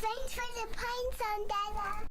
Thanks for the pine zone, Dada.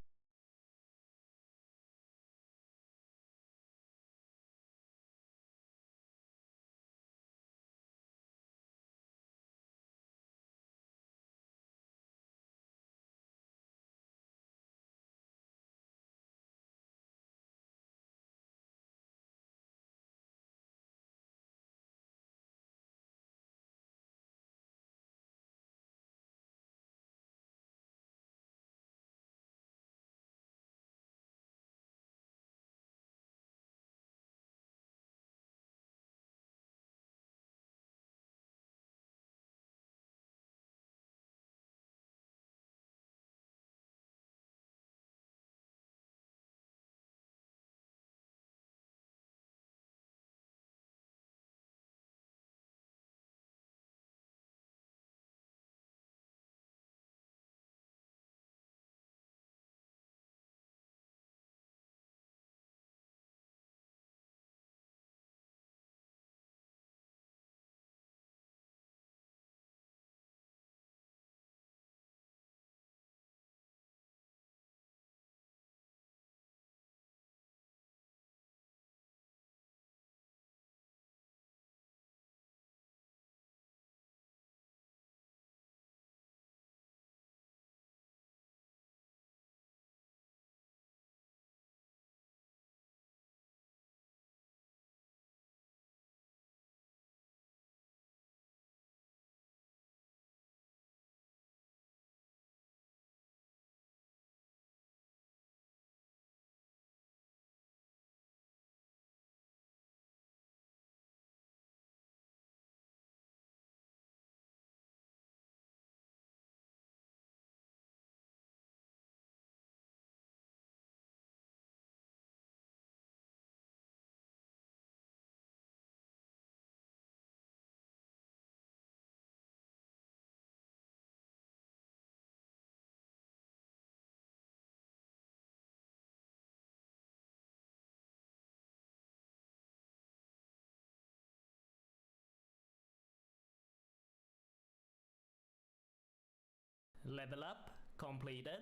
Level up completed.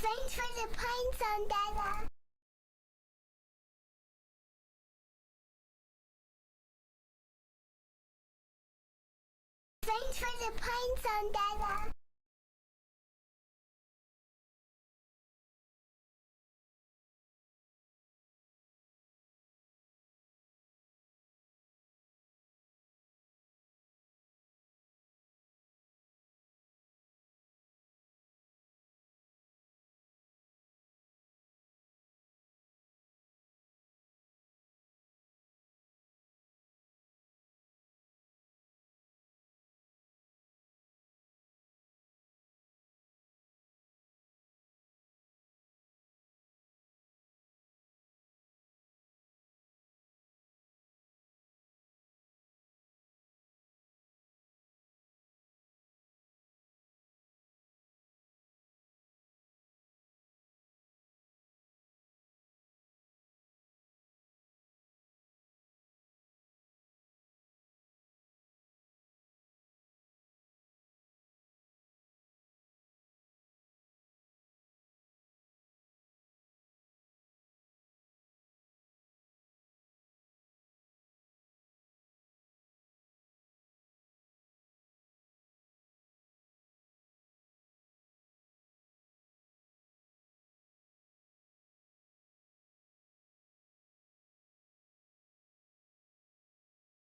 Thanks for the Pine Zone data. Thanks for the Pine Zone data.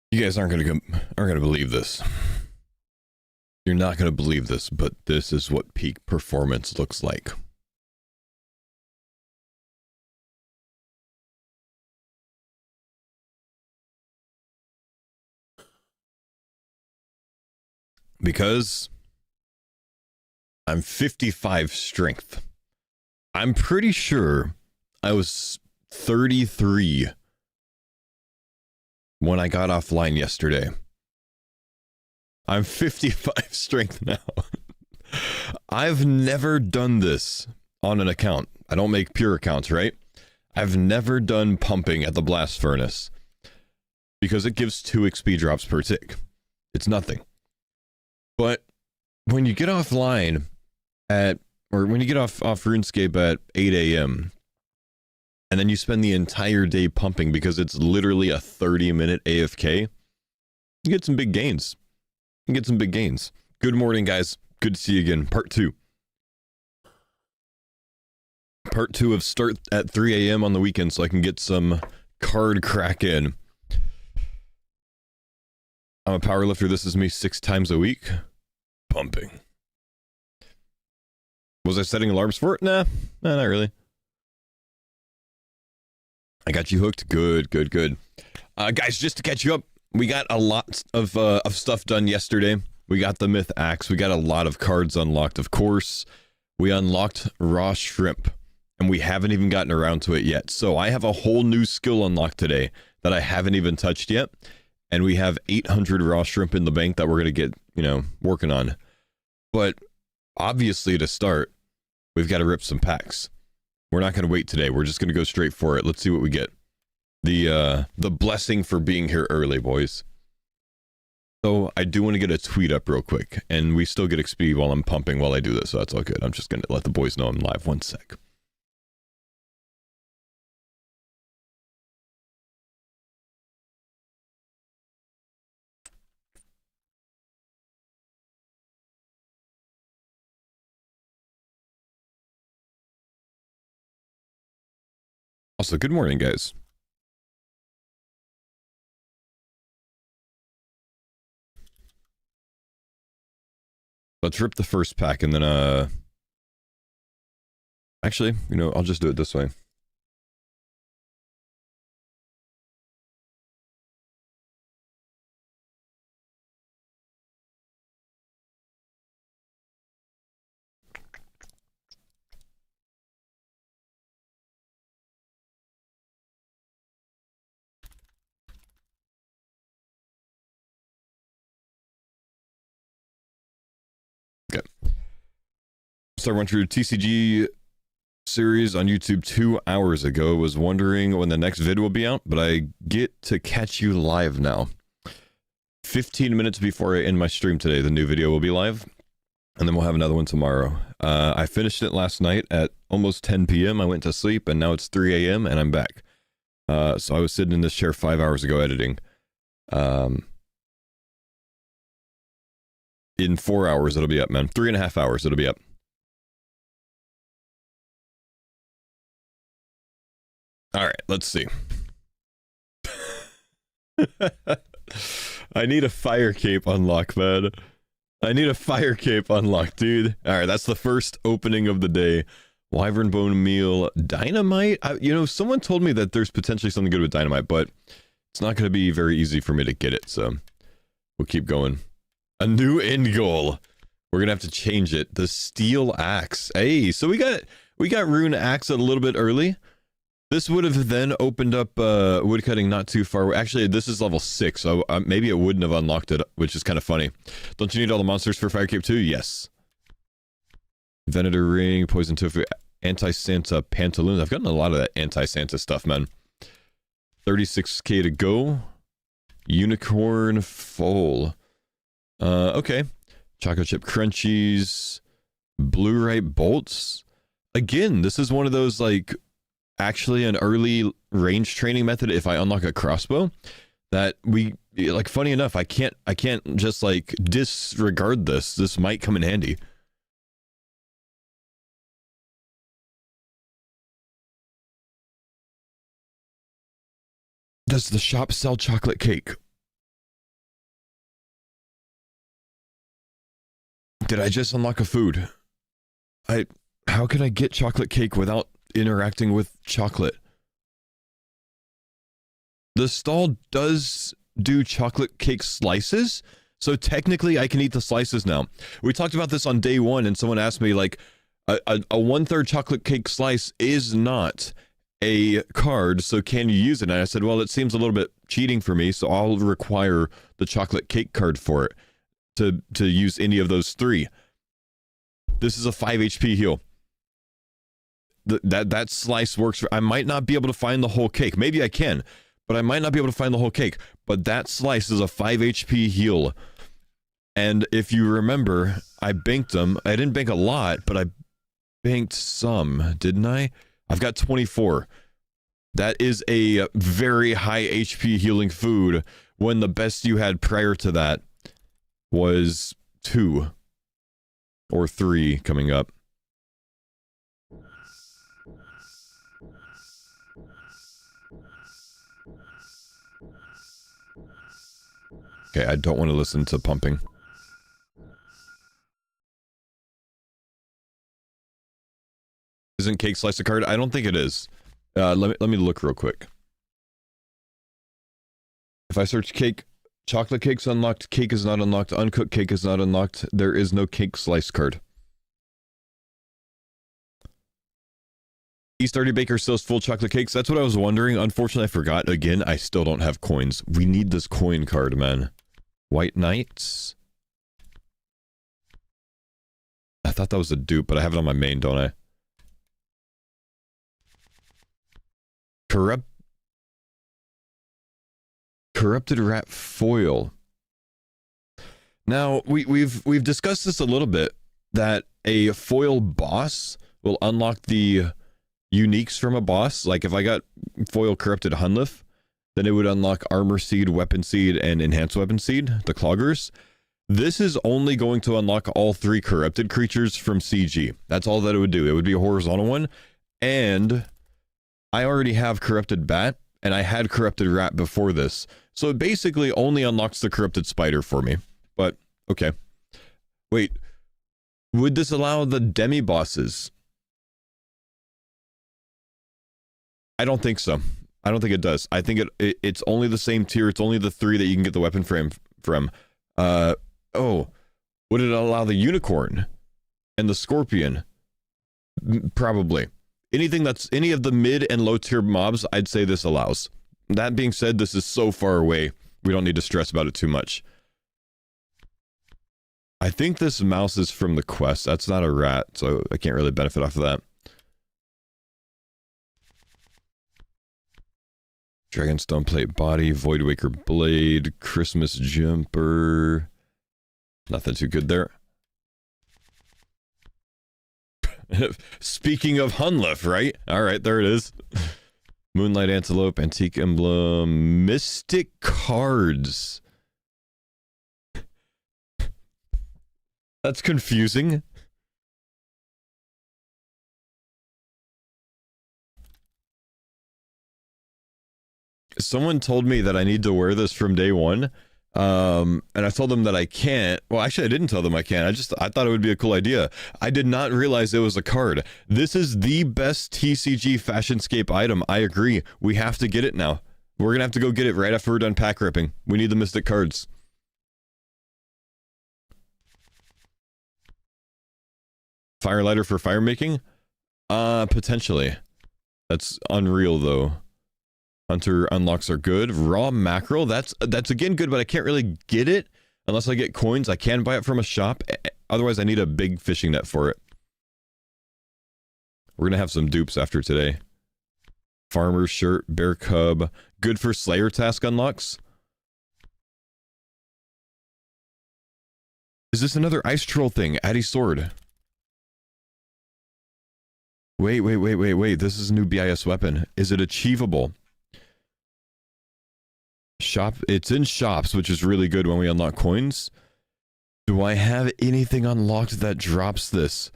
You guys aren't gonna believe this. You're not gonna believe this, but this is what peak performance looks like. Because I'm 55 strength. I'm pretty sure I was 33 when I got offline yesterday. I'm 55 strength now. I've never done this on an account. I don't make pure accounts, right? I've never done pumping at the blast furnace because it gives 2 XP drops per tick. It's nothing. But when you get offline when you get off RuneScape at 8 a.m. and then you spend the entire day pumping because it's literally a 30-minute AFK, you get some big gains. Good morning, guys. Good to see you again. Part 2. Part 2 of start at 3 a.m. on the weekend so I can get some card crack in. I'm a powerlifter. This is me 6 times a week. Pumping. Was I setting alarms for it? Nah, not really. I got you hooked. Good. Guys, just to catch you up, we got a lot of stuff done yesterday. We got the Myth Axe. We got a lot of cards unlocked, of course. We unlocked Raw Shrimp, and we haven't even gotten around to it yet. So I have a whole new skill unlocked today that I haven't even touched yet. And we have 800 Raw Shrimp in the bank that we're going to get, working on. But obviously to start, we've got to rip some packs. We're not going to wait today. We're just going to go straight for it. Let's see what we get. The blessing for being here early, boys. So I do want to get a tweet up real quick, and we still get XP while I'm pumping while I do this, so that's all good. I'm just going to let the boys know I'm live. 1 sec. Also, good morning, guys. Let's rip the first pack and then, actually, I'll just do it this way. Okay. So I went through TCG series on YouTube 2 hours ago. Was wondering when the next vid will be out, but I get to catch you live now. 15 minutes before I end my stream today, the new video will be live, and then we'll have another one tomorrow. I finished it last night at almost 10 p.m. I went to sleep, and now it's 3 a.m. and I'm back. So I was sitting in this chair 5 hours ago editing. In 4 hours, it'll be up, man. 3.5 hours, it'll be up. All right, let's see. I need a fire cape unlock, man. I need a fire cape unlock, dude. All right, that's the first opening of the day. Wyvern bone meal, dynamite. You know, someone told me that there's potentially something good with dynamite, but it's not going to be very easy for me to get it, so we'll keep going. A new end goal. We're gonna have to change it. The steel axe. Hey, so we got rune axe a little bit early. This would have then opened up woodcutting not too far. Actually, this is level 6, so maybe it wouldn't have unlocked it, which is kind of funny. Don't you need all the monsters for Fire Cape too? Yes. Venator ring, poison tofu, anti-Santa pantaloons. I've gotten a lot of that anti-Santa stuff, man. 36k to go. Unicorn foal. Okay. Chocolate chip crunchies. Blue right bolts. Again, this is one of those, like, actually an early range training method if I unlock a crossbow that we, like, funny enough, I can't just, like, disregard this. This might come in handy. Does the shop sell chocolate cake? Did I just unlock a food? How can I get chocolate cake without interacting with chocolate? The stall does do chocolate cake slices, so technically I can eat the slices now. We talked about this on day 1, and someone asked me, like, a 1/3 chocolate cake slice is not a card, so can you use it? And I said, well, it seems a little bit cheating for me, so I'll require the chocolate cake card for it to use any of those 3. This is a 5 HP heal. That slice works for, I might not be able to find the whole cake. Maybe I can, but I might not be able to find the whole cake. But that slice is a 5 HP heal. And if you remember, I banked them. I didn't bank a lot, but I banked some, didn't I? I've got 24. That is a very high HP healing food when the best you had prior to that was 2 or 3 coming up. Okay, I don't want to listen to pumping. Isn't cake slice a card? I don't think it is. Let me look real quick. If I search cake, chocolate cake's unlocked, cake is not unlocked, uncooked cake is not unlocked, there is no cake slice card. East 30 Baker sells full chocolate cakes. That's what I was wondering. Unfortunately, I forgot. Again, I still don't have coins. We need this coin card, man. White Knights. I thought that was a dupe, but I have it on my main, don't I? Corrupted rat foil. Now, we've discussed this a little bit, that a foil boss will unlock the uniques from a boss. Like if I got foil corrupted Hunlif, then it would unlock armor seed, weapon seed, and enhanced weapon seed, the cloggers. This is only going to unlock all 3 corrupted creatures from CG. That's all that it would do. It would be a horizontal one, and I already have corrupted bat, and I had corrupted rat before this. So it basically only unlocks the corrupted spider for me. But, okay. Wait. Would this allow the demi-bosses? I don't think so. I don't think it does. I think it's only the same tier. It's only the 3 that you can get the weapon frame from. Oh. Would it allow the unicorn and the scorpion? Probably. Anything that's any of the mid and low tier mobs, I'd say this allows. That being said, this is so far away, we don't need to stress about it too much. I think this mouse is from the quest. That's not a rat, so I can't really benefit off of that. Dragonstone plate body, Voidwaker blade, Christmas jumper. Nothing too good there. Speaking of Hunlef, right? All right, there it is. Moonlight Antelope, Antique Emblem, Mystic Cards. That's confusing. Someone told me that I need to wear this from day one. And I told them that I can't. Well, actually, I didn't tell them I can't. I thought it would be a cool idea. I did not realize it was a card. This is the best TCG Fashionscape item. I agree. We have to get it now. We're going to have to go get it right after we're done pack ripping. We need the Mystic cards. Firelighter for fire making? Potentially. That's unreal, though. Hunter unlocks are good. Raw mackerel, that's again good, but I can't really get it unless I get coins. I can buy it from a shop. Otherwise, I need a big fishing net for it. We're gonna have some dupes after today. Farmer's shirt, bear cub, good for Slayer task unlocks. Is this another ice troll thing? Addy sword. Wait. This is a new BIS weapon. Is it achievable? Shop, it's in shops, which is really good when we unlock coins. Do I have anything unlocked that drops this?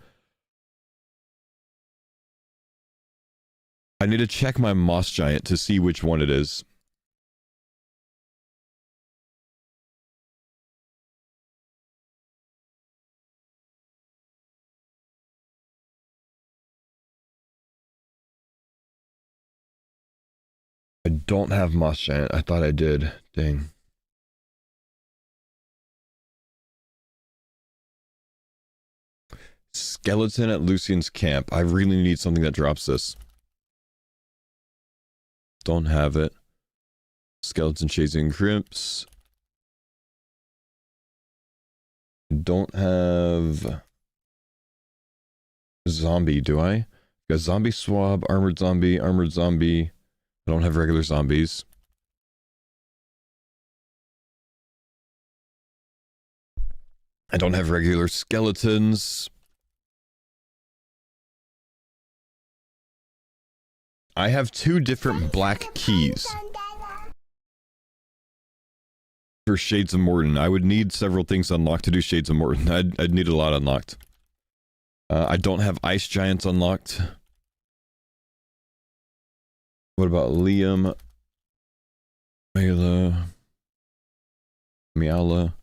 I need to check my moss giant to see which one it is. I don't have moss giant. I thought I did. Dang. Skeleton at Lucian's camp. I really need something that drops this. Don't have it. Skeleton chasing crimps. Don't have zombie, do I? Got zombie swab, armored zombie, armored zombie. I don't have regular zombies. I don't have regular skeletons. I have 2 different black keys for Shades of Morden. I would need several things unlocked to do Shades of Morden. I'd need a lot unlocked. I don't have Ice Giants unlocked. What about Liam? Miala?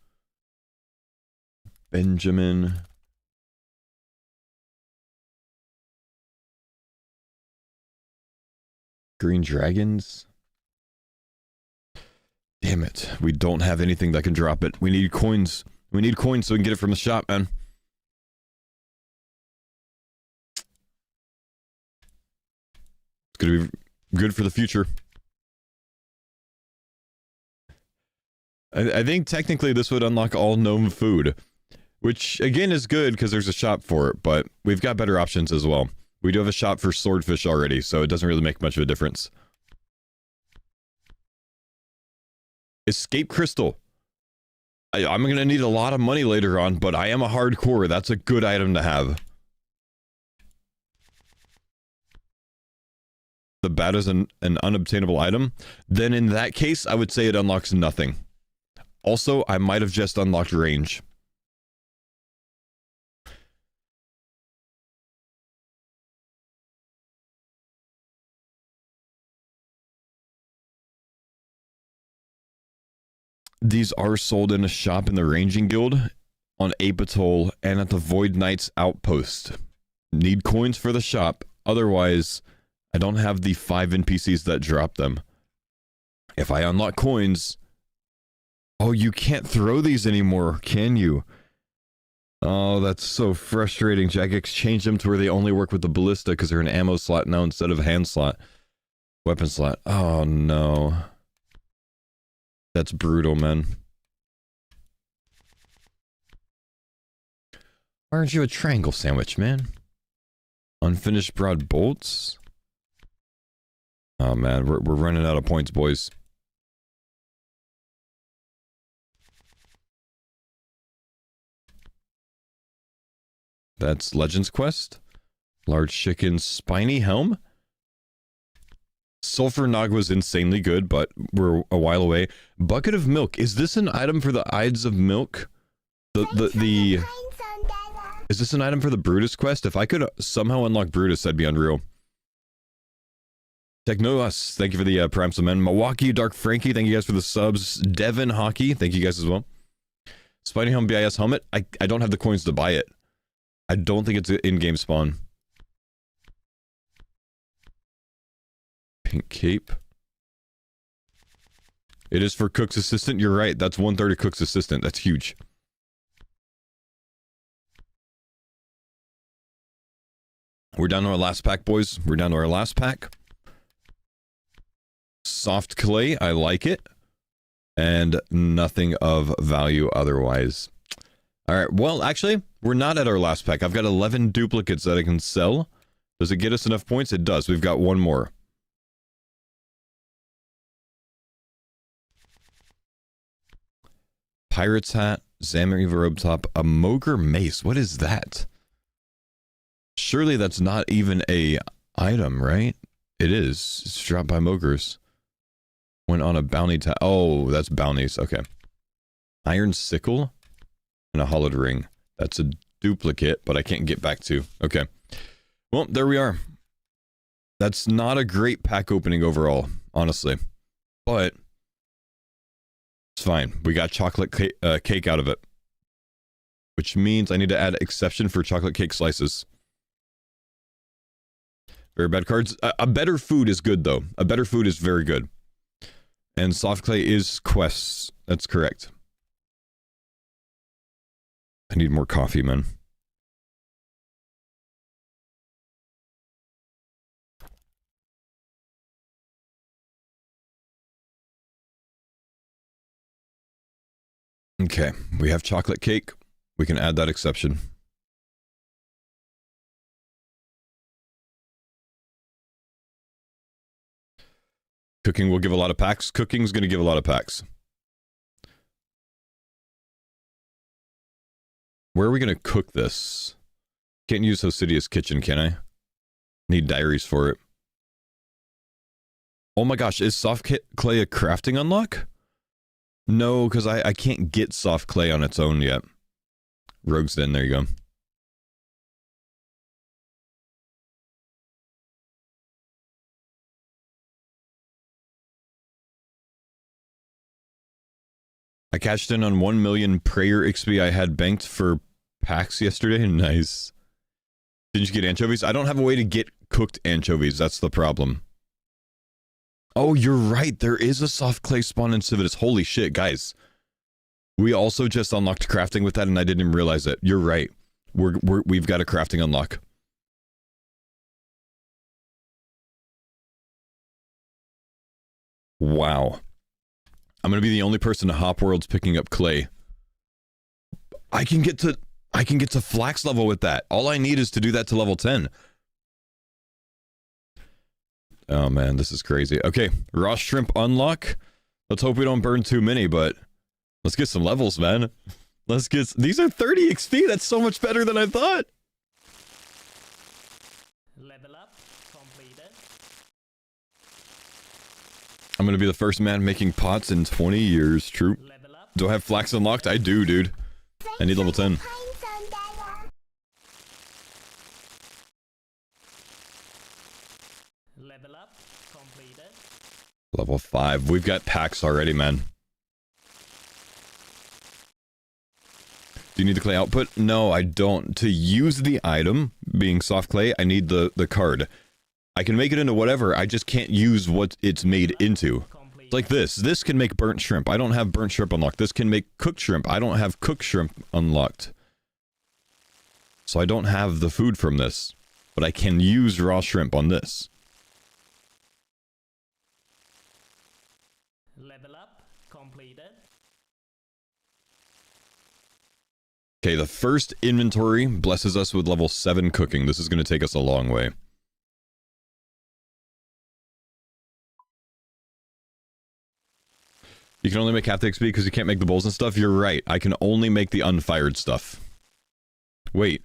Benjamin? Green Dragons? Damn it. We don't have anything that can drop it. We need coins. We need coins so we can get it from the shop, man. It's gonna be good for the future. I think technically this would unlock all gnome food, which again is good because there's a shop for it, but we've got better options as well. We do have a shop for swordfish already, so it doesn't really make much of a difference. Escape crystal. I'm gonna need a lot of money later on, but I am a hardcore. That's a good item to have. The bat is an unobtainable item, then in that case, I would say it unlocks nothing. Also, I might have just unlocked range. These are sold in a shop in the Ranging Guild, on Apatol, and at the Void Knights outpost. Need coins for the shop, otherwise I don't have the 5 NPCs that drop them. If I unlock coins... Oh, you can't throw these anymore, can you? Oh, that's so frustrating. Jagex changed them to where they only work with the ballista because they're an ammo slot now instead of a hand slot. Weapon slot. Oh, no. That's brutal, man. Why aren't you a triangle sandwich, man? Unfinished broad bolts? Oh, man, we're running out of points, boys. That's Legends Quest. Large chicken, spiny helm. Sulfur Nog was insanely good, but we're a while away. Bucket of milk. Is this an item for the Ides of Milk? The Is this an item for the Brutus quest? If I could somehow unlock Brutus, that'd be unreal. Technoas, thank you for the Prime Summon. Milwaukee, Dark Frankie, thank you guys for the subs. Devin Hockey, thank you guys as well. Spiny Helm BIS helmet. I don't have the coins to buy it. I don't think it's an in-game spawn. Pink cape. It is for Cook's Assistant. You're right. That's 1/3 of Cook's Assistant. That's huge. We're down to our last pack, boys. We're down to our last pack. Soft clay. I like it. And nothing of value otherwise. Alright, well, actually, we're not at our last pack. I've got 11 duplicates that I can sell. Does it get us enough points? It does. We've got one more. Pirate's hat, Zamriva robe top, a Mogre mace. What is that? Surely that's not even a item, right? It is. It's dropped by Mogres. Went on a bounty oh, that's bounties. Okay. Iron sickle and a hollowed ring. That's a duplicate, but I can't get back to. Okay. Well, there we are. That's not a great pack opening overall, honestly. But it's fine. We got chocolate cake out of it. Which means I need to add exception for chocolate cake slices. Very bad cards. A better food is good, though. A better food is very good. And soft clay is quests. That's correct. I need more coffee, man. Okay, we have chocolate cake. We can add that exception. Cooking will give a lot of packs. Cooking's going to give a lot of packs. Where are we going to cook this? Can't use Hosidius Kitchen, can I? Need diaries for it. Oh my gosh, is soft clay a crafting unlock? No, because I can't get soft clay on its own yet. Rogue's Den, there you go. I cashed in on 1 million prayer XP I had banked for packs yesterday. Nice. Didn't you get anchovies? I don't have a way to get cooked anchovies. That's the problem. Oh, you're right. There is a soft clay spawn in Civitas. Holy shit, guys. We also just unlocked crafting with that, and I didn't even realize it. You're right. We've got a crafting unlock. Wow. I'm gonna be the only person to Hop Worlds picking up clay. I can get to flax level with that. All I need is to do that to level 10. Oh man, this is crazy. Okay, raw shrimp unlock. Let's hope we don't burn too many, but let's get some levels, man. Let's get... These are 30 XP. That's so much better than I thought. Level up completed. I'm gonna be the first man making pots in 20 years. True. Level up. Do I have flax unlocked? I do, dude. I need level 10. Level up completed. Level 5. We've got packs already, man. Do you need the clay output? No, I don't. To use the item, being soft clay, I need the card. I can make it into whatever, I just can't use what it's made into. It's like this. This can make burnt shrimp. I don't have burnt shrimp unlocked. This can make cooked shrimp. I don't have cooked shrimp unlocked. So I don't have the food from this. But I can use raw shrimp on this. Level up completed. Okay, the first inventory blesses us with level 7 cooking. This is going to take us a long way. You can only make half the XP because you can't make the bowls and stuff? You're right. I can only make the unfired stuff. Wait.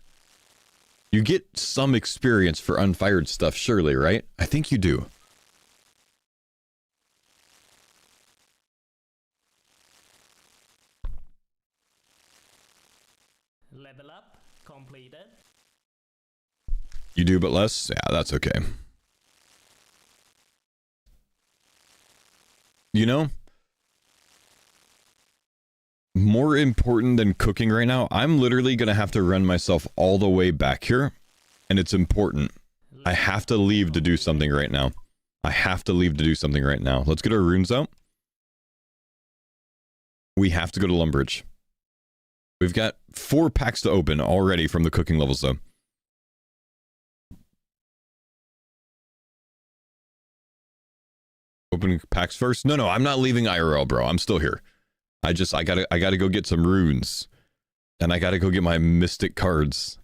You get some experience for unfired stuff, surely, right? I think you do. Level up completed. You do, but less? Yeah, that's okay. You know, more important than cooking right now, I'm literally going to have to run myself all the way back here, and it's important. I have to leave to do something right now. I have to leave to do something right now. Let's get our runes out. We have to go to Lumbridge. We've got 4 packs to open already from the cooking levels, though. Open packs first? No, I'm not leaving IRL, bro. I'm still here. I gotta go get some runes. And I gotta go get my mystic cards.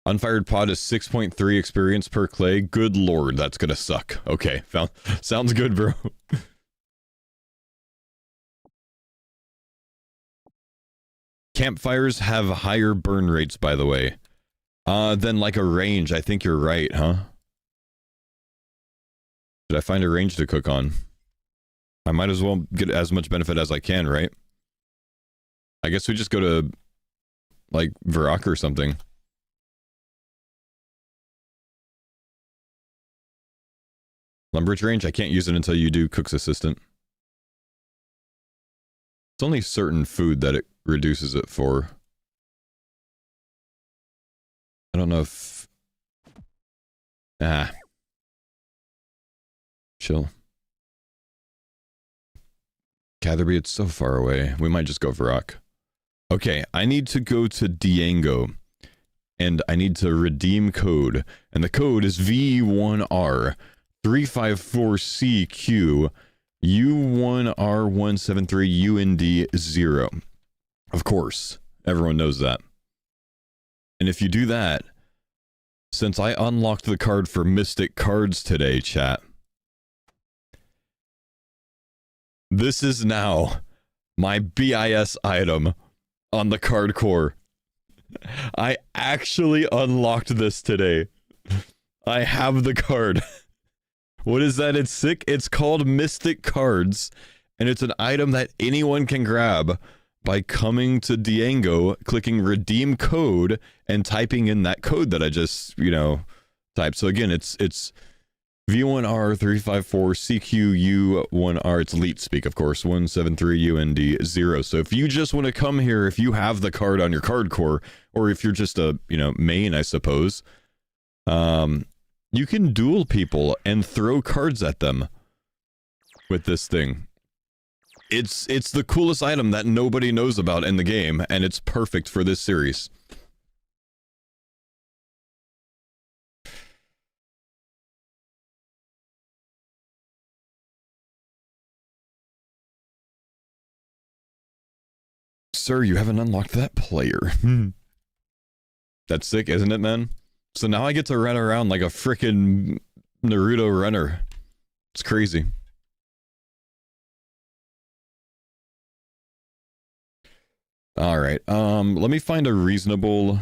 Unfired pod is 6.3 experience per clay. Good lord, that's gonna suck. Okay, sounds good, bro. Campfires have higher burn rates, by the way. Than like a range. I think you're right, huh? Did I find a range to cook on? I might as well get as much benefit as I can, right? I guess we just go to, like, Varrock or something. Lumbridge range? I can't use it until you do Cook's Assistant. It's only certain food that it reduces it for. I don't know if... Chill. Catherby, it's so far away. We might just go for rock. Okay, I need to go to Diango. And I need to redeem code. And the code is V1R 354CQ U1R173UND0. Of course, everyone knows that. And if you do that, since I unlocked the card for Mystic Cards today, chat, this is now my BIS item on the Cardcore. I actually unlocked this today. I have the card. What is that? It's sick. It's called Mystic Cards, and it's an item that anyone can grab by coming to Diango, clicking redeem code, and typing in that code that I just, typed. So again, it's V1R354CQU1R. It's elite speak, of course. 173UND0. So if you just want to come here, if you have the card on your Cardcore, or if you're just a, main, I suppose, you can duel people and throw cards at them with this thing. It's the coolest item that nobody knows about in the game, and it's perfect for this series. Sir, you haven't unlocked that player. That's sick, isn't it, man? So now I get to run around like a frickin' Naruto runner. It's crazy. Alright, let me find a reasonable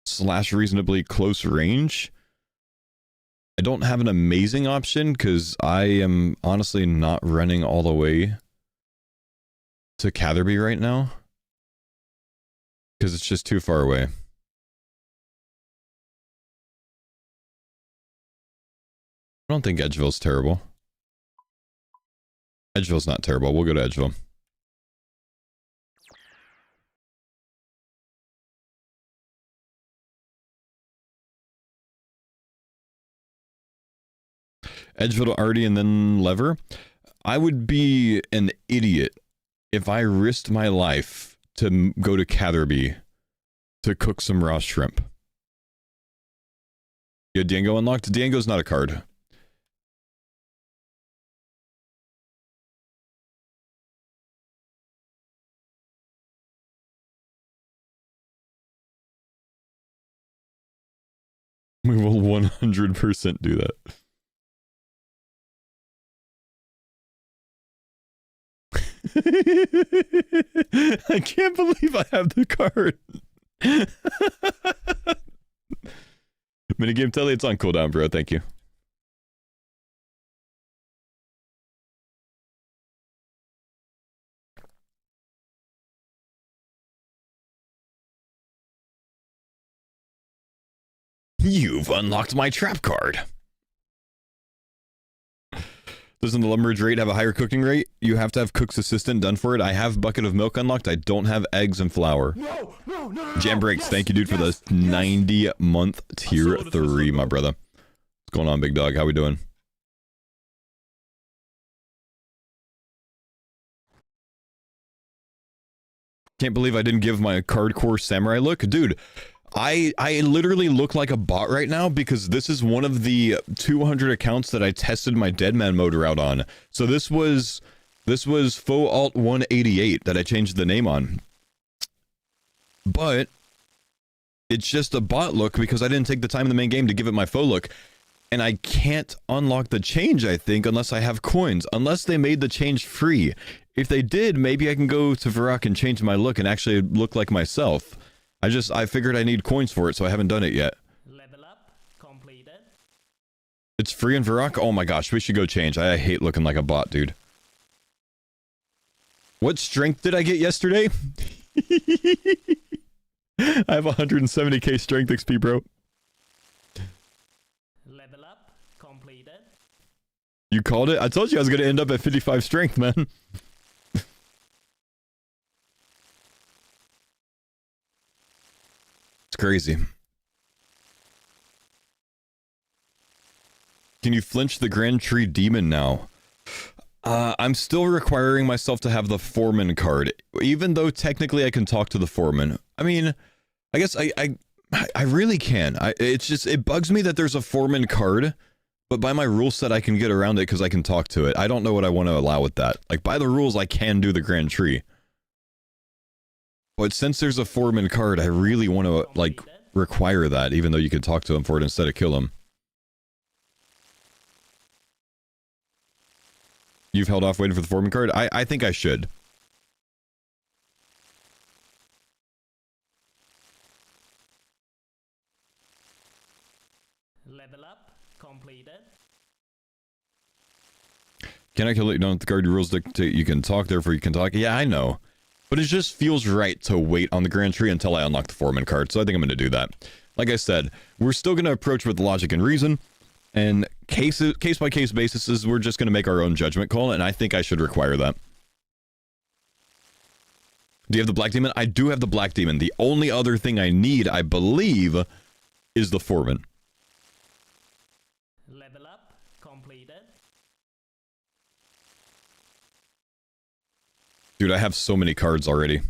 / reasonably close range. I don't have an amazing option because I am honestly not running all the way to Catherby right now. Because it's just too far away. I don't think Edgeville's terrible. Edgeville's not terrible. We'll go to Edgeville. Edgeville to Artie and then Lever. I would be an idiot if I risked my life to go to Catherby to cook some raw shrimp. You had Diango unlocked? Diango's not a card. We will 100% do that. I can't believe I have the card. Minigame Telly, it's on cooldown, bro. Thank you. You've unlocked my trap card. Doesn't the lumberage rate have a higher cooking rate? You have to have cook's assistant done for it. I have bucket of milk unlocked. I don't have eggs and flour. No. Jam Breaks, thank you, dude, for the 90-month tier 3, my brother. What's going on, big dog? How we doing? Can't believe I didn't give my Cardcore samurai look. Dude, I literally look like a bot right now because this is one of the 200 accounts that I tested my Deadman mode route on. So this was Faux Alt 188 that I changed the name on. But it's just a bot look because I didn't take the time in the main game to give it my faux look. And I can't unlock the change, I think, unless I have coins. Unless they made the change free. If they did, maybe I can go to Varrock and change my look and actually look like myself. I figured I need coins for it, so I haven't done it yet. Level up completed. It's free in Varrock? Oh my gosh, we should go change. I hate looking like a bot, dude. What strength did I get yesterday? I have 170k strength XP, bro. Level up completed. You called it? I told you I was going to end up at 55 strength, man. It's crazy. Can you flinch the Grand Tree Demon now? I'm still requiring myself to have the Foreman card, even though technically I can talk to the Foreman. I mean, I guess I really can. It bugs me that there's a Foreman card, but by my rule set I can get around it because I can talk to it. I don't know what I want to allow with that. Like, by the rules I can do the Grand Tree. But since there's a Foreman card, I really want to, like, require that, even though you can talk to him for it instead of kill him. You've held off waiting for the Foreman card? I think I should. Level up completed. Can I kill it? You don't have the card rules dictate you can talk, therefore you can talk. Yeah, I know. But it just feels right to wait on the Grand Tree until I unlock the Foreman card, so I think I'm going to do that. Like I said, we're still going to approach with logic and reason, and case-by-case basis, we're just going to make our own judgment call, and I think I should require that. Do you have the Black Demon? I do have the Black Demon. The only other thing I need, I believe, is the Foreman. Level up completed. Dude, I have so many cards already.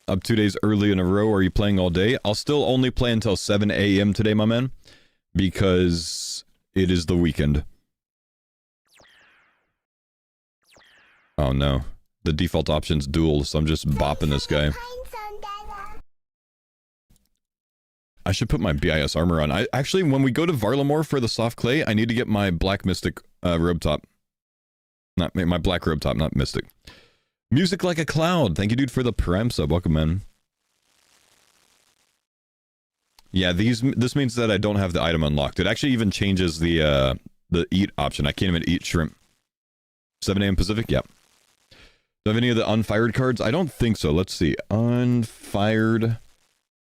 Up 2 days early in a row. Are you playing all day? I'll still only play until 7 a.m. today, my man. Because it is the weekend. Oh no. The default option's dual, so I'm just bopping this guy. I should put my BIS armor on. Actually, when we go to Varlamore for the soft clay, I need to get my Black Mystic robe top. Not my black robe top, not Mystic. Music Like a Cloud. Thank you, dude, for the Prime sub. Welcome, man. Yeah, this means that I don't have the item unlocked. It actually even changes the eat option. I can't even eat shrimp. 7 a.m. Pacific? Yep. Do I have any of the unfired cards? I don't think so. Let's see. Unfired.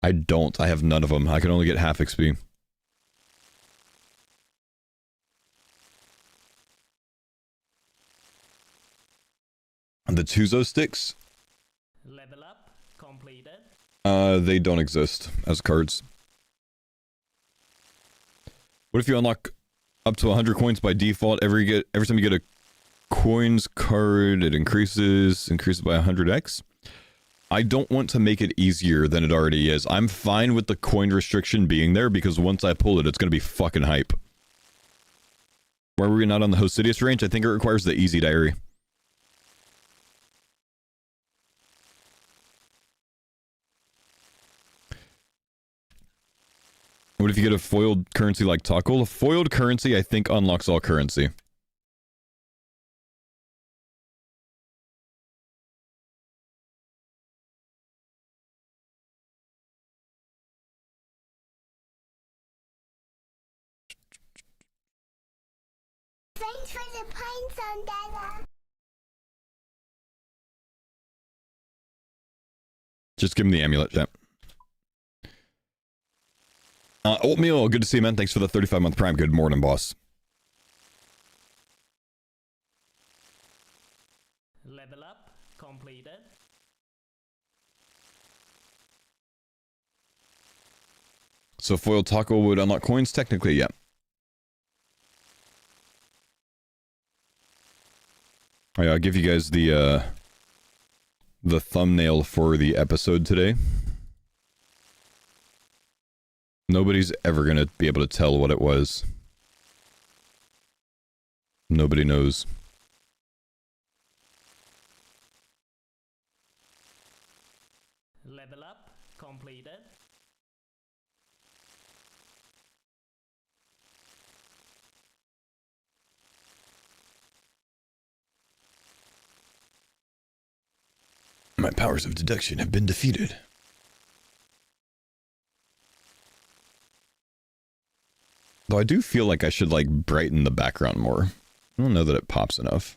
I don't. I have none of them. I can only get half XP. The Tuzo sticks? Level up completed. They don't exist as cards. What if you unlock up to 100 coins by default? Every time you get a coins card, it increases by 100x? I don't want to make it easier than it already is. I'm fine with the coin restriction being there because once I pull it, it's going to be fucking hype. Why were we not on the Hosidius range? I think it requires the easy diary. What if you get a foiled currency like Toggle? A foiled currency, I think, unlocks all currency. Thanks for the pine zone, Dada. Just give him the amulet, chat. Oatmeal, good to see you, man. Thanks for the 35-month prime. Good morning, boss. Level up completed. So foil taco would unlock coins? Technically, yeah. Oh, yeah, I'll give you guys the thumbnail for the episode today. Nobody's ever gonna be able to tell what it was. Nobody knows. Level up completed. My powers of deduction have been defeated. Though I do feel like I should, like, brighten the background more. I don't know that it pops enough.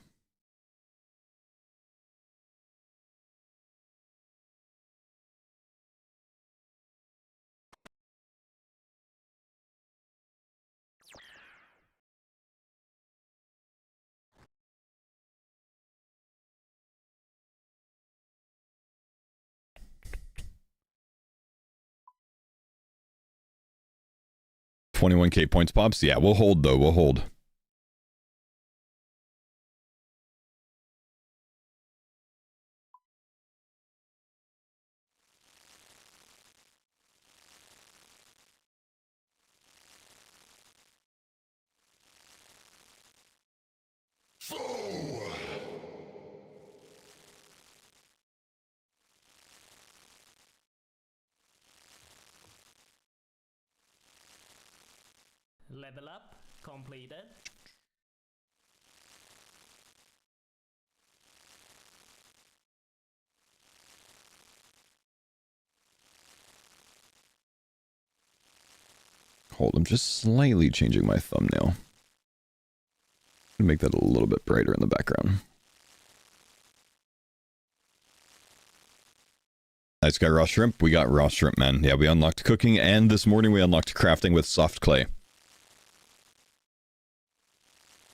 $21K points pops? Yeah, we'll hold, though. We'll hold. Level up completed. Hold, I'm just slightly changing my thumbnail. Make that a little bit brighter in the background. Nice guy, raw shrimp. We got raw shrimp, man. Yeah, we unlocked cooking, and this morning we unlocked crafting with soft clay.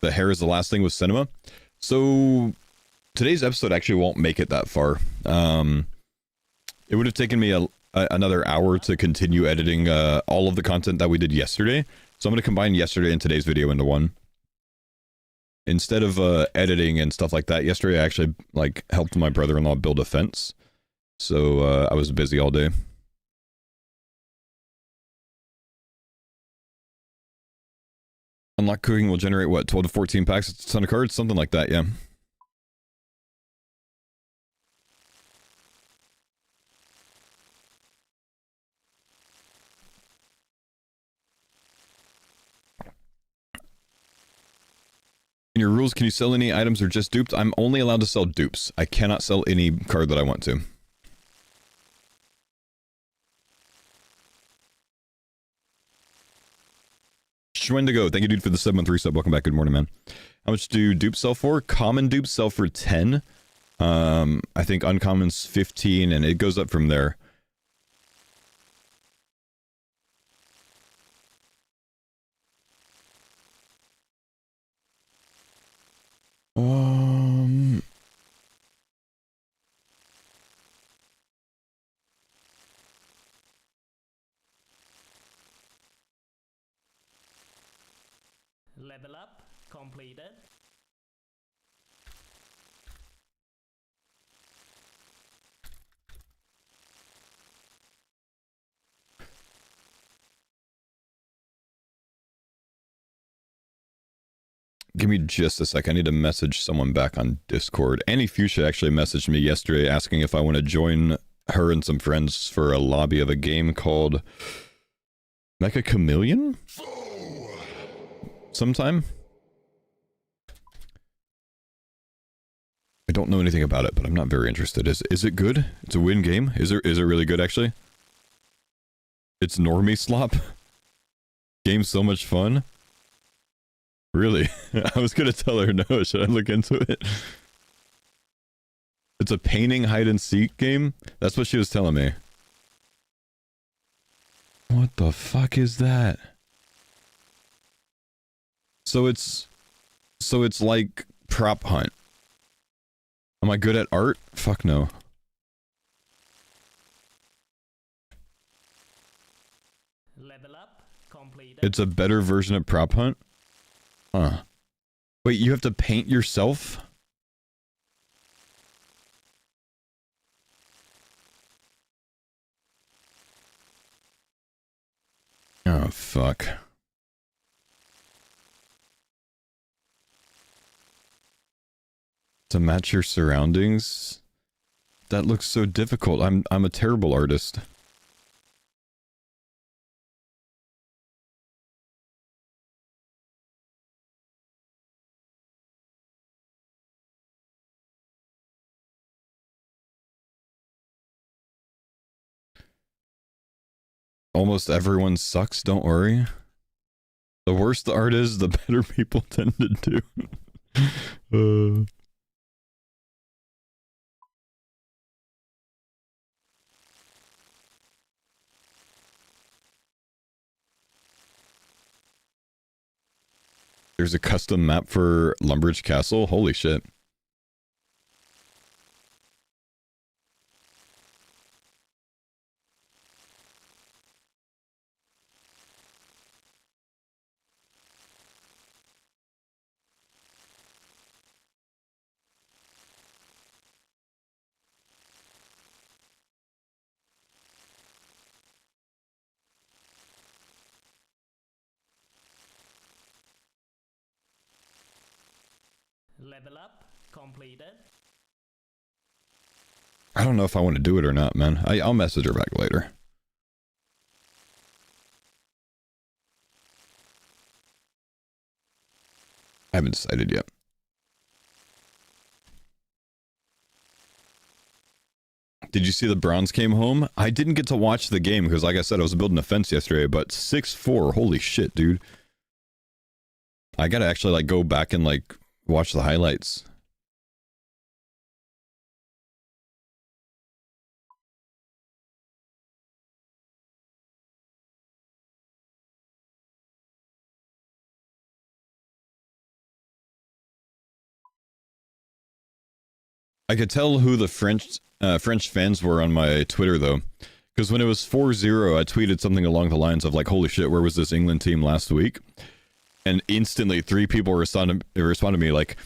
The hair is the last thing with cinema. So today's episode actually won't make it that far. It would have taken me another hour to continue editing all of the content that we did yesterday. So I'm going to combine yesterday and today's video into one. Instead of editing and stuff like that, yesterday I actually like helped my brother-in-law build a fence. So I was busy all day. Unlock cooking will generate what, 12 to 14 packs? It's a ton of cards, something like that, yeah. In your rules, can you sell any items or just dupes? I'm only allowed to sell dupes. I cannot sell any card that I want to. Schwendigo, thank you, dude, for the 7-month resub. Welcome back. Good morning, man. How much do dupes sell for? Common dupes sell for 10. I think uncommon's 15, and it goes up from there. Level up completed. Give me just a sec. I need to message someone back on Discord. Annie Fuchsia actually messaged me yesterday asking if I want to join her and some friends for a lobby of a game called Mecha Chameleon? Sometime? I don't know anything about it, but I'm not very interested. Is it good? It's a win game? Is it really good, actually? It's normie slop? Game's so much fun? Really? I was gonna tell her no. Should I look into it? It's a painting hide and seek game? That's what she was telling me. What the fuck is that? So it's like prop hunt. Am I good at art? Fuck no. Level up completed. It's a better version of prop hunt? Huh. Wait, you have to paint yourself? Oh, fuck. To match your surroundings? That looks so difficult. I'm a terrible artist. Almost everyone sucks, don't worry. The worse the art is, the better people tend to do. There's a custom map for Lumbridge Castle? Holy shit. Level up completed. I don't know if I want to do it or not, man. I'll message her back later. I haven't decided yet. Did you see the Browns came home? I didn't get to watch the game because, like I said, I was building a fence yesterday, but 6-4, holy shit, dude. I gotta actually, like, go back and, like, watch the highlights. I could tell who the French fans were on my Twitter, though. Because when it was 4-0, I tweeted something along the lines of, like, holy shit, where was this England team last week? And instantly, 3 people responded to me like,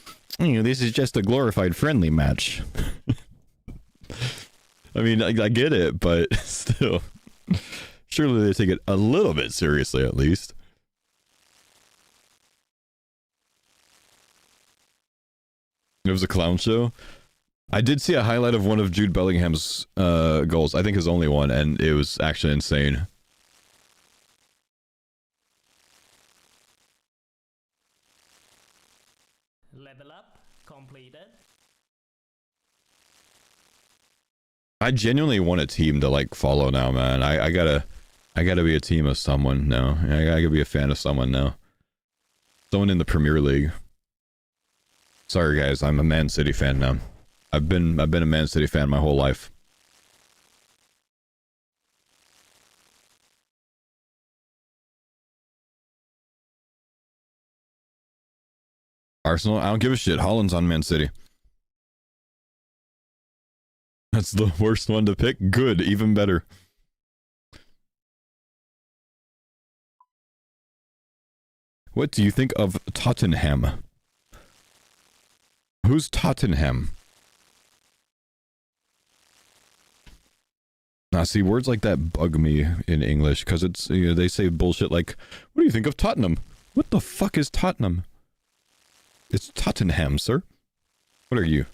this is just a glorified friendly match. I mean, I get it, but still. Surely they take it a little bit seriously, at least. It was a clown show. I did see a highlight of one of Jude Bellingham's goals. I think his only one, and it was actually insane. Level up completed. I genuinely want a team to, like, follow now, man. I gotta be a team of someone now. I gotta be a fan of someone now. Someone in the Premier League. Sorry, guys. I'm a Man City fan now. I've been a Man City fan my whole life. Arsenal? I don't give a shit. Holland's on Man City. That's the worst one to pick? Good. Even better. What do you think of Tottenham? Who's Tottenham? Now, see, words like that bug me in English, because it's, you know, they say bullshit like, what do you think of Tottenham? What the fuck is Tottenham? It's Tottenham, sir. What are you?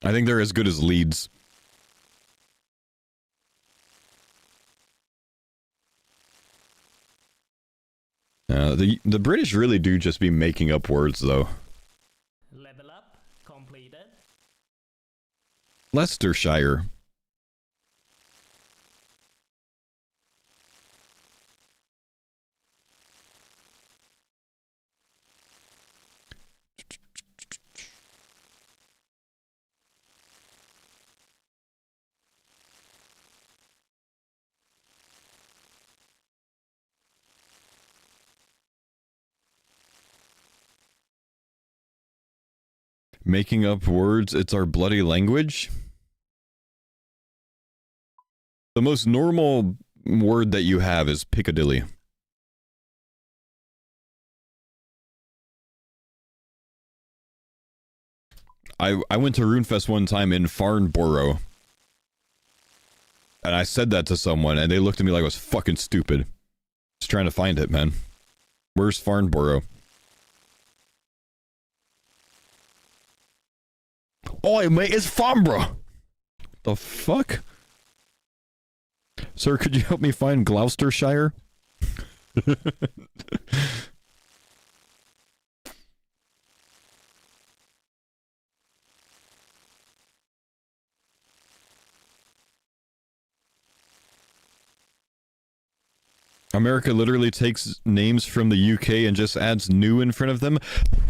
I think they're as good as Leeds. The British really do just be making up words, though. Level up completed. Leicestershire. Making up words, it's our bloody language. The most normal word that you have is Piccadilly. I went to RuneFest one time in Farnborough. And I said that to someone, and they looked at me like I was fucking stupid. Just trying to find it, man. Where's Farnborough? Oi, mate, it's Farnborough! The fuck? Sir, could you help me find Gloucestershire? America literally takes names from the UK and just adds new in front of them.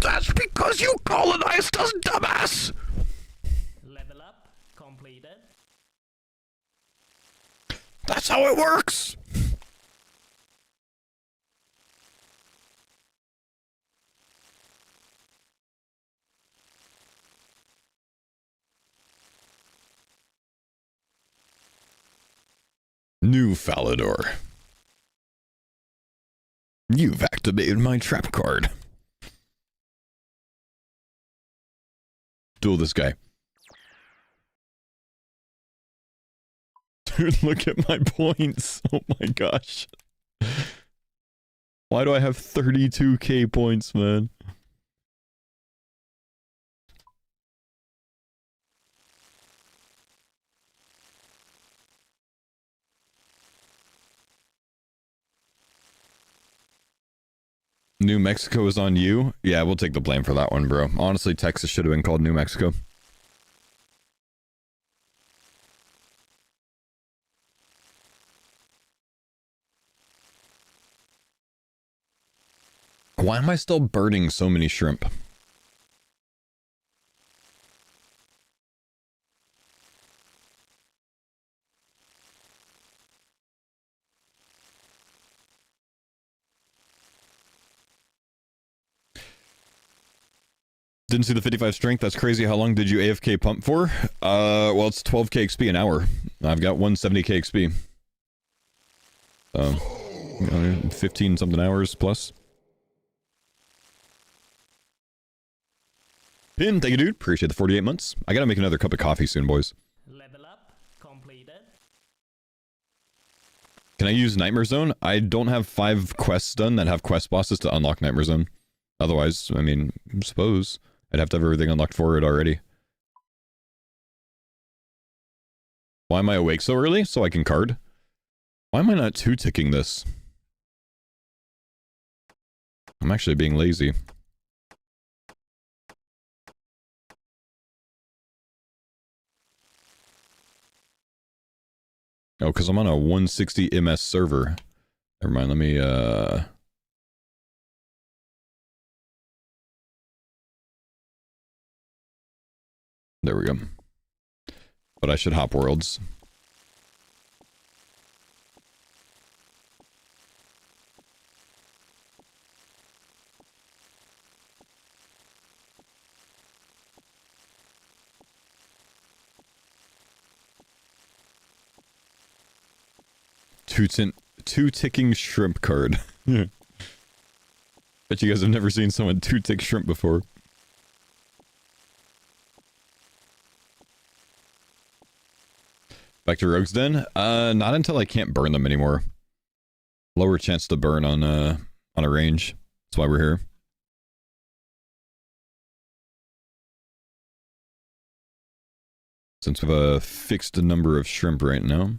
That's because you colonized us, dumbass! Level up completed. That's how it works! New Falador. You've activated my trap card. Duel this guy. Dude, look at my points. Oh my gosh. Why do I have 32k points, man? New Mexico is on you? Yeah, we'll take the blame for that one, bro. Honestly, Texas should have been called New Mexico. Why am I still burning so many shrimp? Didn't see the 55 strength. That's crazy. How long did you AFK pump for? Well, it's 12k XP an hour. I've got 170k XP. 15 something hours plus. Pin, thank you, dude. Appreciate the 48 months. I gotta make another cup of coffee soon, boys. Level up completed. Can I use Nightmare Zone? I don't have 5 quests done that have quest bosses to unlock Nightmare Zone. Otherwise, I mean, I suppose I'd have to have everything unlocked for it already. Why am I awake so early? So I can card? Why am I not 2-ticking this? I'm actually being lazy. Oh, because I'm on a 160 MS server. Never mind, let me, there we go. But I should hop worlds. Two-ticking shrimp card. Bet you guys have never seen someone two-tick shrimp before. Back to Rogue's Den? Not until I can't burn them anymore. Lower chance to burn on a range. That's why we're here. Since we have a fixed number of shrimp right now.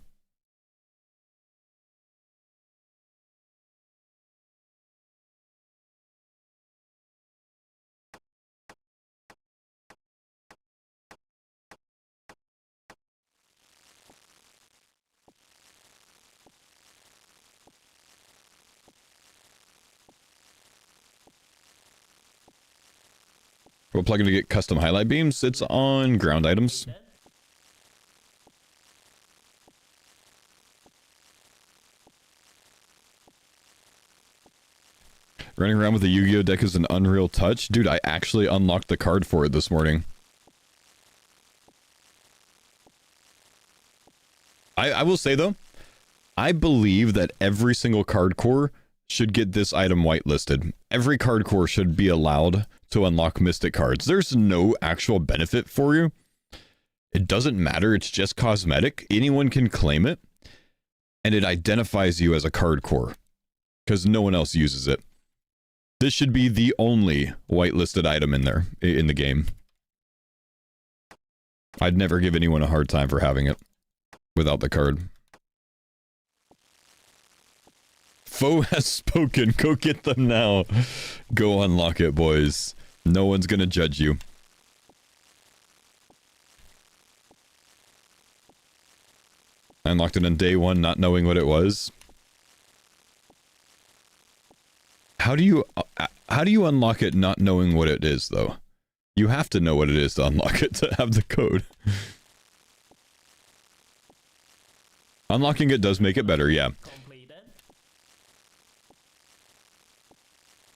We're plugging to get custom highlight beams. It's on ground items. Running around with a Yu-Gi-Oh deck is an unreal touch. Dude, I actually unlocked the card for it this morning. I will say though, I believe that every single Cardcore should get this item whitelisted. Every Cardcore should be allowed to unlock Mystic cards. There's no actual benefit for you. It doesn't matter, it's just cosmetic. Anyone can claim it, and it identifies you as a Cardcore, because no one else uses it. This should be the only whitelisted item in there, in the game. I'd never give anyone a hard time for having it without the card. Foe has spoken. Go get them now. Go unlock it, boys. No one's gonna judge you. I unlocked it on day one, not knowing what it was. How do you unlock it not knowing what it is, though? You have to know what it is to unlock it to have the code. Unlocking it does make it better, yeah.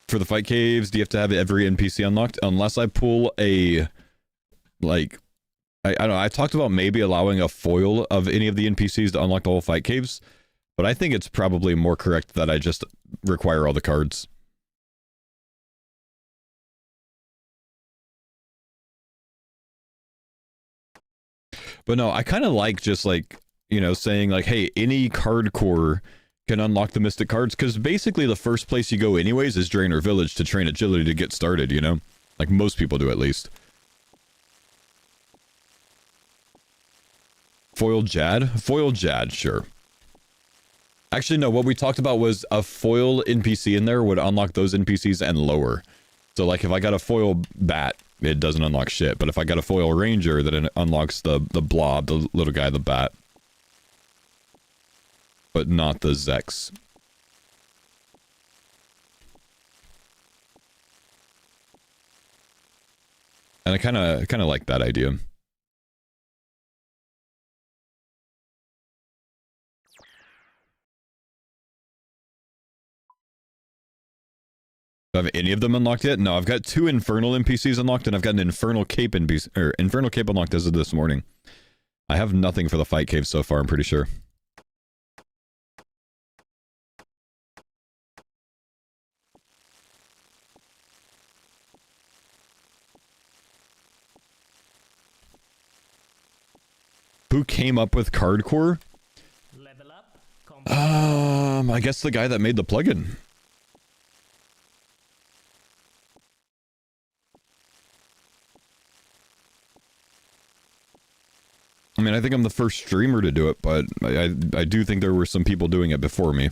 For the fight caves, do you have to have every NPC unlocked? Unless I pull a, like, I don't know, I talked about maybe allowing a foil of any of the NPCs to unlock the whole fight caves, but I think it's probably more correct that I just require all the cards. But no, I kind of like just like, you know, saying like, hey, any Cardcore can unlock the Mystic cards, because basically the first place you go anyways is Draenor Village to train agility to get started, you know? Like most people do, at least. Foil Jad? Foil Jad, sure. Actually, no, what we talked about was a foil NPC in there would unlock those NPCs and lower. So like if I got a foil bat, it doesn't unlock shit, but if I got a foil ranger, then it unlocks the blob, the little guy, the bat. But not the Zex. And I kind of like that idea. Do I have any of them unlocked yet? No, I've got 2 Infernal NPCs unlocked, and I've got an Infernal Cape NPC, or Infernal Cape unlocked as of this morning. I have nothing for the fight cave so far, I'm pretty sure. Who came up with Cardcore? Level up, I guess the guy that made the plugin. I mean, I think I'm the first streamer to do it, but I do think there were some people doing it before me.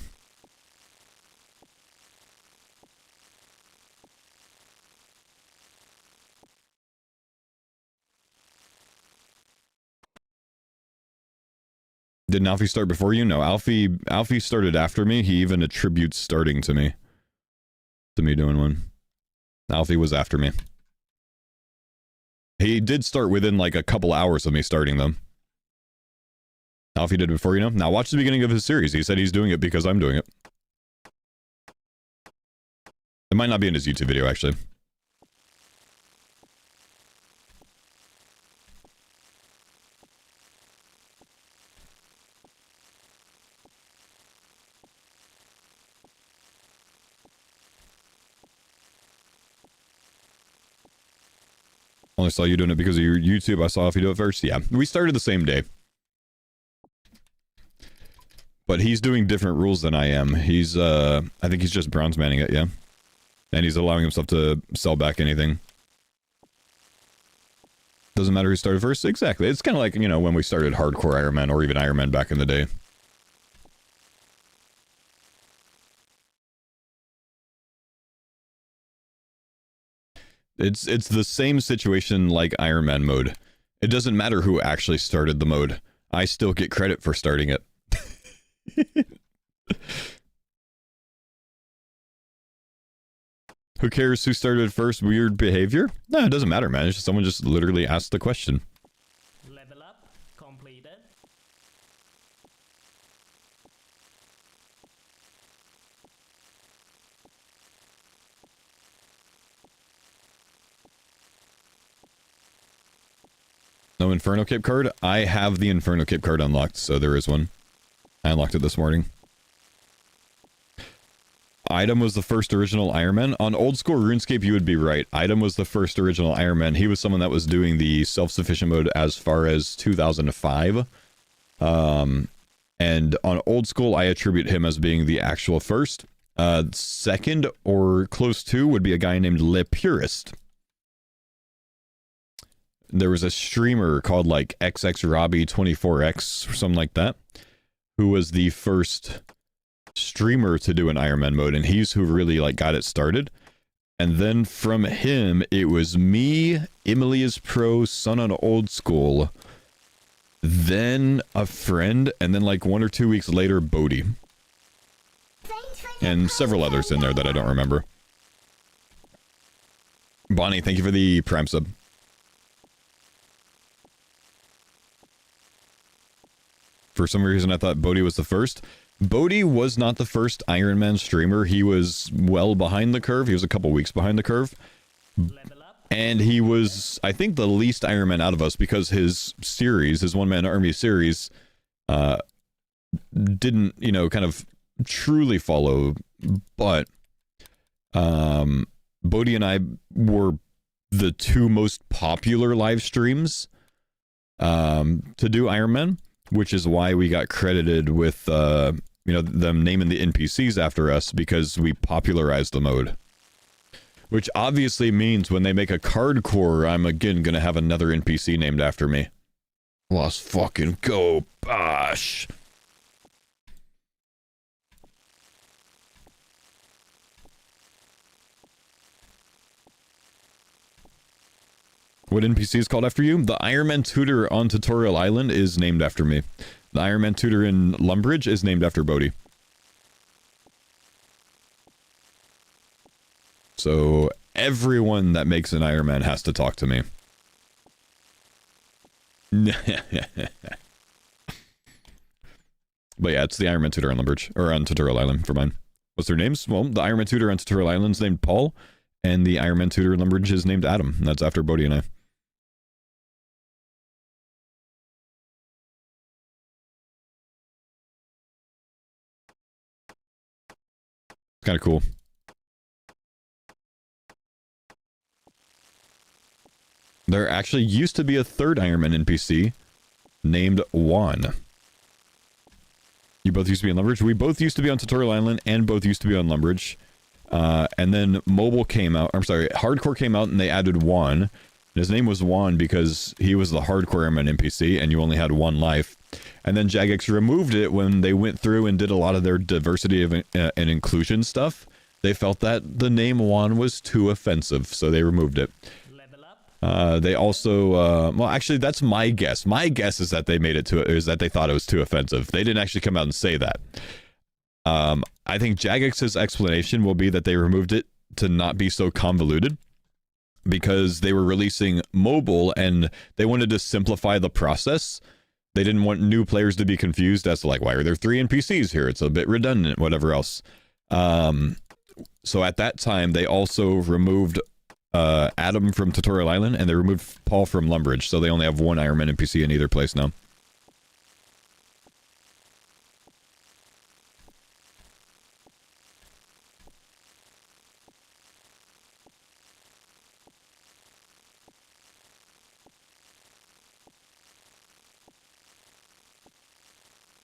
Didn't Alfie start before you? No, Alfie started after me. He even attributes starting to me. To me doing one. Alfie was after me. He did start within like a couple hours of me starting them. Alfie did before you know. Now watch the beginning of his series. He said he's doing it because I'm doing it. It might not be in his YouTube video, actually. Only saw you doing it because of your YouTube. I saw if you do it first. Yeah, we started the same day. But he's doing different rules than I am. He's, I think he's just bronze manning it, yeah. And he's allowing himself to sell back anything. Doesn't matter who started first? Exactly. It's kind of like, you know, when we started hardcore Iron Man or even Iron Man back in the day. It's the same situation like Iron Man mode. It doesn't matter who actually started the mode. I still get credit for starting it. Who cares who started first? Weird behavior? No, it doesn't matter, man. It's just someone just literally asked the question. level up, completed. No Inferno Cape card? I have the Inferno Cape card unlocked, so there is one. I unlocked it this morning. Item was the first original Iron Man. On old school RuneScape, you would be right. Item was the first original Iron Man. He was someone that was doing the self-sufficient mode as far as 2005. And on old school, I attribute him as being the actual first. Second, or close to, would be a guy named Le Purist. There was a streamer called like XXRobbie24X or something like that, who was the first streamer to do an Iron Man mode, and he's who really like got it started. And then from him, it was me, Emily is Pro, Son on Old School, then a friend, and then like 1 or 2 weeks later, Bodhi. And several others in there that I don't remember. Bonnie, thank you for the Prime sub. For some reason, I thought Bodhi was the first. Bodhi was not the first Iron Man streamer. He was well behind the curve. He was a couple weeks behind the curve. And he was, I think, the least Iron Man out of us because his series, his one-man army series, didn't, you know, kind of truly follow. But Bodhi and I were the two most popular live streams to do Iron Man, which is why we got credited with, you know, them naming the NPCs after us because we popularized the mode. Which obviously means when they make a Cardcore, I'm again gonna have another NPC named after me. Let's fucking go, Bosh! What NPC is called after you? The Iron Man tutor on Tutorial Island is named after me. The Iron Man tutor in Lumbridge is named after Bodhi. So everyone that makes an Iron Man has to talk to me. But yeah, it's the Iron Man tutor on Lumbridge, or on Tutorial Island for mine. What's their names? Well, the Iron Man tutor on Tutorial Island is named Paul, and the Iron Man tutor in Lumbridge is named Adam, and that's after Bodhi and I. Kind of cool. There actually used to be a third Iron Man NPC named Juan. You both used to be on Lumbridge? We both used to be on Tutorial Island and both used to be on Lumbridge. And then Mobile came out, I'm sorry, Hardcore came out and they added Juan. His name was Juan because he was the Hardcore Iron Man NPC and you only had one life. And then Jagex removed it when they went through and did a lot of their diversity of, and inclusion stuff. They felt that the name Juan was too offensive, so they removed it. They also, well, actually, that's my guess. My guess is that they made it is that they thought it was too offensive. They didn't actually come out and say that. I think Jagex's explanation will be that they removed it to not be so convoluted because they were releasing mobile and they wanted to simplify the process. They didn't want new players to be confused as to like, why are there 3 NPCs here? It's a bit redundant, whatever else. So at that time, they also removed Adam from Tutorial Island, and they removed Paul from Lumbridge, so they only have one Iron Man NPC in either place now.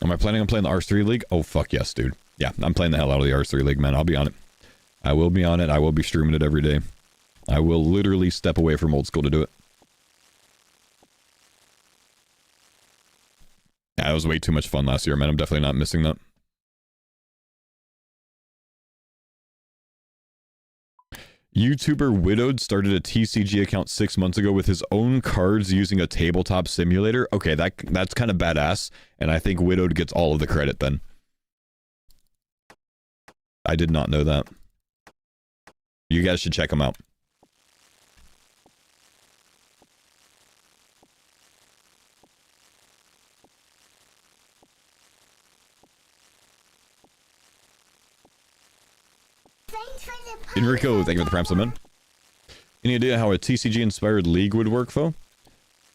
Am I planning on playing the R3 League? Oh, fuck yes, dude. Yeah, I'm playing the hell out of the R3 League, man. I'll be on it. I will be on it. I will be streaming it every day. I will literally step away from old school to do it. Yeah, that was way too much fun last year, man. I'm definitely not missing that. YouTuber Widowed started a TCG account 6 months ago with his own cards using a tabletop simulator. Okay, that's kind of badass, and I think Widowed gets all of the credit then. I did not know that. You guys should check him out. Enrico, thank you for the Prime Summon. Any idea how a TCG-inspired league would work, Fo?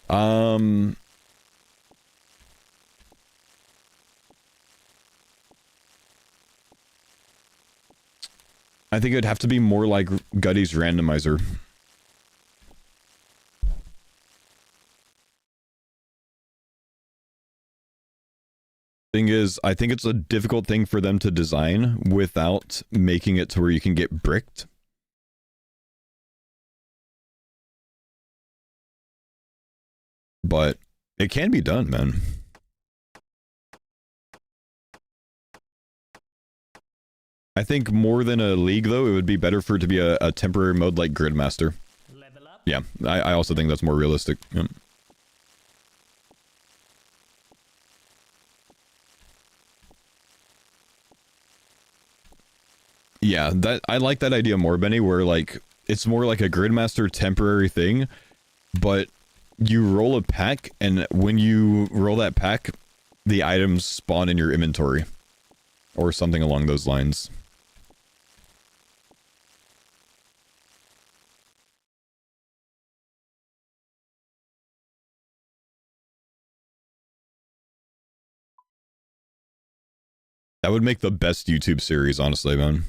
Um, I think it'd have to be more like Gutty's randomizer. Thing is, I think it's a difficult thing for them to design without making it to where you can get bricked. But it can be done, man. I think more than a league, though, it would be better for it to be a temporary mode like Gridmaster. Level up. Yeah, I also think that's more realistic. Yep. Yeah, that I like that idea more, Benny, where like it's more like a Gridmaster temporary thing, but you roll a pack, and when you roll that pack, the items spawn in your inventory. Or something along those lines. That would make the best YouTube series, honestly, man.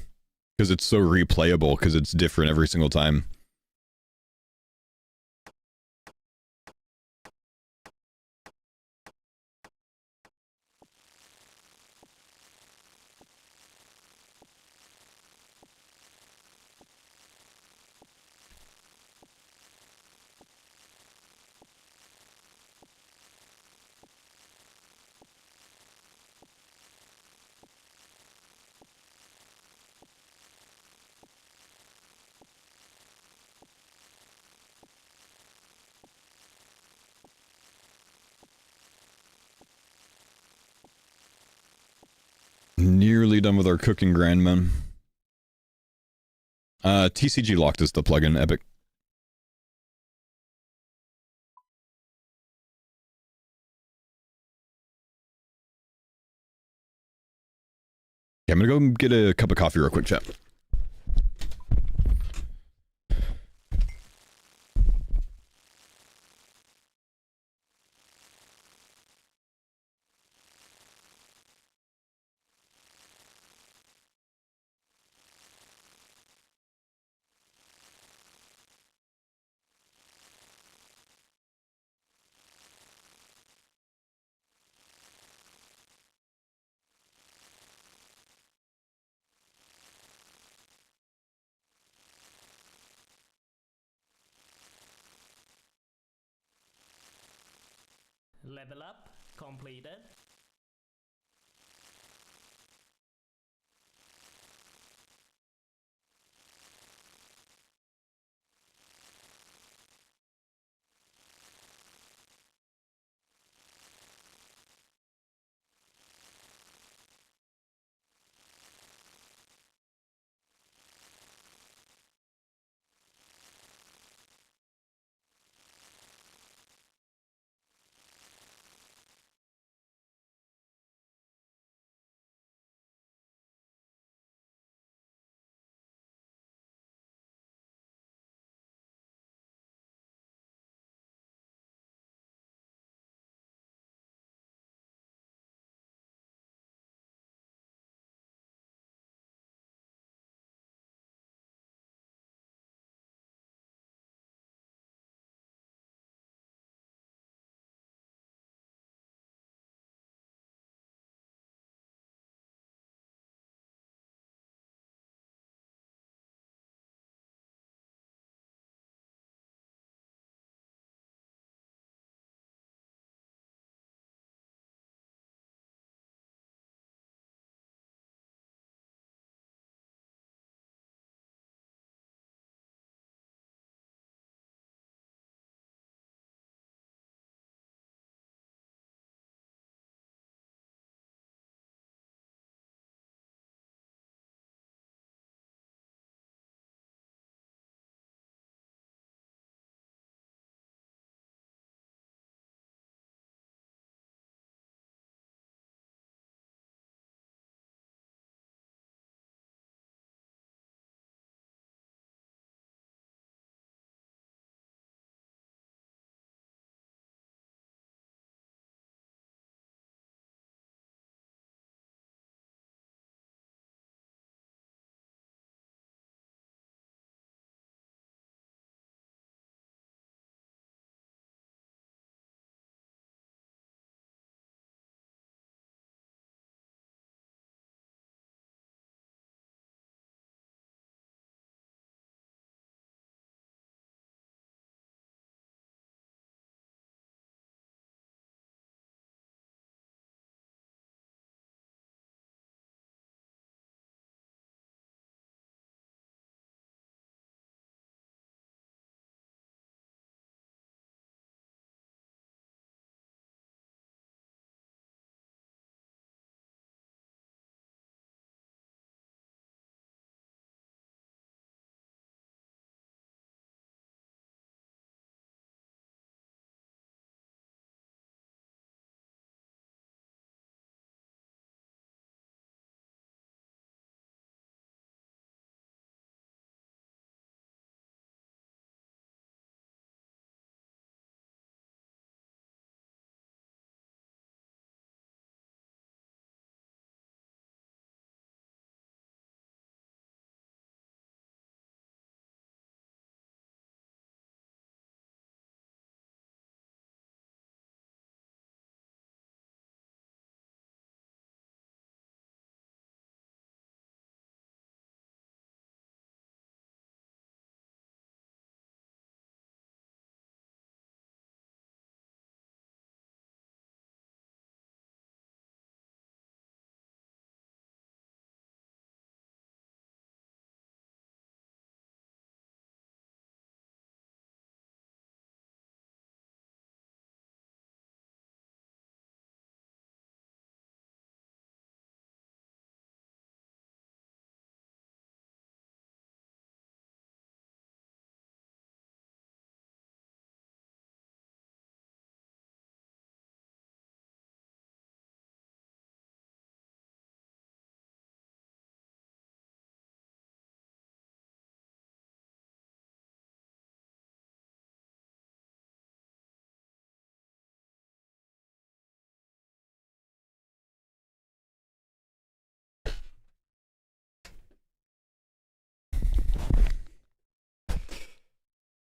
Because it's so replayable, because it's different every single time. Nearly done with our cooking grind, man. TCG locked is the plugin, Epic. Yeah, I'm gonna go get a cup of coffee real quick, chat. Level up completed.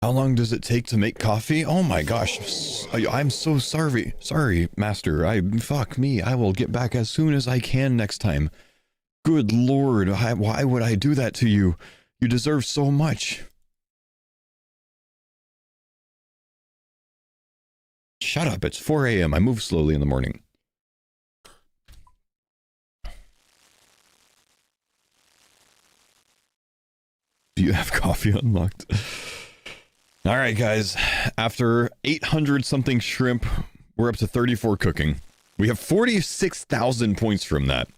How long does it take to make coffee? Oh my gosh. I'm so sorry. Sorry, master. Fuck me. I will get back as soon as I can next time. Good lord. Why would I do that to you? You deserve so much. Shut up. It's 4 a.m. I move slowly in the morning. Do you have coffee unlocked? All right, guys. After 800 something shrimp, we're up to 34 cooking. We have 46,000 points from that.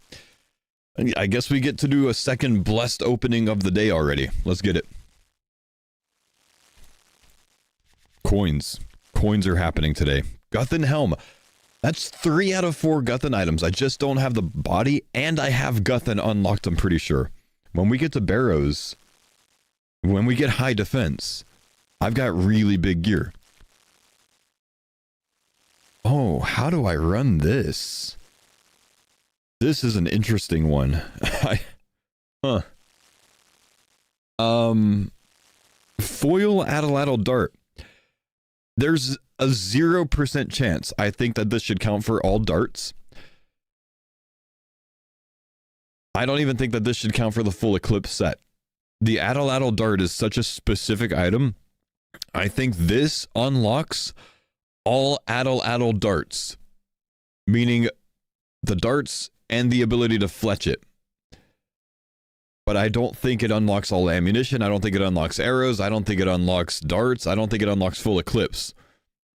I guess we get to do a second blessed opening of the day already. Let's get it. Coins. Coins are happening today. Guthan Helm. That's 3 out of 4 Guthan items. I just don't have the body, and I have Guthan unlocked, I'm pretty sure. When we get to Barrows, when we get high defense, I've got really big gear. Oh, how do I run this? This is an interesting one. Foil Atlatl Dart. There's a 0% chance I think that this should count for all darts. I don't even think that this should count for the full Eclipse set. The Atlatl Dart is such a specific item. I think this unlocks all Atlatl darts, meaning the darts and the ability to fletch it. But I don't think it unlocks all ammunition. I don't think it unlocks arrows. I don't think it unlocks darts. I don't think it unlocks full Eclipse.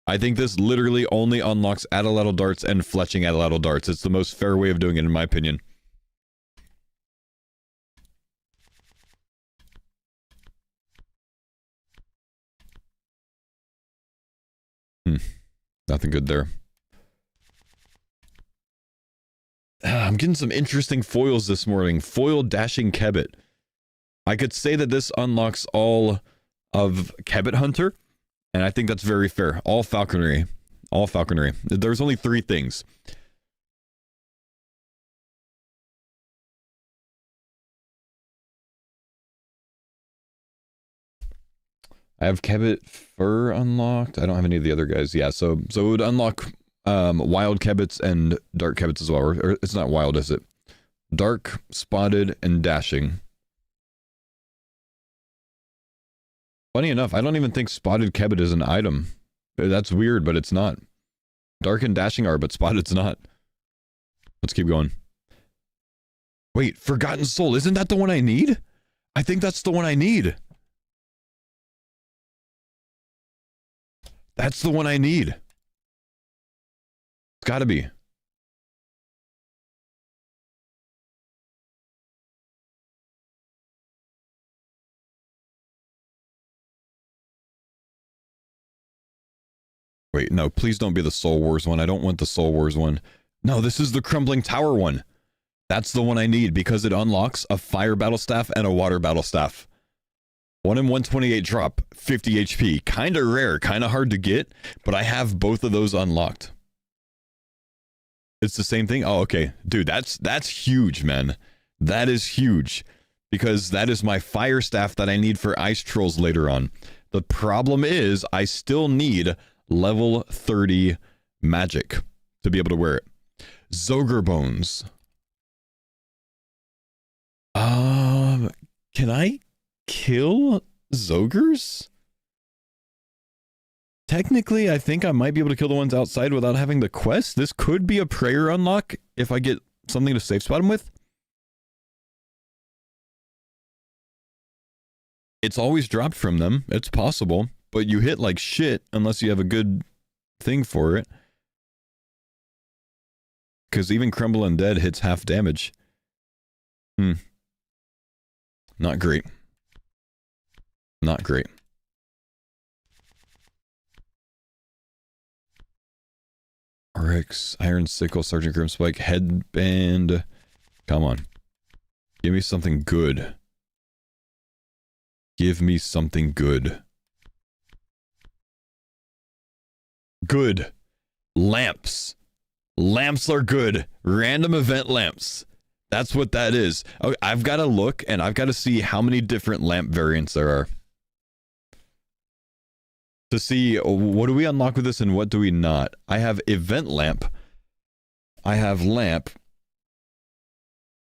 I think this literally only unlocks Atlatl darts and fletching Atlatl darts. It's the most fair way of doing it, in my opinion. Nothing good there. I'm getting some interesting foils this morning. Foil Dashing Kebbit. I could say that this unlocks all of Kebbit Hunter, and I think that's very fair. All falconry. All falconry. There's only 3 things. I have Kebbit Fur unlocked. I don't have any of the other guys. Yeah, so it would unlock wild Kebbits and dark Kebbits as well. Or it's not wild, is it? Dark, spotted, and dashing. Funny enough, I don't even think spotted Kebbit is an item. That's weird, but it's not. Dark and dashing are, but spotted's not. Let's keep going. Wait, Forgotten Soul. Isn't that the one I need? I think that's the one I need. That's the one I need. It's gotta be. Wait, no, please don't be the Soul Wars one. I don't want the Soul Wars one. No, this is the Crumbling Tower one. That's the one I need because it unlocks a Fire Battle Staff and a Water Battle Staff. 1 in 128 drop, 50 HP. Kinda rare, kinda hard to get, but I have both of those unlocked. It's the same thing? Oh, okay. Dude, that's huge, man. That is huge. Because that is my fire staff that I need for ice trolls later on. The problem is, I still need level 30 magic to be able to wear it. Zogre Bones. Can I kill Zogres? Technically, I think I might be able to kill the ones outside without having the quest. This could be a prayer unlock if I get something to safe spot them with. It's always dropped from them. It's possible. But you hit like shit unless you have a good thing for it. Because even Crumble Undead hits half damage. Not great. Not great. RX, Iron Sickle, Sergeant Grimspike, Headband. Come on. Give me something good. Give me something good. Good. Lamps. Lamps are good. Random event lamps. That's what that is. Okay, I've got to look and I've got to see how many different lamp variants there are. to see what do we unlock with this and what do we not. I have event lamp. I have lamp.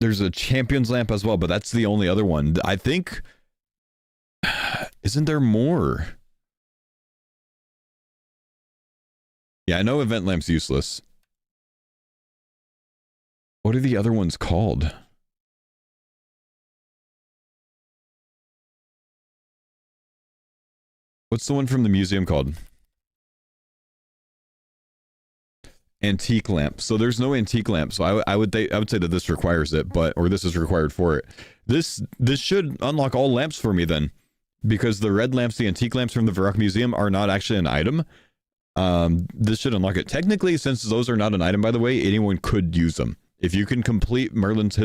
There's a champion's lamp as well, but that's the only other one. I think... Isn't there more? Yeah, I know event lamp's useless. What are the other ones called? What's the one from the museum called? Antique lamp. So there's no antique lamp. So I would say that this requires it, or this is required for it. This should unlock all lamps for me then, because the red lamps, the antique lamps from the Varrock Museum are not actually an item. This should unlock it. Technically, since those are not an item, by the way, anyone could use them. If you can complete Merlin's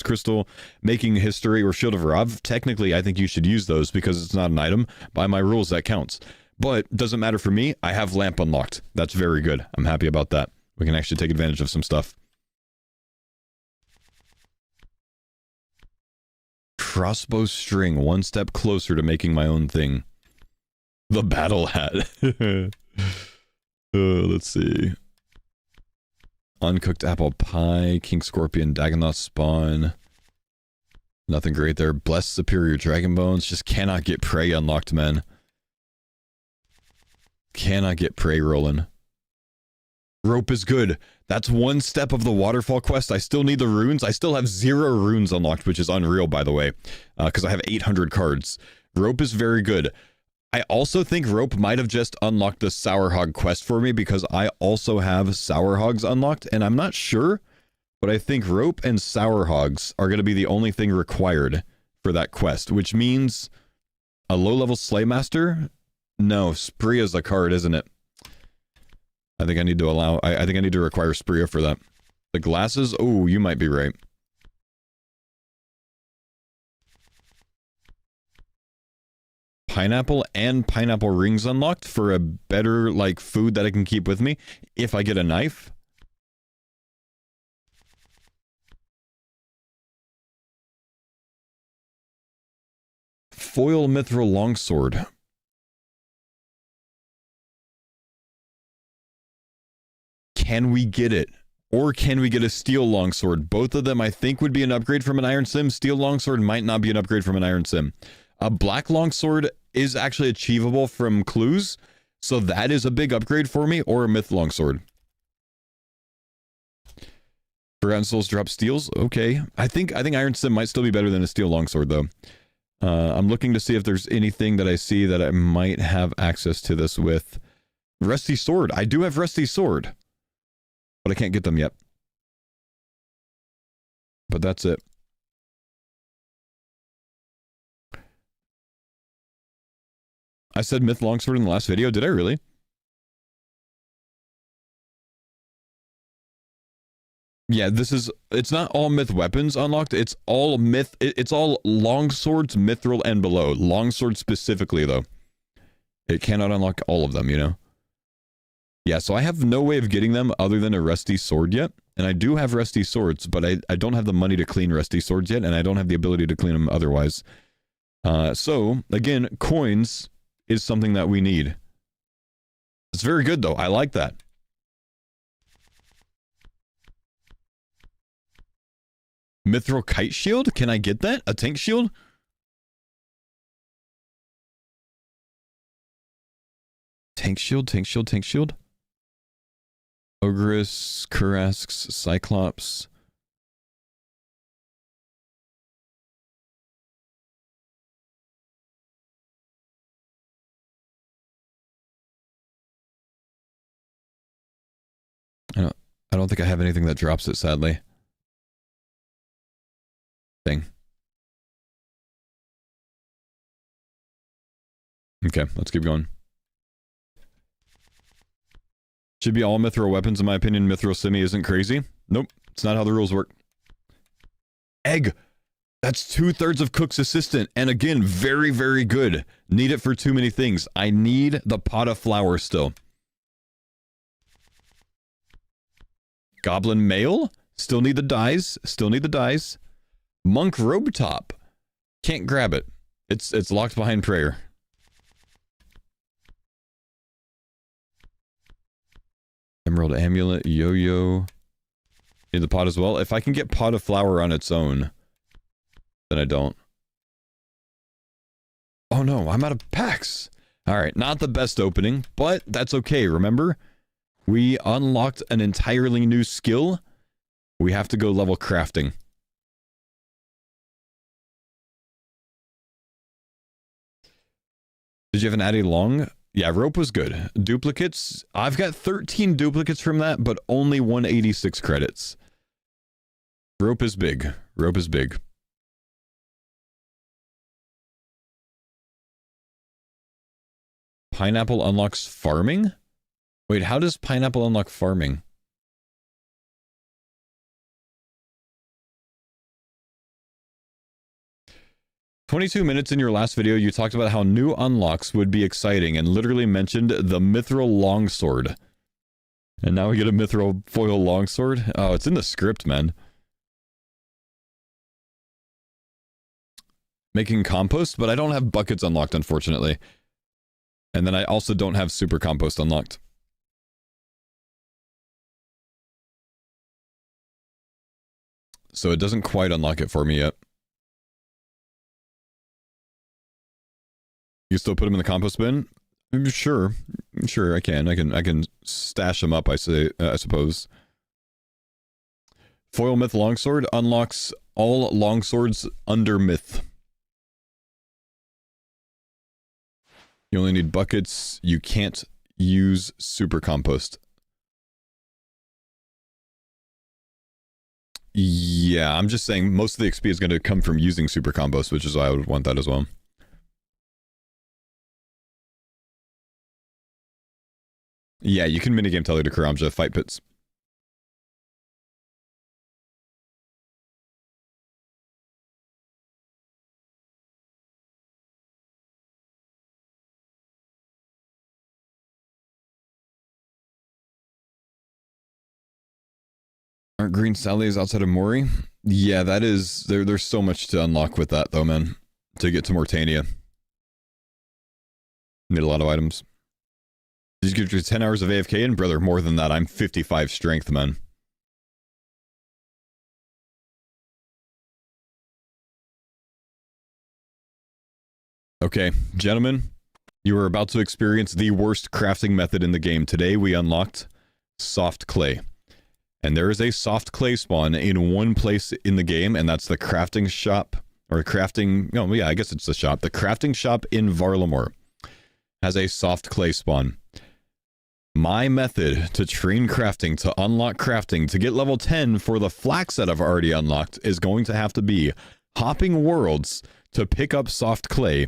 Crystal, Making History, or Shield of Rav, technically I think you should use those because it's not an item. By my rules, that counts. But doesn't matter for me. I have lamp unlocked. That's very good. I'm happy about that. We can actually take advantage of some stuff. Crossbow string, one step closer to making my own thing. The battle hat. Let's see. Uncooked apple pie, king scorpion, Dagonoth spawn. Nothing great there. Blessed superior dragon bones. Just cannot get prey unlocked, man. Cannot get prey rolling. Rope is good. That's one step of the waterfall quest. I still need the runes. I still have 0 runes unlocked, which is unreal, by the way, because I have 800 cards. Rope is very good. I also think Rope might have just unlocked the Sour Hog quest for me, because I also have Sour Hogs unlocked, and I'm not sure, but I think Rope and Sour Hogs are going to be the only thing required for that quest, which means a low-level Slaymaster. No, Sprea's a card, isn't it? I think I need to I think I need to require Sprea for that. The glasses? Oh, you might be right. Pineapple and pineapple rings unlocked for a better, like, food that I can keep with me if I get a knife. Foil mithril longsword. Can we get it? Or can we get a steel longsword? Both of them I think would be an upgrade from an iron sim. Steel longsword might not be an upgrade from an iron sim. A black longsword is actually achievable from clues, so that is a big upgrade for me, or a myth longsword. Forgotten Souls drop steels? Okay. I think iron sim might still be better than a steel longsword, though. I'm looking to see if there's anything that I see that I might have access to this with. Rusty sword. I do have rusty sword, but I can't get them yet. But that's it. I said myth longsword in the last video. Did I really? Yeah, it's not all myth weapons unlocked. It's all myth. It's all longswords, mithril, and below. Longsword specifically, though. It cannot unlock all of them, you know? Yeah, so I have no way of getting them other than a rusty sword yet. And I do have rusty swords, but I don't have the money to clean rusty swords yet, and I don't have the ability to clean them otherwise. So, again, coins is something that we need. It's very good, though. I like that. Mithril kite shield? Can I get that? A tank shield? Tank shield, tank shield, tank shield. Ogress, Kurasks, Cyclops. I don't think I have anything that drops it, sadly. Thing. Okay, let's keep going. Should be all mithril weapons, in my opinion. Mithril simi isn't crazy. Nope, it's not how the rules work. Egg! That's 2/3 of Cook's Assistant, and again, very, very good. Need it for too many things. I need the pot of flour still. Goblin Mail? Still need the dies. Still need the dies. Monk Robe Top. Can't grab it. It's locked behind prayer. Emerald Amulet, Yo-Yo. Need the pot as well. If I can get Pot of Flower on its own, then I don't. Oh no, I'm out of packs. Alright, not the best opening, but that's okay, remember? We unlocked an entirely new skill. We have to go level crafting. Did you have an Addy Long? Yeah, rope was good. Duplicates, I've got 13 duplicates from that, but only 186 credits. Rope is big. Rope is big. Pineapple unlocks farming? Wait, how does pineapple unlock farming? "22 minutes in your last video, you talked about how new unlocks would be exciting and literally mentioned the Mithril Longsword. And now we get a Mithril Foil Longsword? Oh, it's in the script, man. Making compost, but I don't have buckets unlocked, unfortunately. And then I also don't have super compost unlocked. So it doesn't quite unlock it for me yet. You still put them in the compost bin? Sure. Sure, I can. I can stash them up, I suppose. Foil Myth Longsword unlocks all longswords under Myth. You only need buckets. You can't use super compost. Yeah, I'm just saying most of the XP is going to come from using super compost, which is why I would want that as well. Yeah, you can minigame Telly to Karamja fight pits. Aren't green Sallies outside of Mori? Yeah, that is... There's so much to unlock with that, though, man. To get to Mortania. Need a lot of items. Did you get your 10 hours of AFK in? Brother, more than that. I'm 55 strength, man. Okay, gentlemen. You are about to experience the worst crafting method in the game. Today, we unlocked soft clay. And there is a soft clay spawn in one place in the game, and that's the crafting shop, or crafting, no, yeah, I guess it's the shop. The crafting shop in Varlamore has a soft clay spawn. My method to train crafting, to unlock crafting, to get level 10 for the flax that I've already unlocked is going to have to be hopping worlds to pick up soft clay,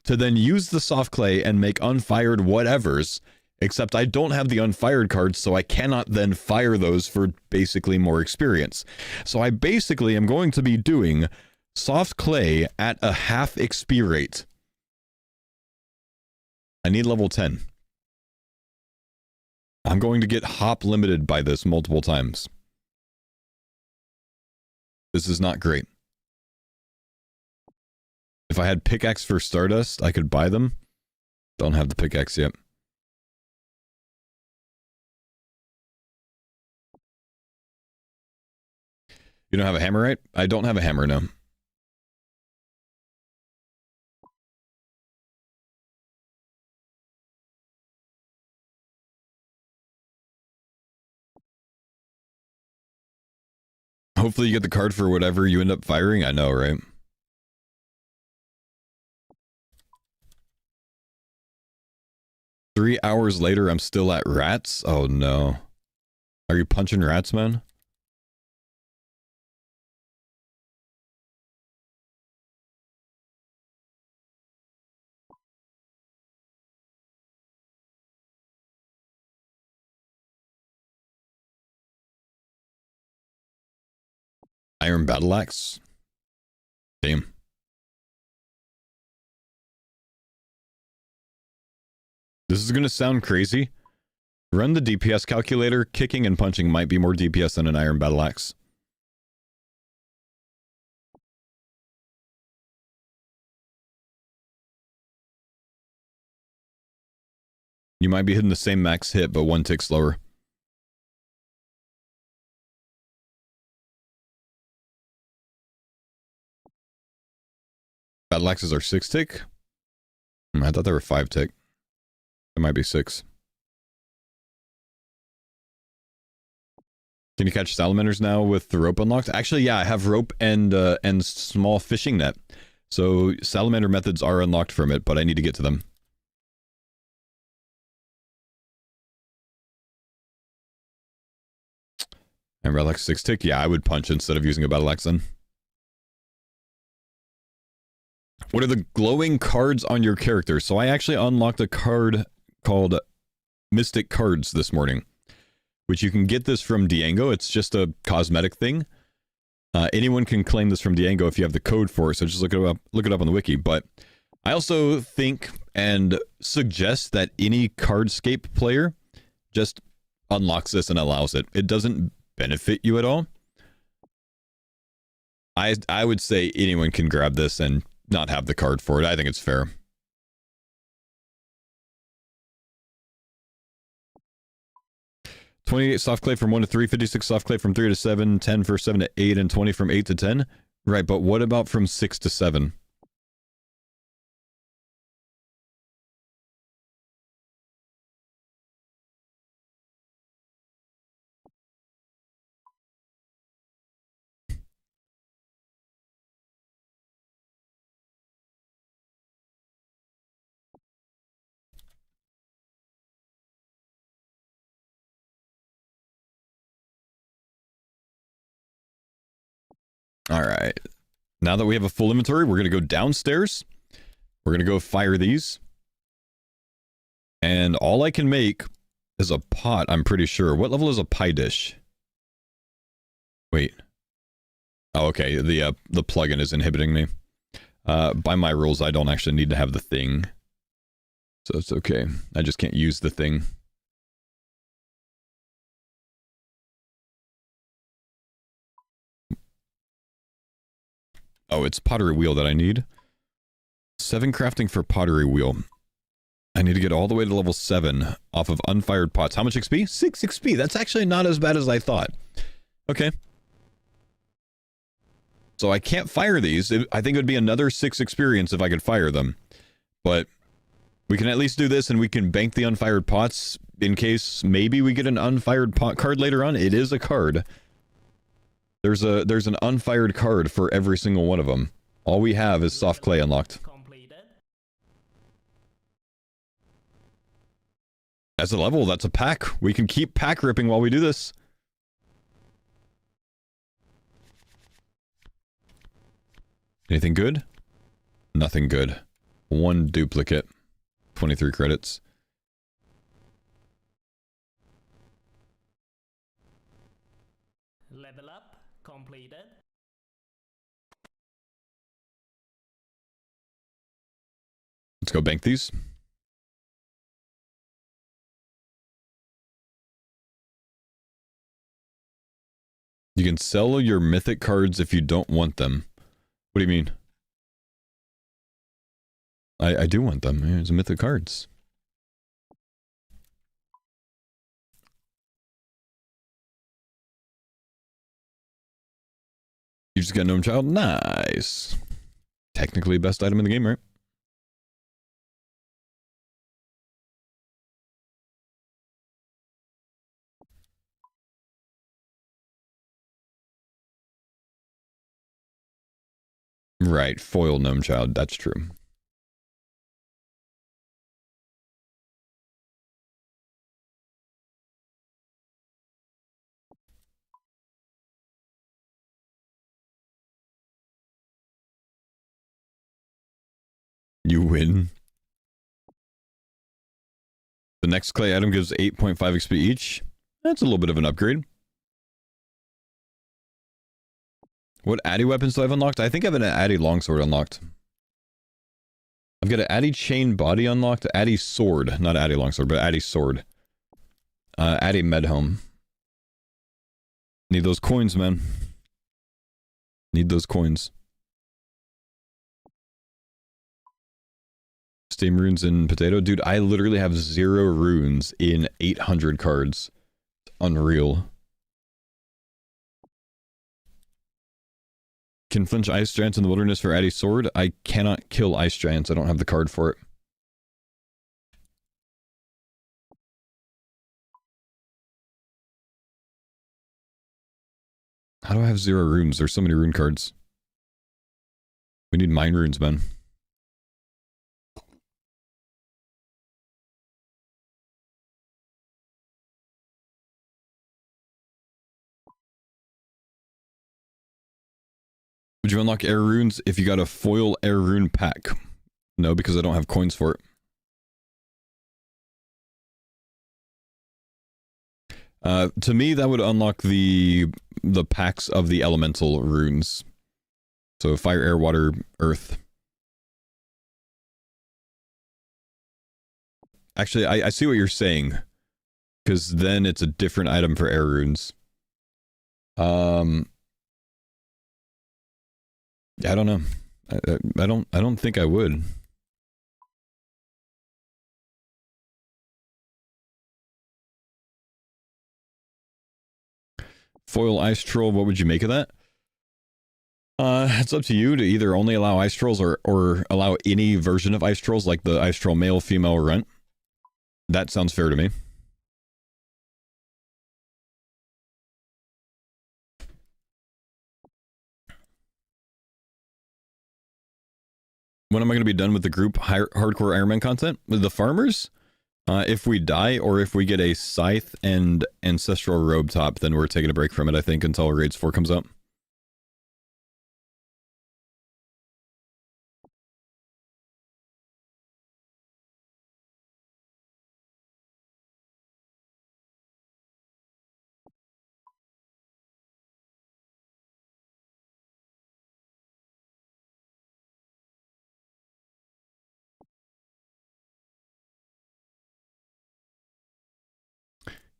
to then use the soft clay and make unfired whatevers. Except I don't have the unfired cards, so I cannot then fire those for basically more experience. So I basically am going to be doing soft clay at a half XP rate. I need level 10. I'm going to get hop limited by this multiple times. This is not great. If I had pickaxe for Stardust, I could buy them. Don't have the pickaxe yet. You don't have a hammer, right? I don't have a hammer, no. Hopefully you get the card for whatever you end up firing. I know, right? Three hours later, I'm still at rats? Oh, no. Are you punching rats, man? Iron Battle Axe? Damn. This is gonna sound crazy. Run the DPS calculator. Kicking and punching might be more DPS than an Iron Battle Axe. You might be hitting the same max hit, but one tick slower. Battle axes are 6 tick? I thought they were 5 tick. It might be 6. Can you catch salamanders now with the rope unlocked? Actually, yeah, I have rope and small fishing net. So salamander methods are unlocked from it, but I need to get to them. And Relic 6 tick? Yeah, I would punch instead of using a battle axe then. What are the glowing cards on your character? So I actually unlocked a card called Mystic Cards this morning, which you can get this from Diango. It's just a cosmetic thing. Anyone can claim this from Diango if you have the code for it, so just look it up on the wiki. But I also think and suggest that any Cardscape player just unlocks this and allows it. It doesn't benefit you at all. I would say anyone can grab this and not have the card for it. I think it's fair. $28 soft clay from 1 to 3, 56 soft clay from 3 to 7, 10 for 7 to 8, and 20 from 8 to 10. Right, but what about from 6 to 7? All right. Now that we have a full inventory, we're going to go downstairs. We're going to go fire these. And all I can make is a pot, I'm pretty sure. What level is a pie dish? Wait. Oh, okay. The plugin is inhibiting me. By my rules, I don't actually need to have the thing. So it's okay. I just can't use the thing. Oh, it's pottery wheel that I need. 7 crafting for pottery wheel. I need to get all the way to level 7 off of unfired pots. How much XP? 6 XP. That's actually not as bad as I thought. Okay. So I can't fire these. I think it would be another 6 experience if I could fire them. But we can at least do this and we can bank the unfired pots in case maybe we get an unfired pot card later on. It is a card. There's an unfired card for every single one of them. All we have is soft clay unlocked. That's a level, that's a pack. We can keep pack ripping while we do this. Anything good? Nothing good. 1 duplicate. 23 credits. Level up completed. Let's go bank these. You can sell your mythic cards if you don't want them. What do you mean? I do want them. Here's mythic cards. You just got Gnome Child? Nice. Technically best item in the game, right? Right, foil Gnome Child, that's true. You win. The next clay item gives 8.5 XP each. That's a little bit of an upgrade. What Addy weapons do I have unlocked? I think I have an Addy longsword unlocked. I've got an Addy chain body unlocked, Addy sword. Not Addy longsword, but Addy sword. Addy medhelm. Need those coins, man. Need those coins. Steam runes in potato? Dude, I literally have 0 runes in 800 cards. It's unreal. Can flinch ice giants in the wilderness for Addy's sword? I cannot kill ice giants. I don't have the card for it. How do I have 0 runes? There's so many rune cards. We need mine runes, man. Would you unlock air runes if you got a foil air rune pack? No, because I don't have coins for it. To me, that would unlock the packs of the elemental runes. So fire, air, water, earth. Actually, I see what you're saying. Because then it's a different item for air runes. I don't know. I don't think I would. Foil ice troll, what would you make of that? It's up to you to either only allow ice trolls or allow any version of ice trolls, like the ice troll male, female, or runt. That sounds fair to me. When am I going to be done with the group hardcore Iron Man content? With the farmers? If we die, or if we get a scythe and ancestral robe top, then we're taking a break from it, I think, until Raids 4 comes out.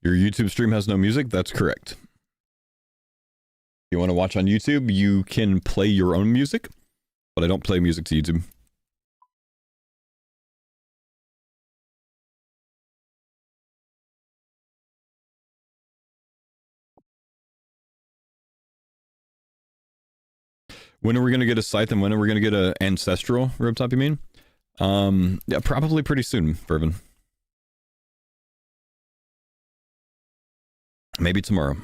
Your YouTube stream has no music? That's correct. If you want to watch on YouTube, you can play your own music, but I don't play music to YouTube. When are we going to get a scythe, and when are we going to get an ancestral robe top, you mean? Yeah, probably pretty soon, Fervin. Maybe tomorrow.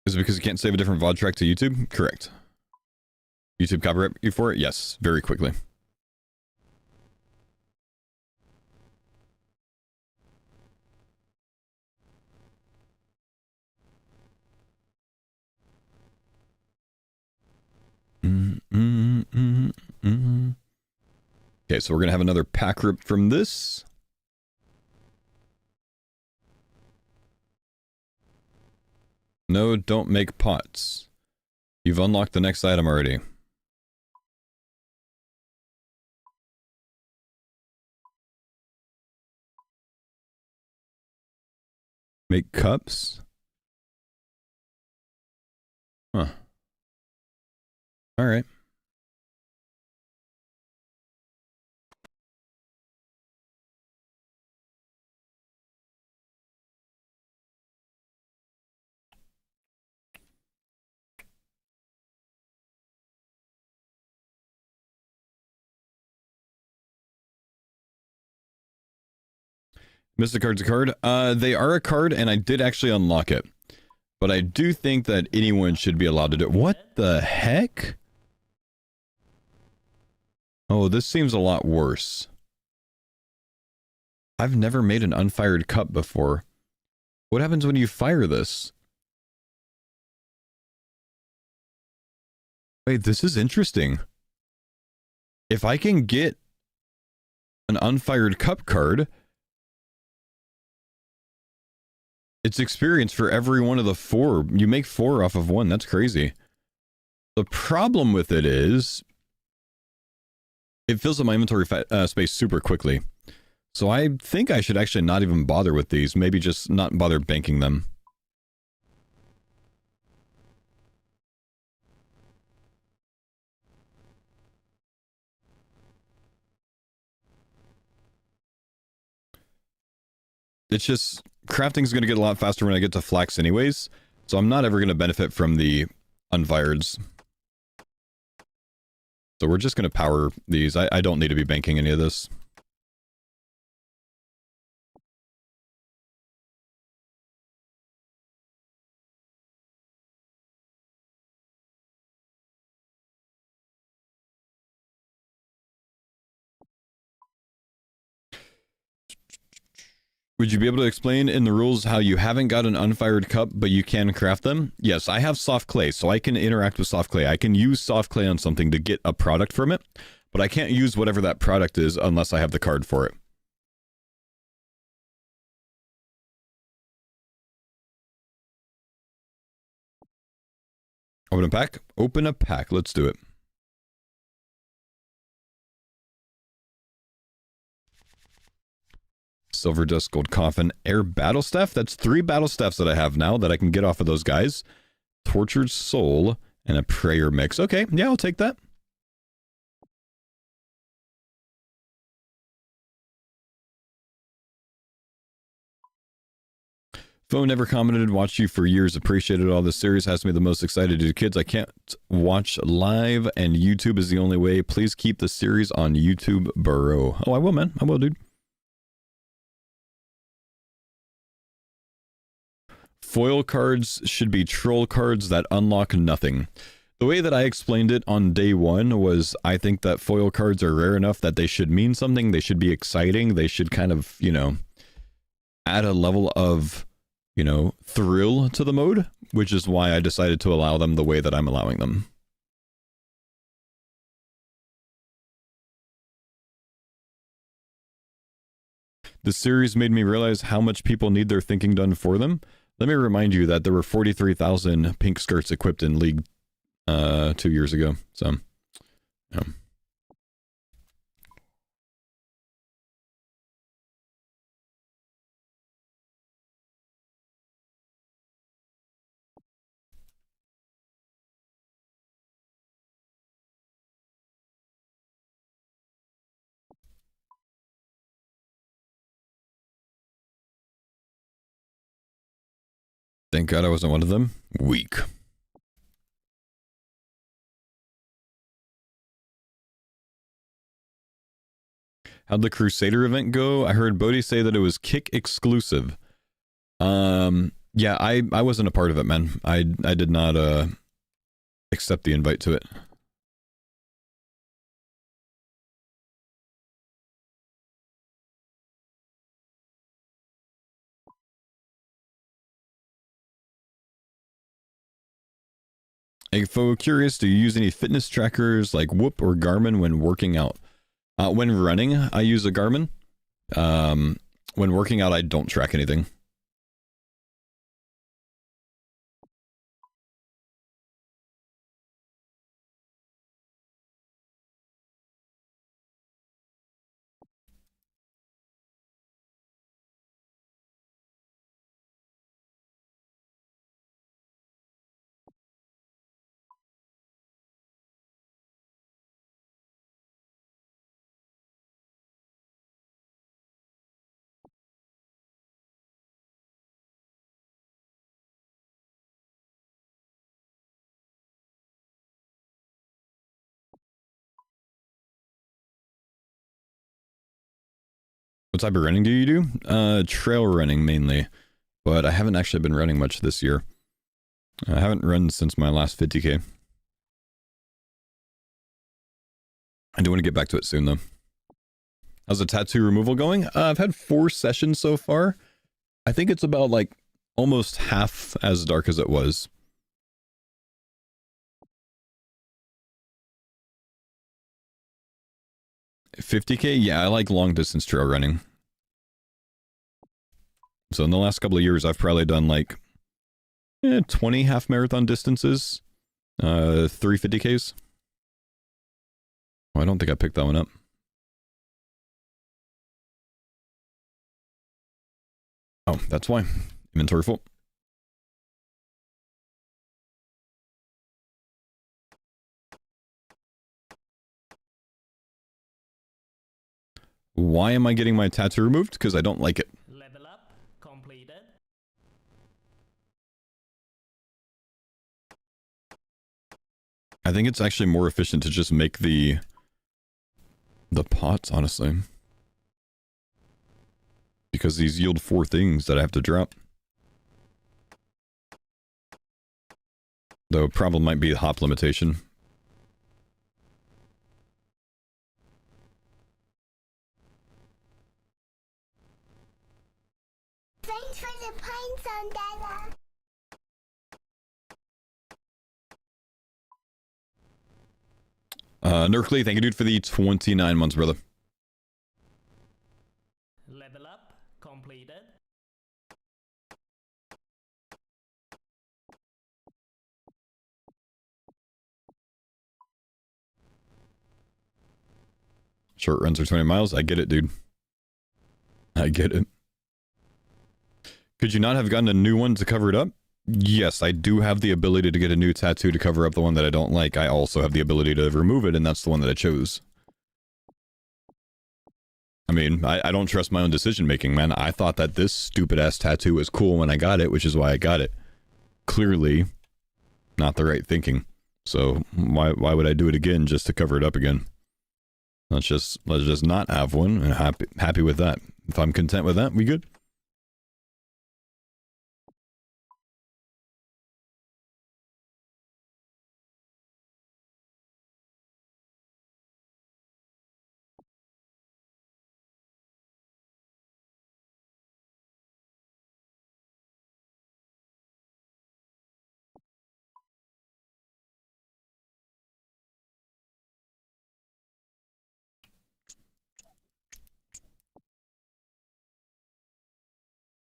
Is it because you can't save a different VOD track to YouTube? Correct. YouTube copyright you for it? Yes, very quickly. Okay, so we're going to have another pack rip from this. No, don't make pots. You've unlocked the next item already. Make cups? Huh. Alright. Mystic Card's a card. They are a card, and I did actually unlock it. But I do think that anyone should be allowed to do it. What the heck? Oh, this seems a lot worse. I've never made an unfired cup before. What happens when you fire this? Wait, this is interesting. If I can get an unfired cup card, it's experience for every one of the 4. You make 4 off of 1. That's crazy. The problem with it is it fills up my inventory space super quickly. So I think I should actually not even bother with these. Maybe just not bother banking them. it's just crafting's going to get a lot faster when I get to flax anyways, so I'm not ever going to benefit from the unfireds. So we're just going to power these. I don't need to be banking any of this. Would you be able to explain in the rules how you haven't got an unfired cup, but you can craft them? Yes, I have soft clay, so I can interact with soft clay. I can use soft clay on something to get a product from it, but I can't use whatever that product is unless I have the card for it. Open a pack? Open a pack. Let's do it. Silver Dust, Gold Coffin, Air Battle Staff. That's 3 Battle Staffs that I have now that I can get off of those guys. Tortured Soul and a Prayer Mix. Okay, yeah, I'll take that. Phone never commented, watched you for years, appreciated all this series, has me the most excited to do kids. I can't watch live and YouTube is the only way. Please keep the series on YouTube, bro. Oh, I will, man. I will, dude. Foil cards should be troll cards that unlock nothing. The way that I explained it on day one was I think that foil cards are rare enough that they should mean something. They should be exciting. They should kind of, you know, add a level of, you know, thrill to the mode, which is why I decided to allow them the way that I'm allowing them. The series made me realize how much people need their thinking done for them. Let me remind you that there were 43,000 pink skirts equipped in League 2 years ago. So, yeah. Thank God I wasn't one of them. Weak. How'd the Crusader event go? I heard Bodhi say that it was kick exclusive. Yeah, I wasn't a part of it, man. I did not accept the invite to it. Exfauxdia, curious, do you use any fitness trackers like Whoop or Garmin when working out? When running, I use a Garmin. When working out, I don't track anything. What type of running do you do? Trail running mainly, but I haven't actually been running much this year. I haven't run since my last 50K. I do want to get back to it soon though. How's the tattoo removal going? I've had 4 sessions so far. I think it's about like almost half as dark as it was. $50K? Yeah, I like long distance trail running. So in the last couple of years, I've probably done like 20 half marathon distances, 3 50Ks. Oh, I don't think I picked that one up. Oh, that's why. Inventory full. Why am I getting my tattoo removed? Because I don't like it. Level up, I think it's actually more efficient to just make the pots, honestly. Because these yield 4 things that I have to drop. The problem might be the hop limitation. Thanks for the pine zone data. Nerkly, thank you, dude, for the 29 months, brother. Level up completed. Short runs are 20 miles. I get it, dude. I get it. Could you not have gotten a new one to cover it up? Yes, I do have the ability to get a new tattoo to cover up the one that I don't like. I also have the ability to remove it, and that's the one that I chose. I mean, I don't trust my own decision-making, man. I thought that this stupid-ass tattoo was cool when I got it, which is why I got it. Clearly, not the right thinking. So, why would I do it again just to cover it up again? Let's just not have one, and happy with that. If I'm content with that, we good?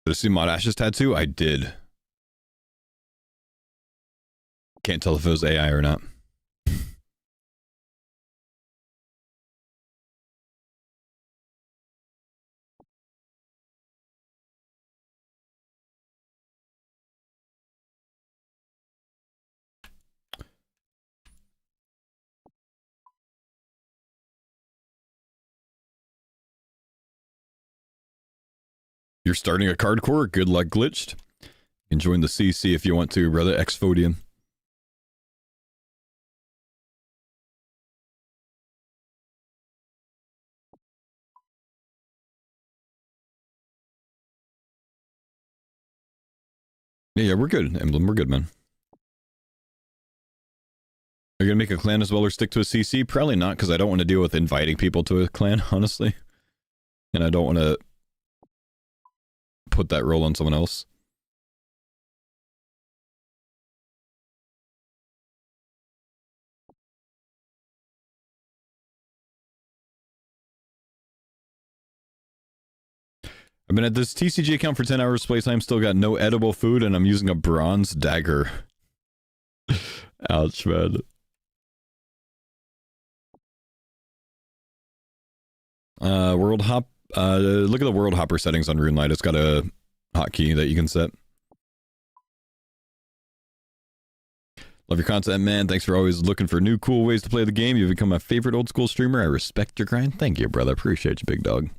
Did I see Mod Ash's tattoo? I did. Can't tell if it was AI or not. You're starting a Cardcore? Good luck, Glitched. You can join the CC if you want to, brother. Exfauxdia. Yeah, we're good, Emblem. We're good, man. Are you gonna make a clan as well or stick to a CC? Probably not, because I don't want to deal with inviting people to a clan, honestly. And I don't want to put that role on someone else. I've been at this TCG account for 10 hours playtime, still got no edible food, and I'm using a bronze dagger. Ouch, man. World Hop. Look at the World Hopper settings on RuneLight. It's got a hotkey that you can set. Love your content, man. Thanks for always looking for new, cool ways to play the game. You've become my favorite old school streamer. I respect your grind. Thank you, brother. Appreciate you, big dog.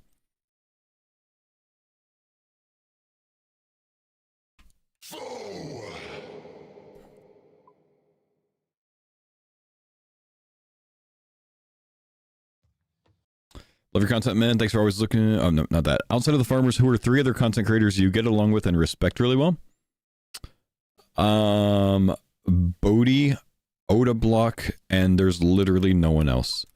Love your content, man. Thanks for always looking. Oh, no, not that. Outside of the farmers, who are 3 other content creators you get along with and respect really well? Bodhi, Oda Block, and there's literally no one else.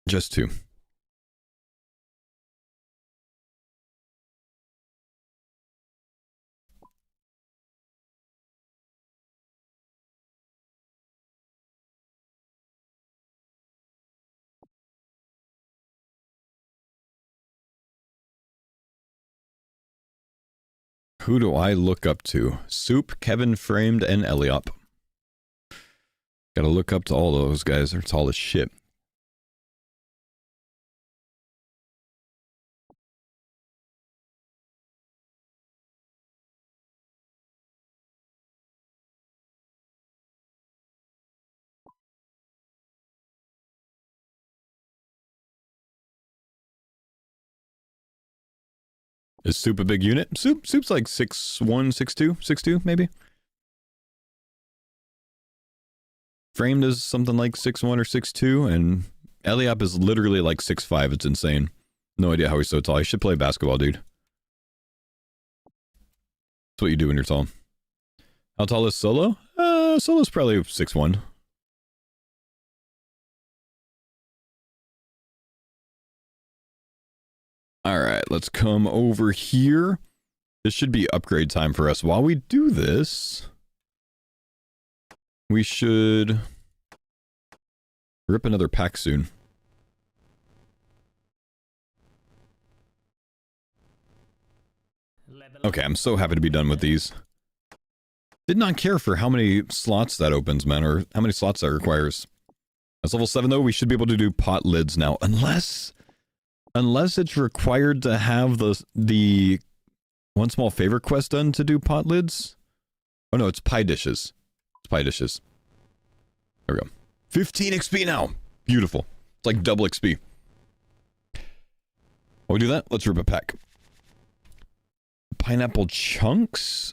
Just 2. Who do I look up to? Soup, Kevin Framed, and Eliop. Gotta look up to all those guys. They're tall as shit. Is Soup a big unit? Soup's like 6'1", 6'2", 6'2", maybe? Framed is something like 6'1" or 6'2", and Eliop is literally like 6'5". It's insane. No idea how he's so tall. He should play basketball, dude. That's what you do when you're tall. How tall is Solo? Solo's probably 6'1". Alright, let's come over here. This should be upgrade time for us. While we do this, we should rip another pack soon. Okay, I'm so happy to be done with these. Did not care for how many slots that opens, man, or how many slots that requires. As level 7, though, we should be able to do pot lids now. Unless it's required to have the one small favor quest done to do pot lids. Oh no, it's pie dishes. It's pie dishes. There we go. 15 XP now. Beautiful. It's like double XP. While we do that, let's rip a pack. Pineapple chunks?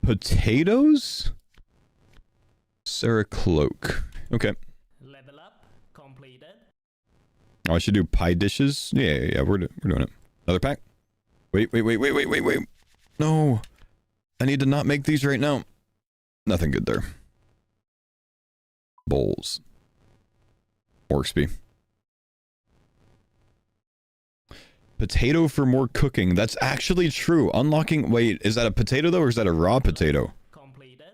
Potatoes? Sarah Cloak. Okay. Level up completed. Oh, I should do pie dishes? Yeah, we're doing it. Another pack? Wait. No. I need to not make these right now. Nothing good there. Bowls. More XP. Potato for more cooking. That's actually true. Unlocking... Wait, is that a potato though, or is that a raw potato? Completed.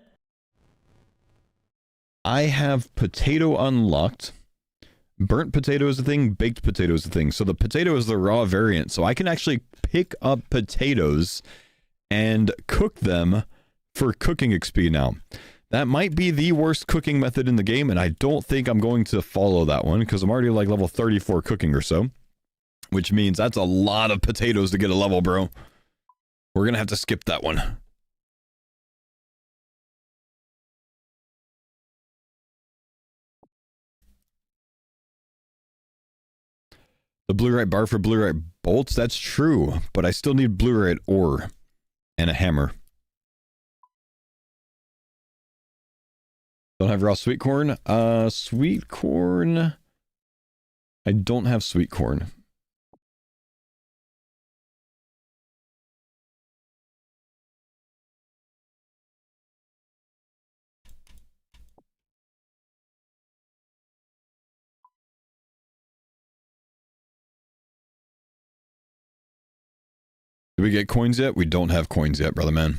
I have potato unlocked. Burnt potato is a thing. Baked potato is a thing. So the potato is the raw variant. So I can actually pick up potatoes and cook them for cooking XP now. That might be the worst cooking method in the game, and I don't think I'm going to follow that one because I'm already like level 34 cooking or so. Which means that's a lot of potatoes to get a level, bro. We're gonna have to skip that one. The blue-right bar for blue-right bolts? That's true, but I still need blue-right ore and a hammer. Don't have raw sweet corn? Sweet corn... I don't have sweet corn. Did we get coins yet? We don't have coins yet, brother man.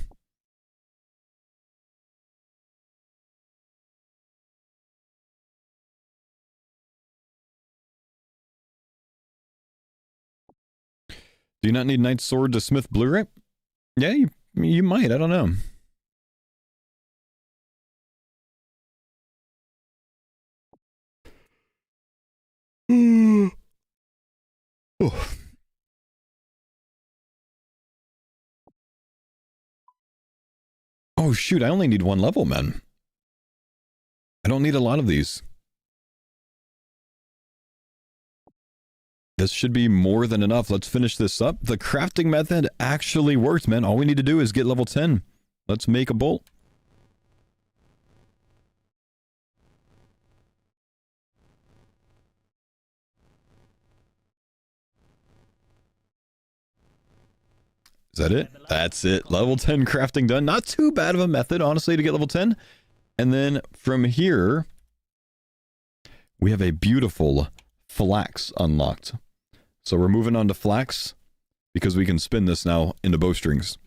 Do you not need Knight's Sword to smith blue-right? Yeah, you might. I don't know. Oh. Oh shoot, I only need one level, man. I don't need a lot of these. This should be more than enough. Let's finish this up. The crafting method actually works, man. All we need to do is get level 10. Let's make a bolt. Is that it? That's it. Level 10 crafting done. Not too bad of a method, honestly, to get level 10. And then from here, we have a beautiful flax unlocked. So we're moving on to flax because we can spin this now into bowstrings.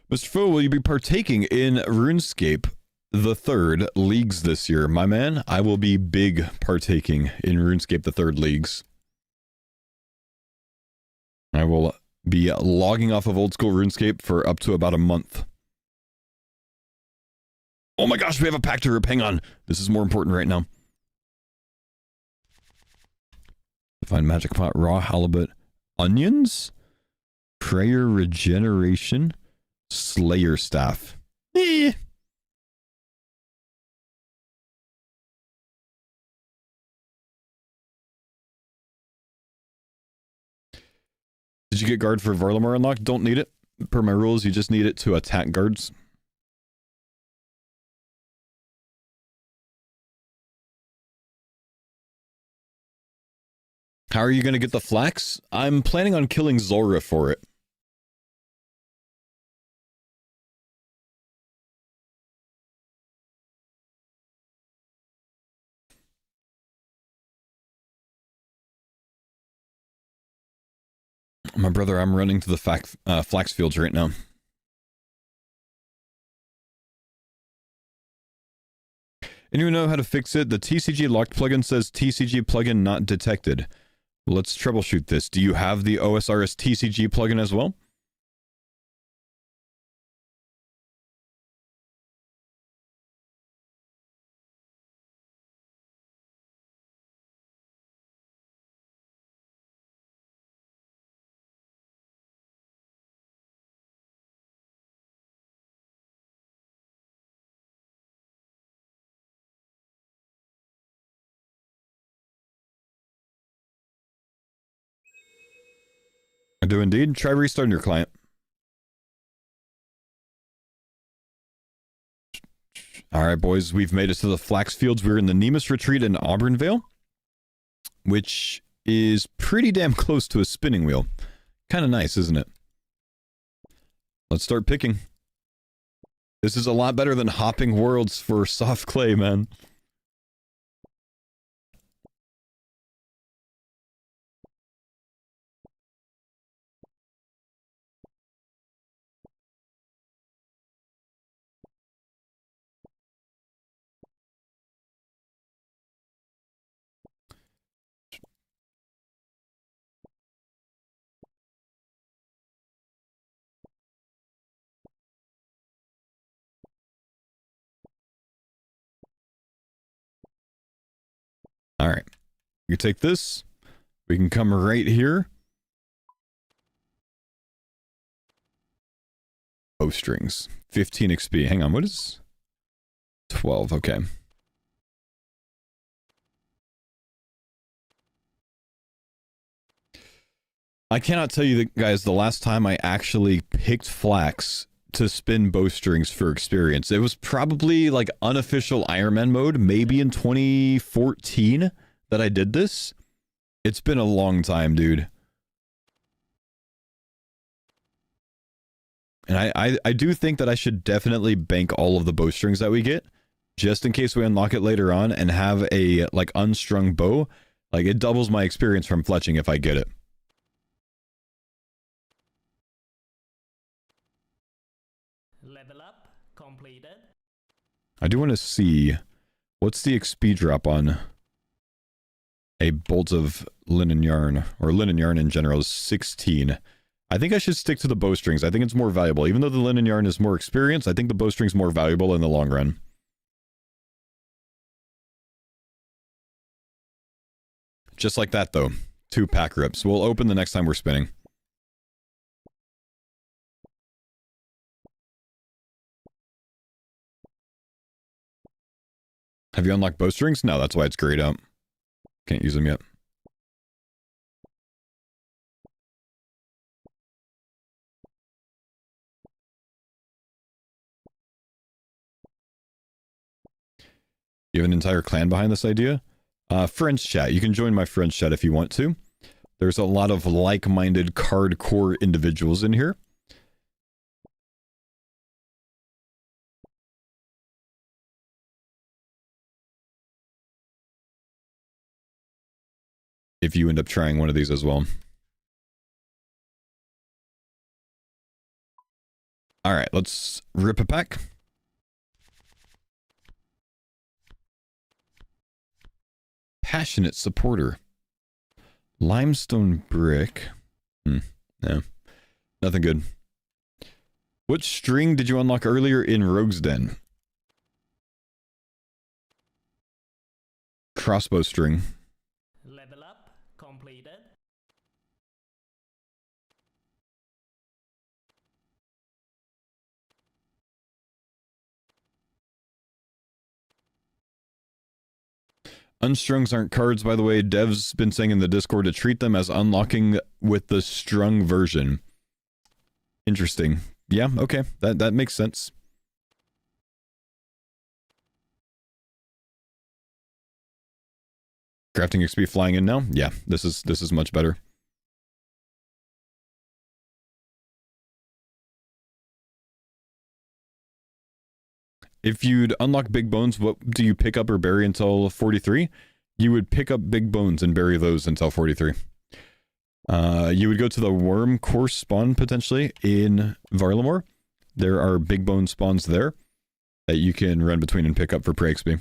Mr. Foe, will you be partaking in RuneScape the Third Leagues this year? My man, I will be big partaking in RuneScape the Third Leagues. I will be logging off of old school RuneScape for up to about a month. Oh my gosh, we have a pack to rip. Hang on. This is more important right now. Find magic pot, raw halibut, onions, prayer regeneration, slayer staff. Did you get guard for Varlamar unlocked? Don't need it. Per my rules, you just need it to attack guards. How are you going to get the flax? I'm planning on killing Zora for it. My brother, I'm running to the flax fields right now. Anyone know how to fix it? The TCG locked plugin says TCG plugin not detected. Let's troubleshoot this. Do you have the OSRS TCG plugin as well? I do indeed. Try restarting your client. Alright, boys. We've made it to the flax fields. We're in the Nemus Retreat in Auburnvale, which is pretty damn close to a spinning wheel. Kind of nice, isn't it? Let's start picking. This is a lot better than hopping worlds for soft clay, man. Alright. You take this. We can come right here. Bowstrings. 15 XP. Hang on, what is... 12, okay. I cannot tell you, guys, the last time I actually picked flax to spin bowstrings for experience. It was probably like unofficial Iron Man mode, maybe in 2014 that I did this. It's been a long time, dude. And I do think that I should definitely bank all of the bowstrings that we get, just in case we unlock it later on and have a, like, unstrung bow. Like, it doubles my experience from fletching if I get it. Level up completed. I do want to see, what's the XP drop on a bolt of linen yarn, or linen yarn in general is 16. I think I should stick to the bowstrings. I think it's more valuable. Even though the linen yarn is more experience, I think the bowstring's more valuable in the long run. Just like that, though. 2 pack rips. We'll open the next time we're spinning. Have you unlocked bowstrings? No, that's why it's grayed out. Can't use them yet. You have an entire clan behind this idea? Friends chat. You can join my friends chat if you want to. There's a lot of like-minded Cardcore individuals in here. If you end up trying one of these as well. Alright, let's rip a pack. Passionate supporter. Limestone brick. No. Nothing good. What string did you unlock earlier in Rogue's Den? Crossbow string. Level up completed. Unstrungs aren't cards, by the way. Dev's been saying in the Discord to treat them as unlocking with the strung version. Interesting. Yeah, okay. That makes sense. Crafting XP flying in now? Yeah, this is much better. If you'd unlock big bones, what do you pick up or bury until 43? You would pick up big bones and bury those until 43. You would go to the worm course spawn potentially in Varlamore. There are big bone spawns there that you can run between and pick up for pre-XP.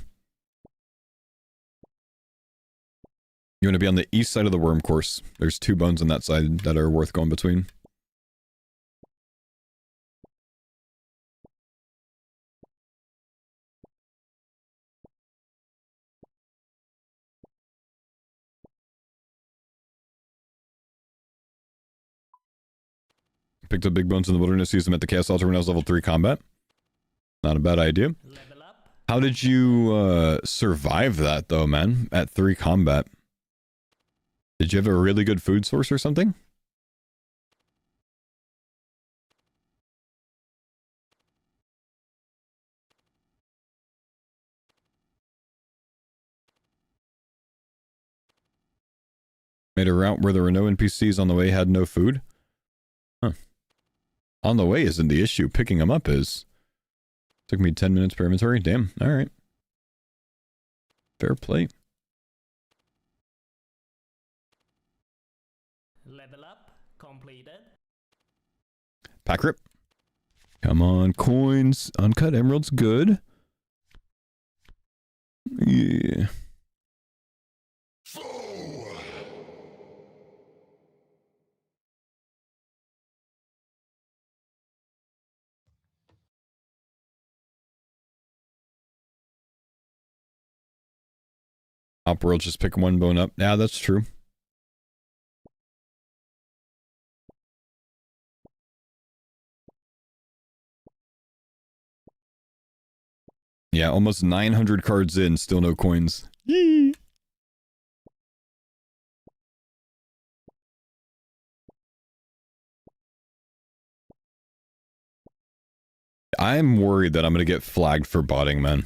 You want to be on the east side of the worm course. There's 2 bones on that side that are worth going between. Picked up big bones in the wilderness, used them at the Chaos Altar when I was level 3 combat. Not a bad idea. How did you survive that though, man? At 3 combat? Did you have a really good food source or something? Made a route where there were no NPCs on the way, had no food? Huh. On the way isn't the issue, picking them up is. Took me 10 minutes per inventory? Damn, alright. Fair play. Level up completed. Pack rip. Come on, coins. Uncut emeralds, good. Yeah. Top world, just pick 1 bone up. Yeah, that's true. Yeah, almost 900 cards in, still no coins. Yee. I'm worried that I'm going to get flagged for botting, man.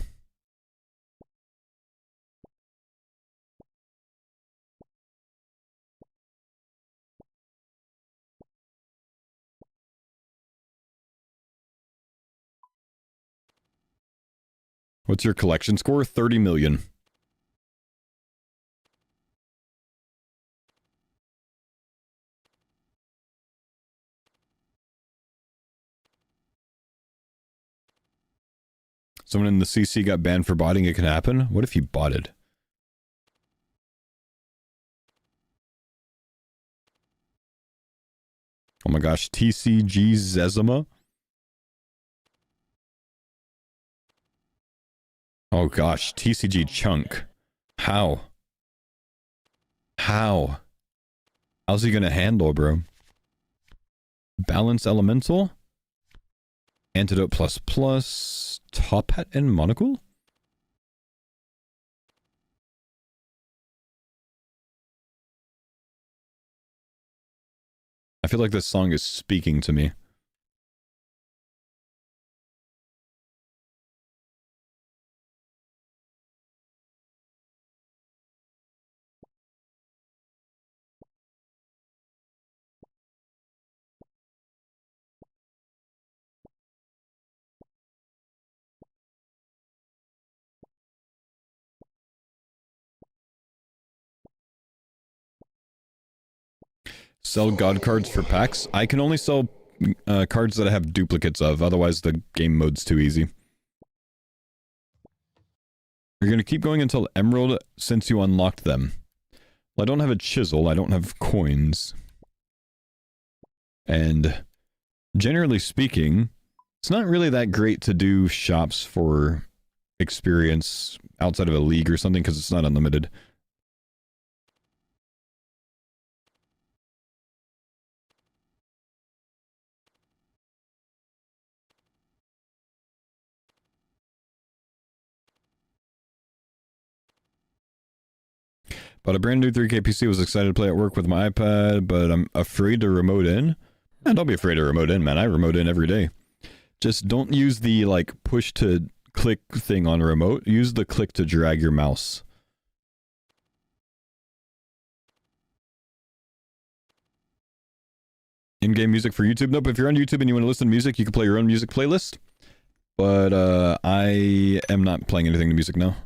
What's your collection score? 30 million. Someone in the CC got banned for botting. It can happen. What if he botted? Oh my gosh, TCG Zezima. Oh gosh, TCG Chunk. How? How? How's he gonna handle, bro? Balance Elemental? Antidote plus plus. Top Hat and Monocle? I feel like this song is speaking to me. Sell god cards for packs? I can only sell cards that I have duplicates of, otherwise the game mode's too easy. You're gonna keep going until Emerald since you unlocked them. Well, I don't have a chisel, I don't have coins. And generally speaking, it's not really that great to do shops for experience outside of a league or something because it's not unlimited. Bought a brand new 3K PC, was excited to play at work with my iPad, but I'm afraid to remote in. And don't be afraid to remote in, man. I remote in every day. Just don't use the like push to click thing on remote. Use the click to drag your mouse. In-game music for YouTube? Nope, if you're on YouTube and you want to listen to music, you can play your own music playlist. But I am not playing anything to music now.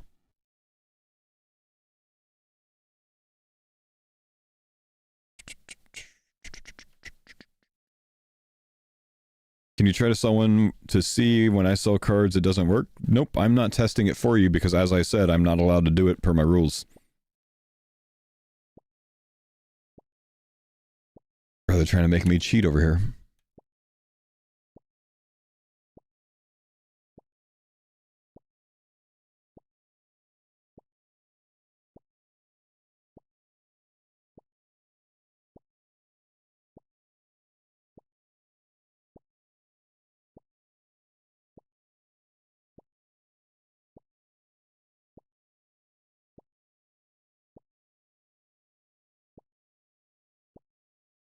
Can you try to sell one to see when I sell cards it doesn't work? Nope, I'm not testing it for you because as I said, I'm not allowed to do it per my rules. Or they're trying to make me cheat over here.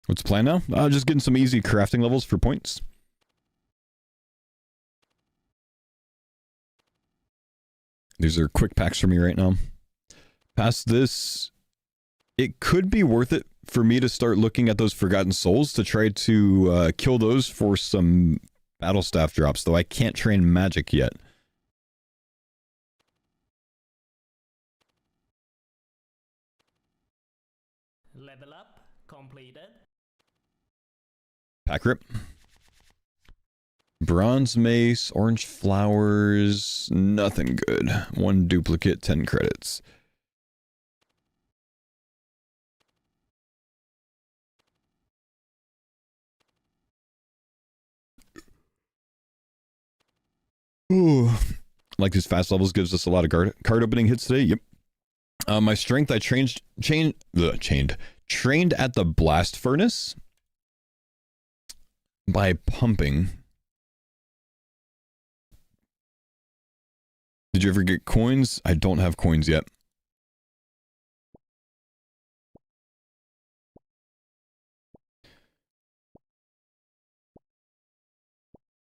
What's the plan now? Just getting some easy crafting levels for points. These are quick packs for me right now. Past this, it could be worth it for me to start looking at those Forgotten Souls to try to kill those for some battle staff drops, though I can't train magic yet. Level up completed. Pack rip. Bronze mace, orange flowers, nothing good. One duplicate, 10 credits. Ooh. Like these fast levels gives us a lot of card opening hits today. Yep. My strength, I trained at the blast furnace by pumping. Did you ever get coins? I don't have coins yet.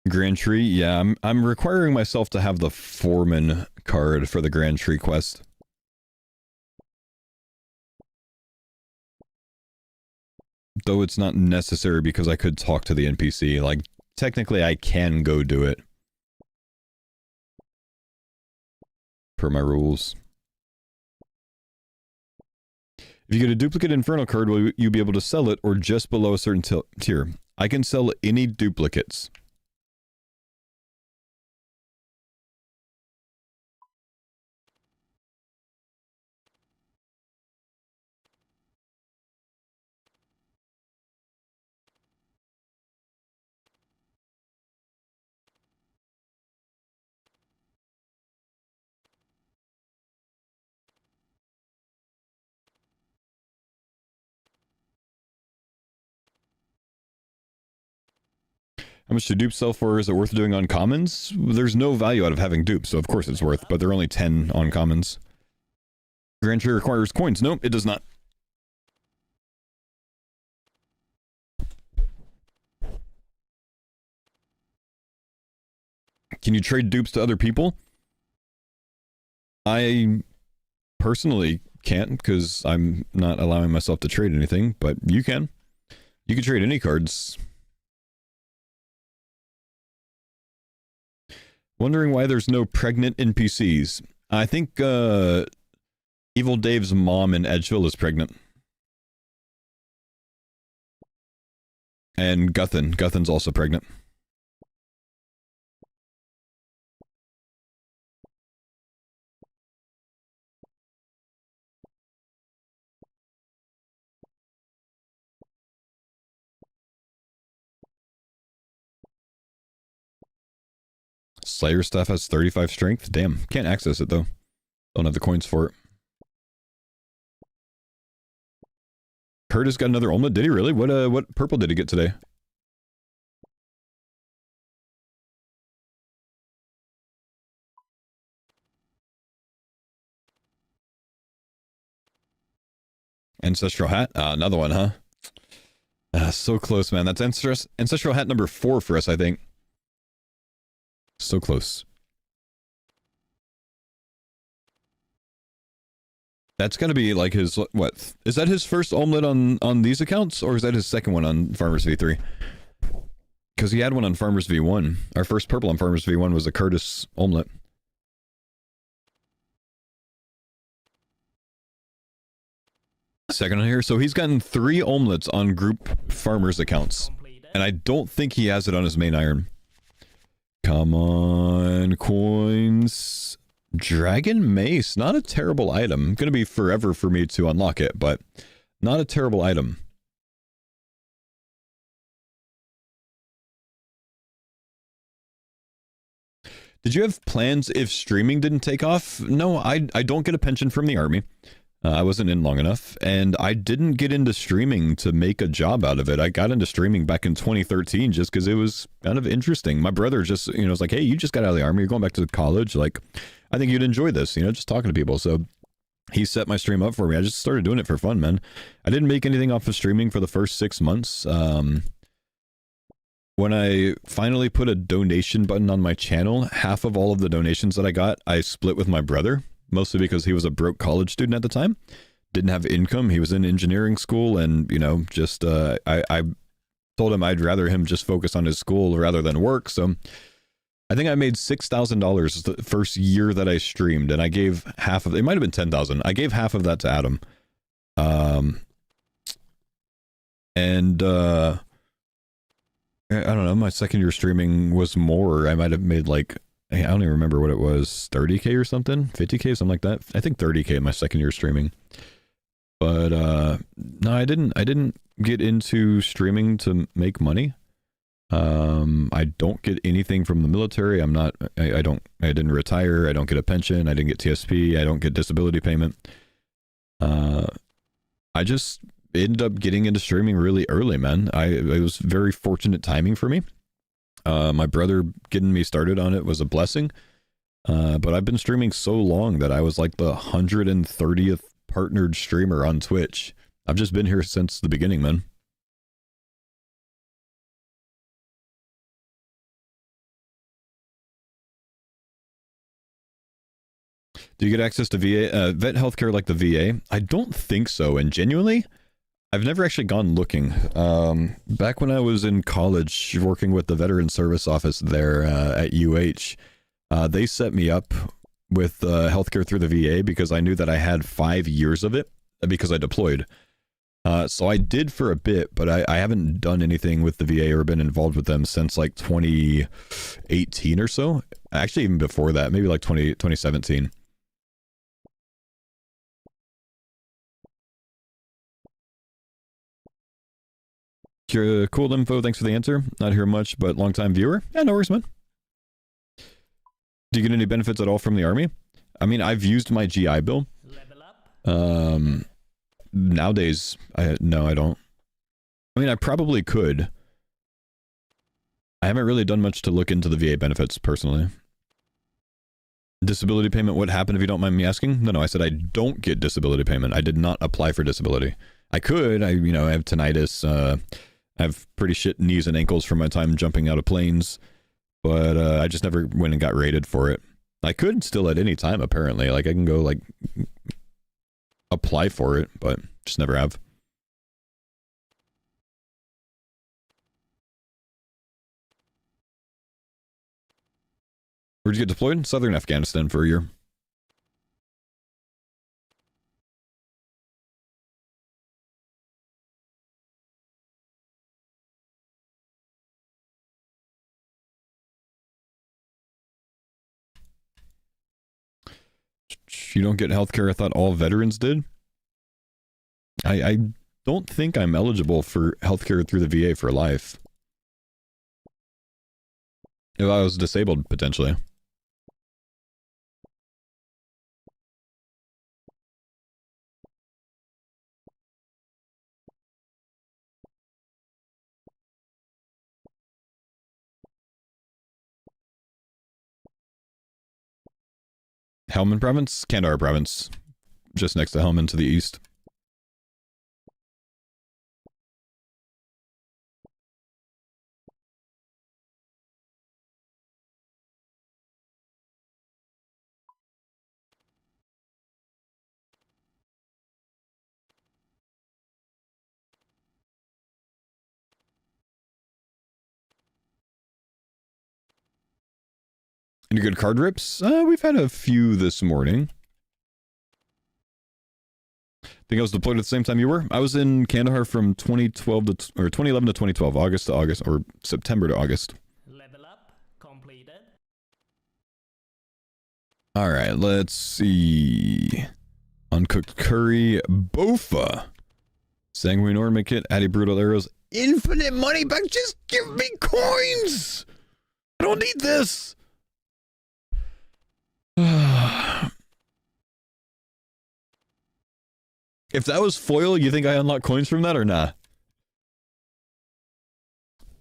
Grand Tree, yeah, I'm requiring myself to have the Foreman card for the Grand Tree quest. Though it's not necessary because I could talk to the NPC. Like, technically I can go do it. Per my rules. If you get a duplicate Inferno card, will you be able to sell it or just below a certain tier? I can sell any duplicates. How much do dupes sell for? Is it worth doing on commons? There's no value out of having dupes, so of course it's worth, but they're only 10 on commons. Grand Tree requires coins. Nope, it does not. Can you trade dupes to other people? I personally can't because I'm not allowing myself to trade anything, but you can. You can trade any cards. Wondering why there's no pregnant NPCs. I think Evil Dave's mom in Edgeville is pregnant. And Guthen's also pregnant. Slayer stuff has 35 strength. Damn, can't access it though. Don't have the coins for it. Curtis got another Olma. Did he really? What purple did he get today? Ancestral hat? Another one, huh? So close, man. That's Ancestral hat number 4 for us, I think. So close. That's gonna be like his, what? Is that his first omelet on these accounts? Or is that his second one on Farmers V3? Because he had one on Farmers V1. Our first purple on Farmers V1 was a Curtis omelet. Second on here. So he's gotten 3 omelets on group farmers accounts. And I don't think he has it on his main iron. Come on, coins. Dragon Mace. Not a terrible item. Gonna be forever for me to unlock it, but not a terrible item. Did you have plans if streaming didn't take off? No, I don't get a pension from the army. I wasn't in long enough, and I didn't get into streaming to make a job out of it. I got into streaming back in 2013 just because it was kind of interesting. My brother just, was like, hey, you just got out of the army, you're going back to college, like, I think you'd enjoy this, just talking to people. So he set my stream up for me. I just started doing it for fun, man. I didn't make anything off of streaming for the first 6 months. When I finally put a donation button on my channel, half of all of the donations that I got, I split with my brother. Mostly because he was a broke college student at the time, didn't have income. He was in engineering school, and I told him I'd rather him just focus on his school rather than work. So I think I made $6,000 the first year that I streamed, and I gave half of it. Might have been 10,000. I gave half of that to Adam. I don't know. My second year streaming was more. I might have made like, I don't even remember what it was, 30K or something, 50K, something like that. I think 30K in my second year streaming. But no, I didn't get into streaming to make money. I don't get anything from the military. I didn't retire. I don't get a pension. I didn't get TSP. I don't get disability payment. I just ended up getting into streaming really early, man. It was very fortunate timing for me. My brother getting me started on it was a blessing. But I've been streaming so long that I was like the 130th partnered streamer on Twitch. I've just been here since the beginning, man. Do you get access to VA, vet healthcare like the VA? I don't think so, and genuinely, I've never actually gone looking. Back when I was in college working with the Veteran Service Office there at UH, they set me up with healthcare through the VA because I knew that I had 5 years of it because I deployed. So I did for a bit, but I haven't done anything with the VA or been involved with them since like 2018 or so. Actually, even before that, maybe like 2017. Cool info, thanks for the answer. Not here much, but long time viewer. Yeah, no worries, man. Do you get any benefits at all from the army? I mean, I've used my GI Bill. Nowadays, no, I don't. I mean, I probably could. I haven't really done much to look into the VA benefits, personally. Disability payment, what happened if you don't mind me asking? No, I said I don't get disability payment. I did not apply for disability. I could, I have tinnitus, I have pretty shit knees and ankles from my time jumping out of planes, but I just never went and got rated for it. I could still at any time, apparently. Like, I can go, like, apply for it, but just never have. Where'd you get deployed? Southern Afghanistan for a year. You don't get healthcare? I thought all veterans did. I don't think I'm eligible for healthcare through the VA for life. If I was disabled, potentially. Helmand province? Kandahar province. Just next to Helmand to the east. Any good card rips? We've had a few this morning. Think I was deployed at the same time you were? I was in Kandahar from 2012 to, or 2011 to 2012, August to August, or September to August. Level up completed. All right, let's see. Uncooked curry, Bofa. Sanguine ornament kit, Addy brutal arrows, infinite money back. Just give me coins. I don't need this. If that was foil, you think I unlock coins from that or nah?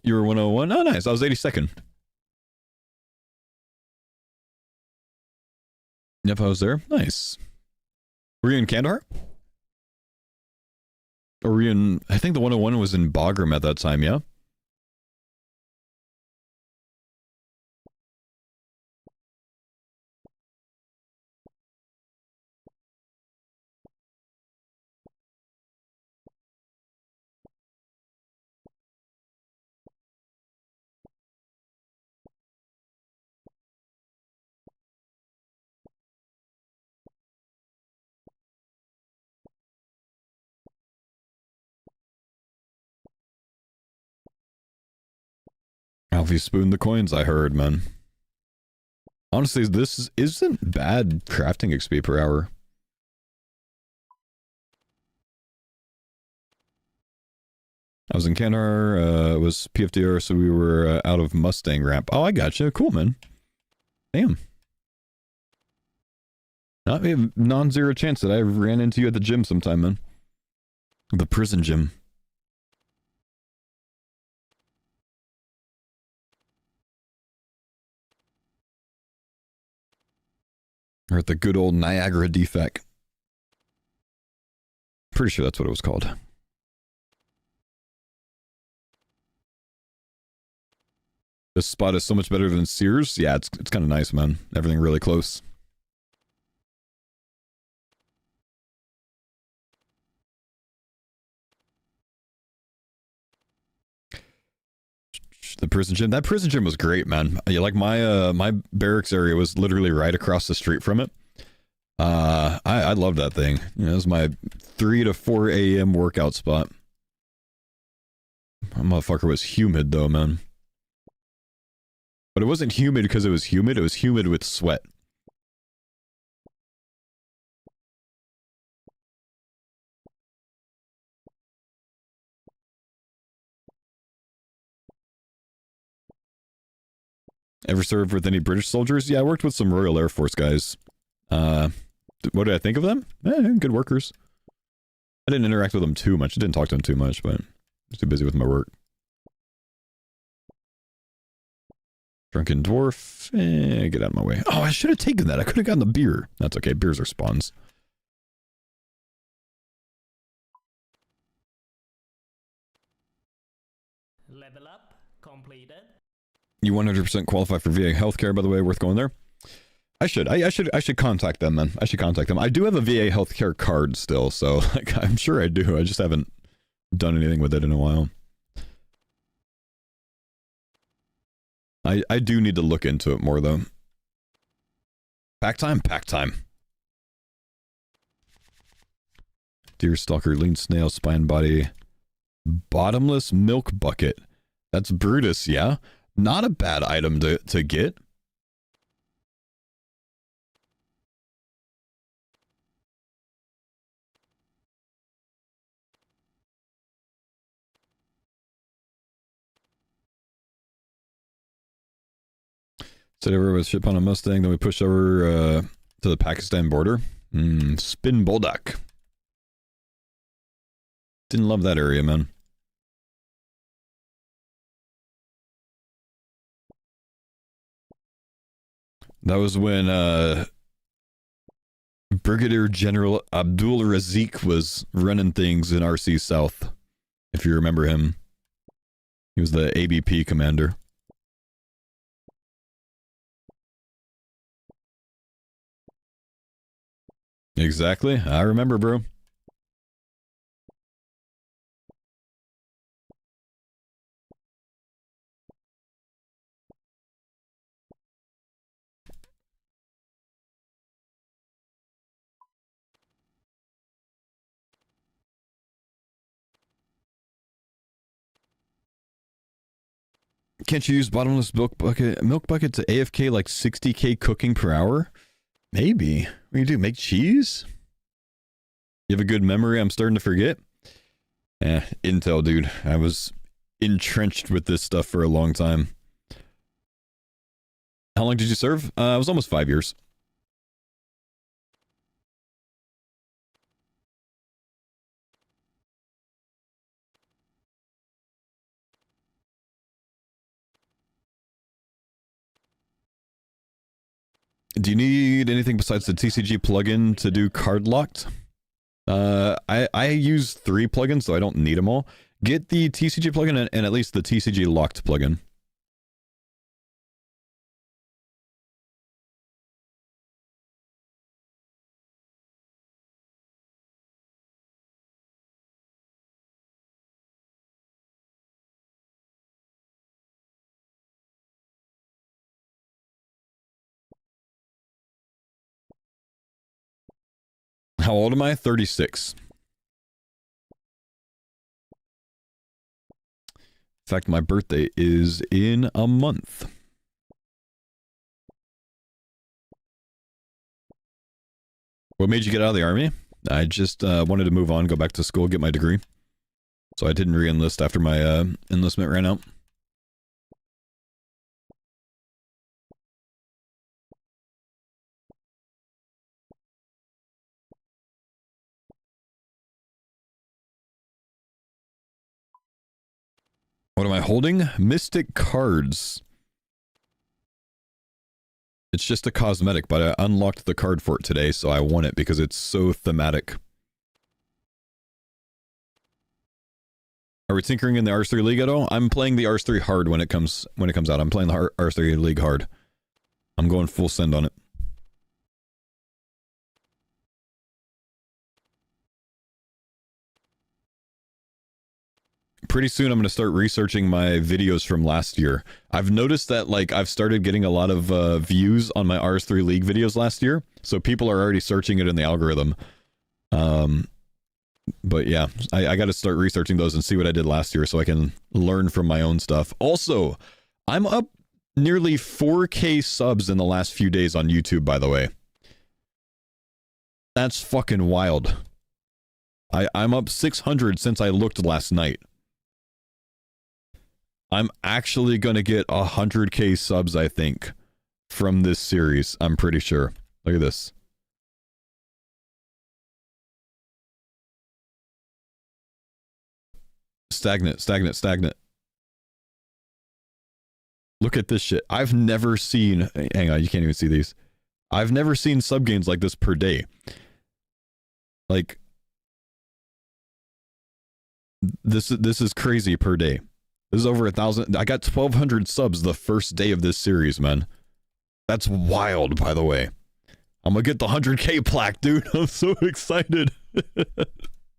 You were 101? Oh, nice. I was 82nd. Yep, I was there. Nice. Were you in Kandahar? Or were you in... I think the 101 was in Bagram at that time, yeah? Alfie spooned the coins, I heard, man. Honestly, this isn't bad crafting XP per hour. I was in Kandahar, it was PFDR, so we were out of Mustang ramp. Oh, I gotcha. Cool, man. Damn. Not a non-zero chance that I ran into you at the gym sometime, man. The prison gym. Or at the good old Niagara defect. Pretty sure that's what it was called. This spot is so much better than Sears. Yeah, it's kind of nice, man. Everything really close. The prison gym. That prison gym was great, man. Yeah, like my barracks area was literally right across the street from it. I love that thing. You know, it was my 3 to 4 a.m. workout spot. That motherfucker was humid though, man. But it wasn't humid because it was humid with sweat. Ever served with any British soldiers? Yeah, I worked with some Royal Air Force guys. What did I think of them? Good workers. I didn't interact with them too much. I didn't talk to them too much, but I was too busy with my work. Drunken Dwarf. Get out of my way. Oh, I should have taken that. I could have gotten the beer. That's okay. Beers are spawns. Level up completed. You 100% qualify for VA healthcare, by the way. Worth going there. I should contact them, man. I should contact them. I do have a VA healthcare card still, so like, I'm sure I do. I just haven't done anything with it in a while. I do need to look into it more, though. Pack time? Pack time. Deerstalker, lean snail, spine body, bottomless milk bucket. That's Brutus, yeah? Not a bad item to get. Said everyone was ship on a Mustang, then we pushed over to the Pakistan border. Spin Bulldog. Didn't love that area, man. That was when Brigadier General Abdul Razik was running things in RC South, if you remember him. He was the ABP commander. Exactly. I remember, bro. Can't you use bottomless milk bucket to AFK like 60k cooking per hour? Maybe. What do you do? Make cheese? You have a good memory I'm starting to forget? Intel, dude. I was entrenched with this stuff for a long time. How long did you serve? It was almost 5 years. Do you need anything besides the TCG plugin to do card locked? I use 3 plugins, so I don't need them all. Get the TCG plugin and at least the TCG locked plugin. How old am I? 36. In fact, my birthday is in a month. What made you get out of the army? I just wanted to move on, go back to school, get my degree. So I didn't re-enlist after my enlistment ran out. What am I holding? Mystic cards. It's just a cosmetic, but I unlocked the card for it today, so I want it because it's so thematic. Are we tinkering in the R3 League at all? I'm playing the R3 hard when it comes out. I'm playing the R3 League hard. I'm going full send on it. Pretty soon I'm going to start researching my videos from last year. I've noticed that like I've started getting a lot of views on my RS3 League videos last year, so people are already searching it in the algorithm. But yeah, I got to start researching those and see what I did last year so I can learn from my own stuff. Also, I'm up nearly 4K subs in the last few days on YouTube, by the way. That's fucking wild. I'm up 600 since I looked last night. I'm actually gonna get 100k subs, I think, from this series. I'm pretty sure. Look at this. Stagnant, stagnant, stagnant. Look at this shit. I've never seen... Hang on, you can't even see these. I've never seen sub gains like this per day. Like... This is crazy per day. This is over 1,000. I got 1,200 subs the first day of this series, man. That's wild, by the way. I'm gonna get the 100k plaque, dude. I'm so excited.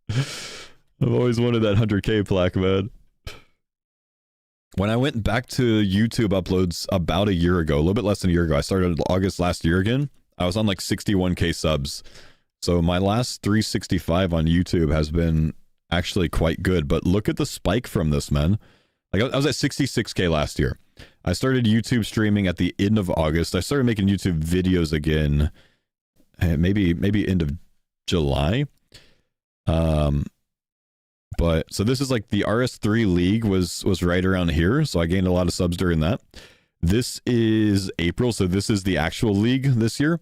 I've always wanted that 100k plaque, man. When I went back to YouTube uploads about a year ago, a little bit less than a year ago, I started August last year again. I was on like 61k subs. So my last 365 on YouTube has been actually quite good. But look at the spike from this, man. Like I was at 66k last year. I started YouTube streaming at the end of August. I started making YouTube videos again, maybe end of July. But so this is like the RS3 League was right around here, so I gained a lot of subs during that. This is April, so this is the actual league this year.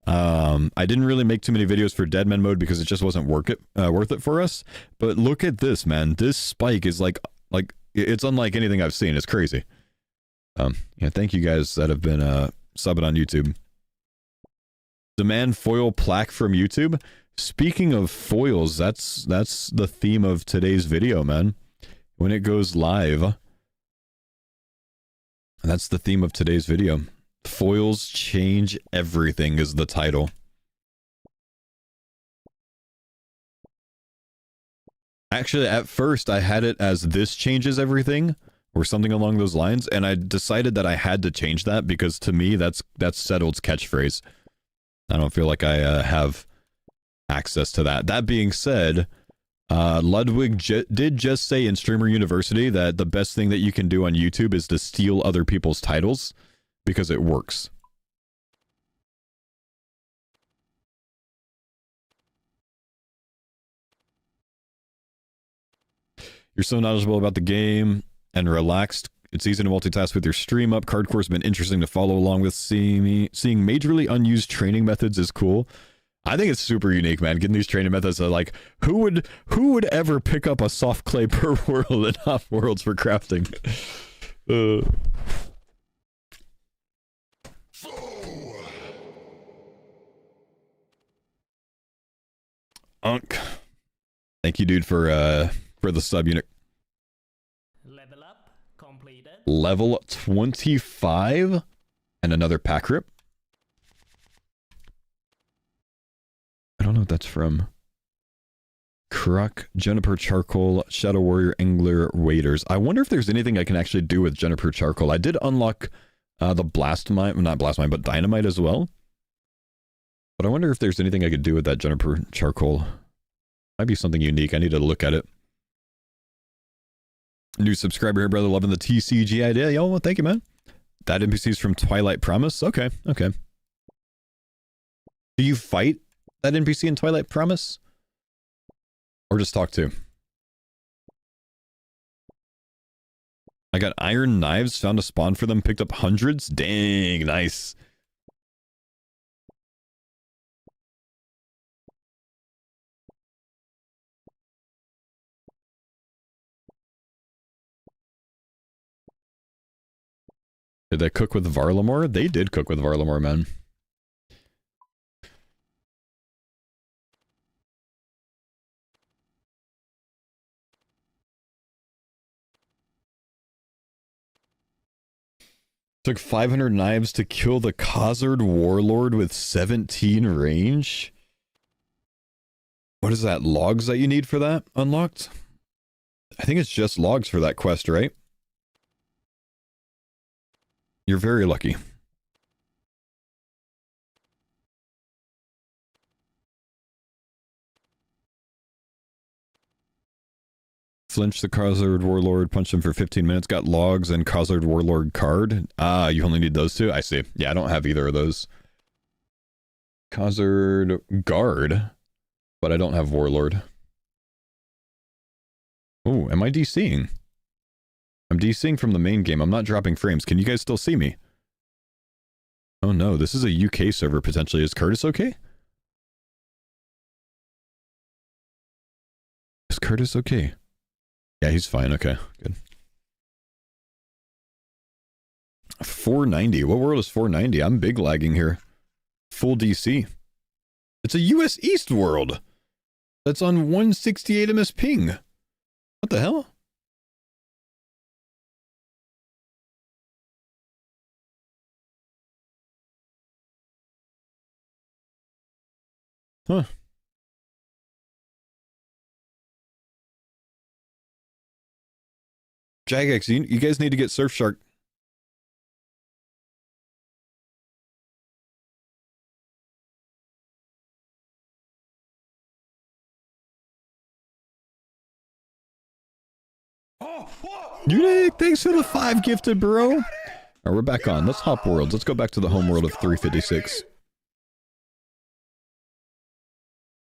I didn't really make too many videos for Deadman mode because it just wasn't worth it for us. But look at this, man. This spike is like it's unlike anything I've seen. It's crazy. Yeah, thank you guys that have been subbing on YouTube. Demand foil plaque from YouTube. Speaking of foils, that's the theme of today's video, man. When it goes live, that's the theme of today's video. Foils change everything is the title. Actually, at first I had it as this changes everything or something along those lines, and I decided that I had to change that because to me that's Settled's catchphrase. I don't feel like I have access to that. That being said, Ludwig did just say in Streamer University that the best thing that you can do on YouTube is to steal other people's titles because it works. You're so knowledgeable about the game and relaxed. It's easy to multitask with your stream up. Cardcore's been interesting to follow along with. Seeing majorly unused training methods is cool. I think it's super unique, man. Getting these training methods are like, who would ever pick up a soft clay per world and half worlds for crafting? Unk. Thank you, dude, for the sub unit. Level up completed. Level 25 and another pack rip. I don't know what that's from. Kruk, Juniper Charcoal, Shadow Warrior, Angler, Waders. I wonder if there's anything I can actually do with Juniper Charcoal. I did unlock the Blast Mine, not Blast Mine, but Dynamite as well. But I wonder if there's anything I could do with that Juniper Charcoal. Might be something unique. I need to look at it. New subscriber here, brother. Loving the TCG idea. Yo, well, thank you, man. That NPC's from Twilight Promise. Okay, okay. Do you fight that NPC in Twilight Promise? Or just talk to? I got iron knives, found a spawn for them, picked up hundreds. Dang, nice. Did they cook with Varlamore? They did cook with Varlamore, man. Took 500 knives to kill the Khazard Warlord with 17 range. What is that? Logs that you need for that unlocked? I think it's just logs for that quest, right? You're very lucky. Flinch the Khazard Warlord, punch him for 15 minutes, got logs and Khazard Warlord card. Ah, you only need those two? I see. Yeah, I don't have either of those. Khazard Guard, but I don't have Warlord. Oh, am I DCing? I'm DCing from the main game. I'm not dropping frames. Can you guys still see me? Oh no, this is a UK server potentially. Is Curtis okay? Is Curtis okay? Yeah, he's fine. Okay, good. 490. What world is 490? I'm big lagging here. Full DC. It's a US East world. That's on 168 MS ping. What the hell? Huh. Jagex, you guys need to get Surfshark. Unique, thanks for the 5 gifted, bro. All right, we're back on. Let's hop worlds. Let's go back to the home world of 356.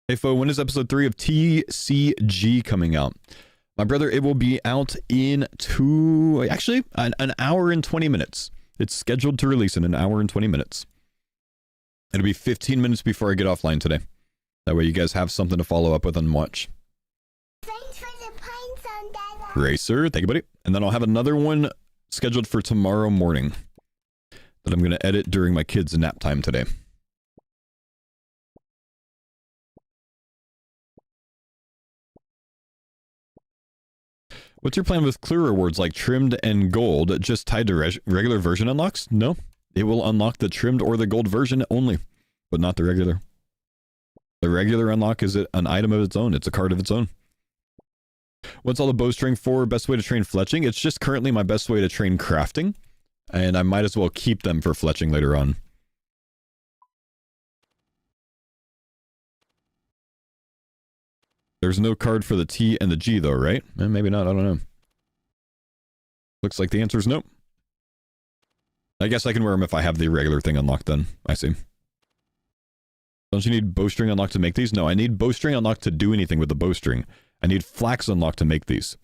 Hey, Fo, when is episode 3 of TCG coming out? My brother, it will be out in an hour and 20 minutes. It's scheduled to release in an hour and 20 minutes. It'll be 15 minutes before I get offline today. That way you guys have something to follow up with and watch. Thanks for the pines on Dada. Racer, thank you, buddy. And then I'll have another one scheduled for tomorrow morning that I'm going to edit during my kids' nap time today. What's your plan with clear rewards like trimmed and gold just tied to regular version unlocks? No, it will unlock the trimmed or the gold version only, but not the regular. The regular unlock is an item of its own. It's a card of its own. What's all the bowstring for? Best way to train fletching? It's just currently my best way to train crafting, and I might as well keep them for fletching later on. There's no card for the T and the G though, right? Maybe not, I don't know. Looks like the answer is nope. I guess I can wear them if I have the regular thing unlocked then. I see. Don't you need bowstring unlocked to make these? No, I need bowstring unlocked to do anything with the bowstring. I need flax unlocked to make these.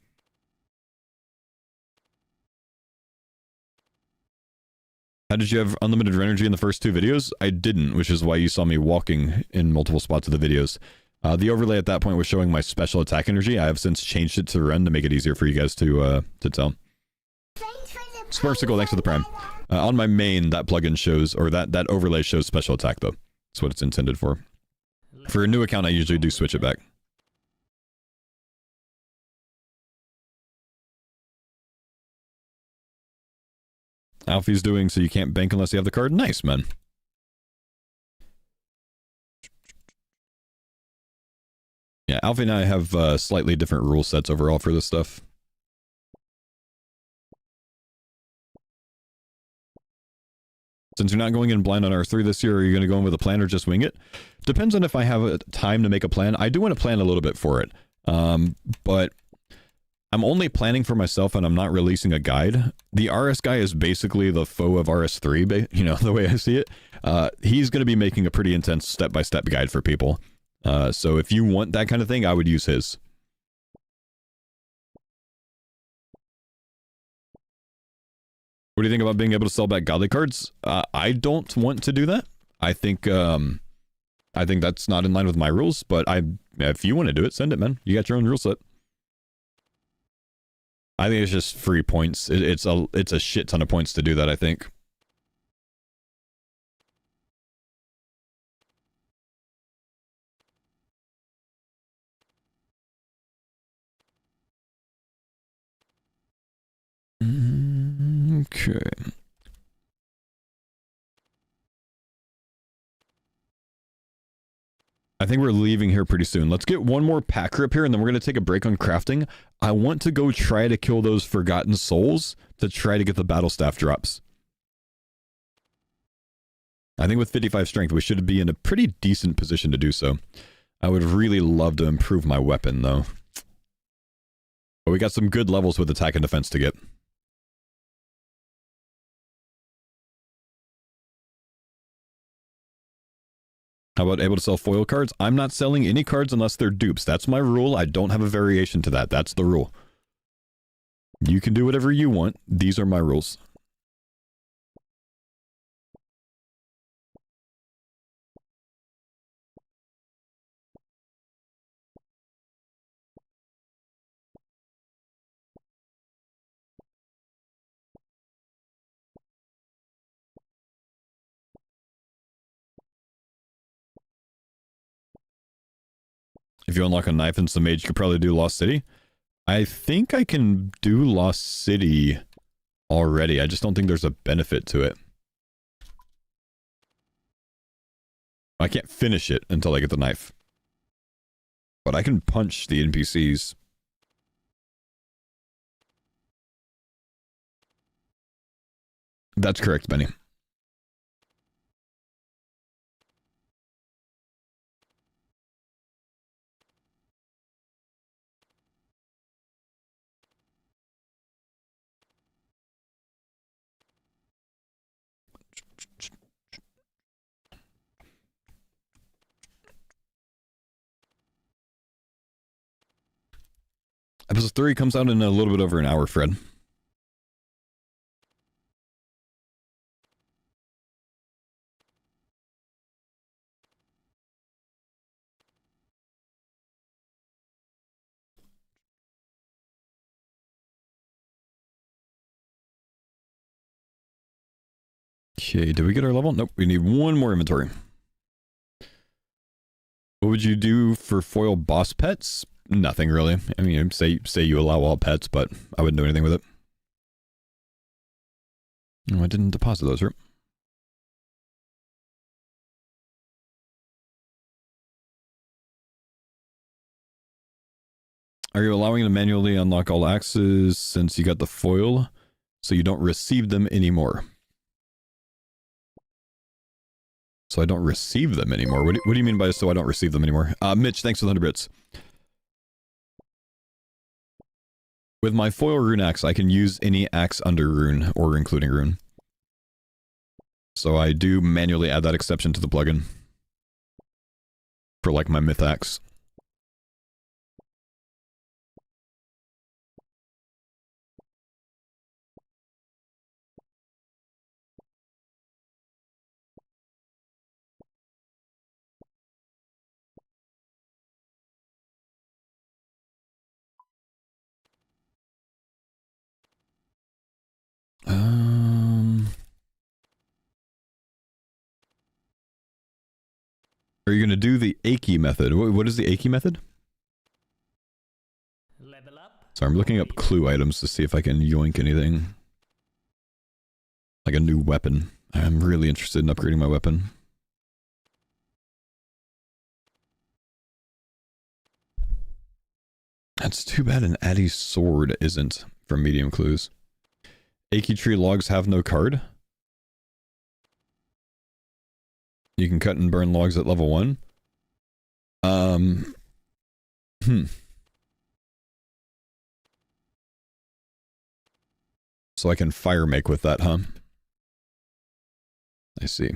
How did you have unlimited energy in the first 2 videos? I didn't, which is why you saw me walking in multiple spots of the videos. The overlay at that point was showing my special attack energy. I have since changed it to run to make it easier for you guys to tell. Sparsicle, thanks for the prime. On my main, that plugin shows, or that overlay shows special attack though. That's what it's intended for. For a new account, I usually do switch it back. Alfie's doing so you can't bank unless you have the card. Nice, man. Yeah, Alfie and I have slightly different rule sets overall for this stuff. Since you're not going in blind on R3 this year, are you going to go in with a plan or just wing it? Depends on if I have time to make a plan. I do want to plan a little bit for it. But I'm only planning for myself and I'm not releasing a guide. The RS guy is basically the foe of RS3, you know, the way I see it. He's going to be making a pretty intense step-by-step guide for people. So if you want that kind of thing, I would use his. What do you think about being able to sell back godly cards? I don't want to do that. I think that's not in line with my rules, but if you want to do it, send it, man. You got your own rule set. I think it's just free points. It's a shit ton of points to do that, I think. Okay. I think we're leaving here pretty soon. Let's get one more pack rip here, and then we're going to take a break on crafting. I want to go try to kill those Forgotten Souls to try to get the Battle Staff drops. I think with 55 strength, we should be in a pretty decent position to do so. I would really love to improve my weapon, though. But we got some good levels with attack and defense to get. How about able to sell foil cards? I'm not selling any cards unless they're dupes. That's my rule. I don't have a variation to that. That's the rule. You can do whatever you want. These are my rules. If you unlock a knife and some mage, you could probably do Lost City. I think I can do Lost City already. I just don't think there's a benefit to it. I can't finish it until I get the knife. But I can punch the NPCs. That's correct, Benny. Episode 3 comes out in a little bit over an hour, Fred. Okay, did we get our level? Nope, we need one more inventory. What would you do for foil boss pets? Nothing really. I mean, say you allow all pets, but I wouldn't do anything with it. No, I didn't deposit those, right? Are you allowing to manually unlock all axes since you got the foil, so you don't receive them anymore? So I don't receive them anymore. What do you mean by so I don't receive them anymore? Mitch, thanks for the 100 bits. With my foil rune axe, I can use any axe under rune or including rune. So I do manually add that exception to the plugin for like my myth axe. Are you going to do the Aki method? What is the Aki method? Level up. So I'm looking up clue items to see if I can yoink anything. Like a new weapon. I'm really interested in upgrading my weapon. That's too bad an Addy's sword isn't from medium clues. Aki tree logs have no card. You can cut and burn logs at level 1. So I can fire make with that, huh? I see.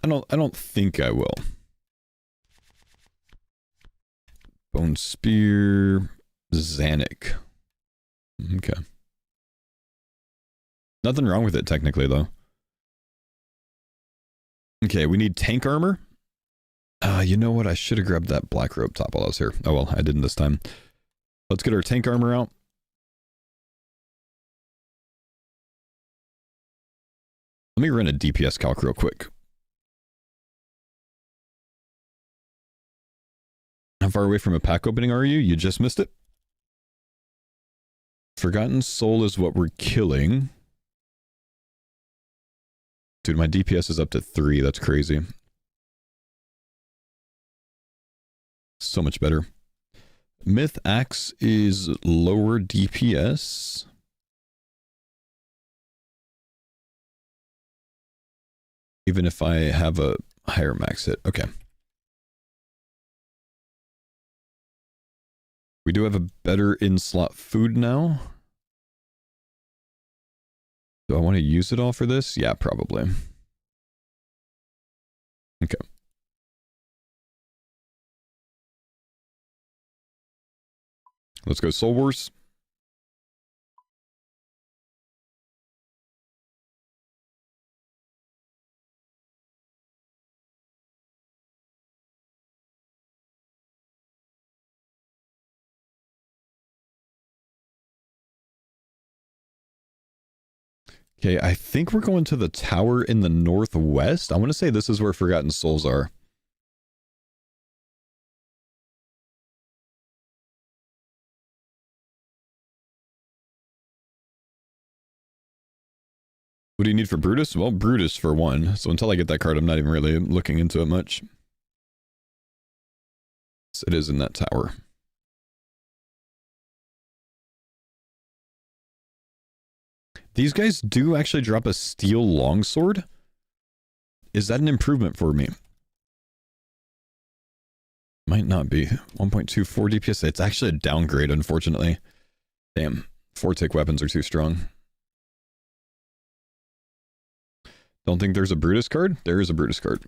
I don't think I will. Bone spear, Xanic. Okay. Nothing wrong with it technically though. Okay, we need tank armor. You know what? I should have grabbed that black robe top while I was here. Oh well, I didn't this time. Let's get our tank armor out. Let me run a DPS calc real quick. How far away from a pack opening are you? You just missed it. Forgotten Soul is what we're killing. Dude, my DPS is up to 3. That's crazy. So much better. Myth Axe is lower DPS. Even if I have a higher max hit. Okay. We do have a better in-slot food now. Do I want to use it all for this? Yeah, probably. Okay. Let's go Soul Wars. Okay, I think we're going to the tower in the northwest. I want to say this is where Forgotten Souls are. What do you need for Brutus? Well, Brutus for one. So until I get that card, I'm not even really looking into it much. So it is in that tower. These guys do actually drop a steel longsword. Is that an improvement for me? Might not be. 1.24 DPS. It's actually a downgrade, unfortunately. Damn. 4-tick weapons are too strong. Don't think there's a Brutus card? There is a Brutus card.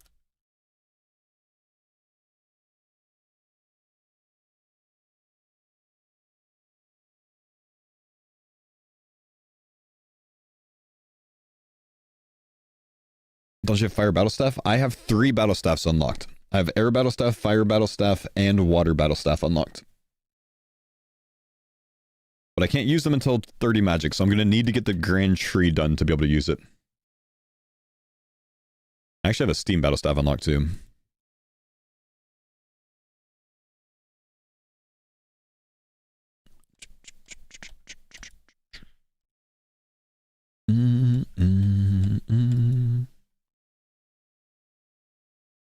Don't you have Fire Battle Staff? I have 3 Battle Staffs unlocked. I have Air Battle Staff, Fire Battle Staff, and Water Battle Staff unlocked. But I can't use them until 30 magic, so I'm going to need to get the Grand Tree done to be able to use it. I actually have a Steam Battle Staff unlocked too.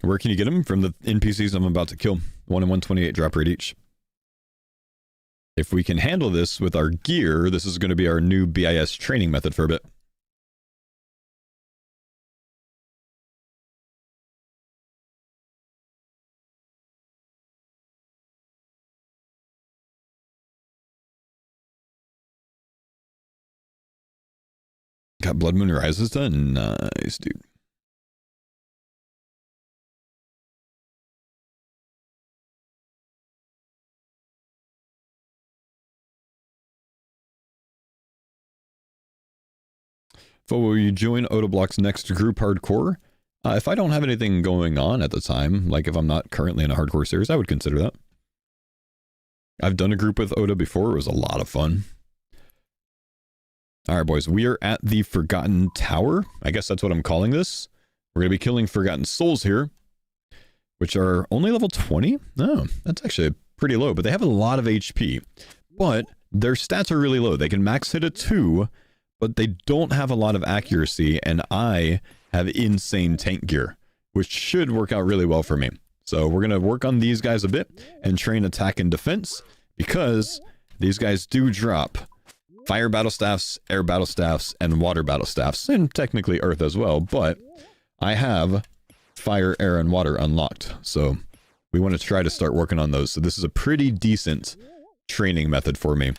Where can you get them? From the NPCs I'm about to kill. 1 and 128 drop rate each. If we can handle this with our gear, this is going to be our new BIS training method for a bit. got Blood Moon Rises done. Nice, dude. So will you join Otoblock's next group hardcore? If I don't have anything going on at the time, like if I'm not currently in a hardcore series, I would consider that. I've done a group with Oda before. It was a lot of fun. All right, boys. We are at the Forgotten Tower. I guess that's what I'm calling this. We're going to be killing Forgotten Souls here, which are only level 20. Oh, that's actually pretty low, but they have a lot of HP. But their stats are really low. They can max hit a 2, but they don't have a lot of accuracy, and I have insane tank gear, which should work out really well for me. So we're going to work on these guys a bit and train attack and defense, because these guys do drop fire battle staffs, air battle staffs, and water battle staffs, and technically earth as well, but I have fire, air, and water unlocked, so we want to try to start working on those. So this is a pretty decent training method for me.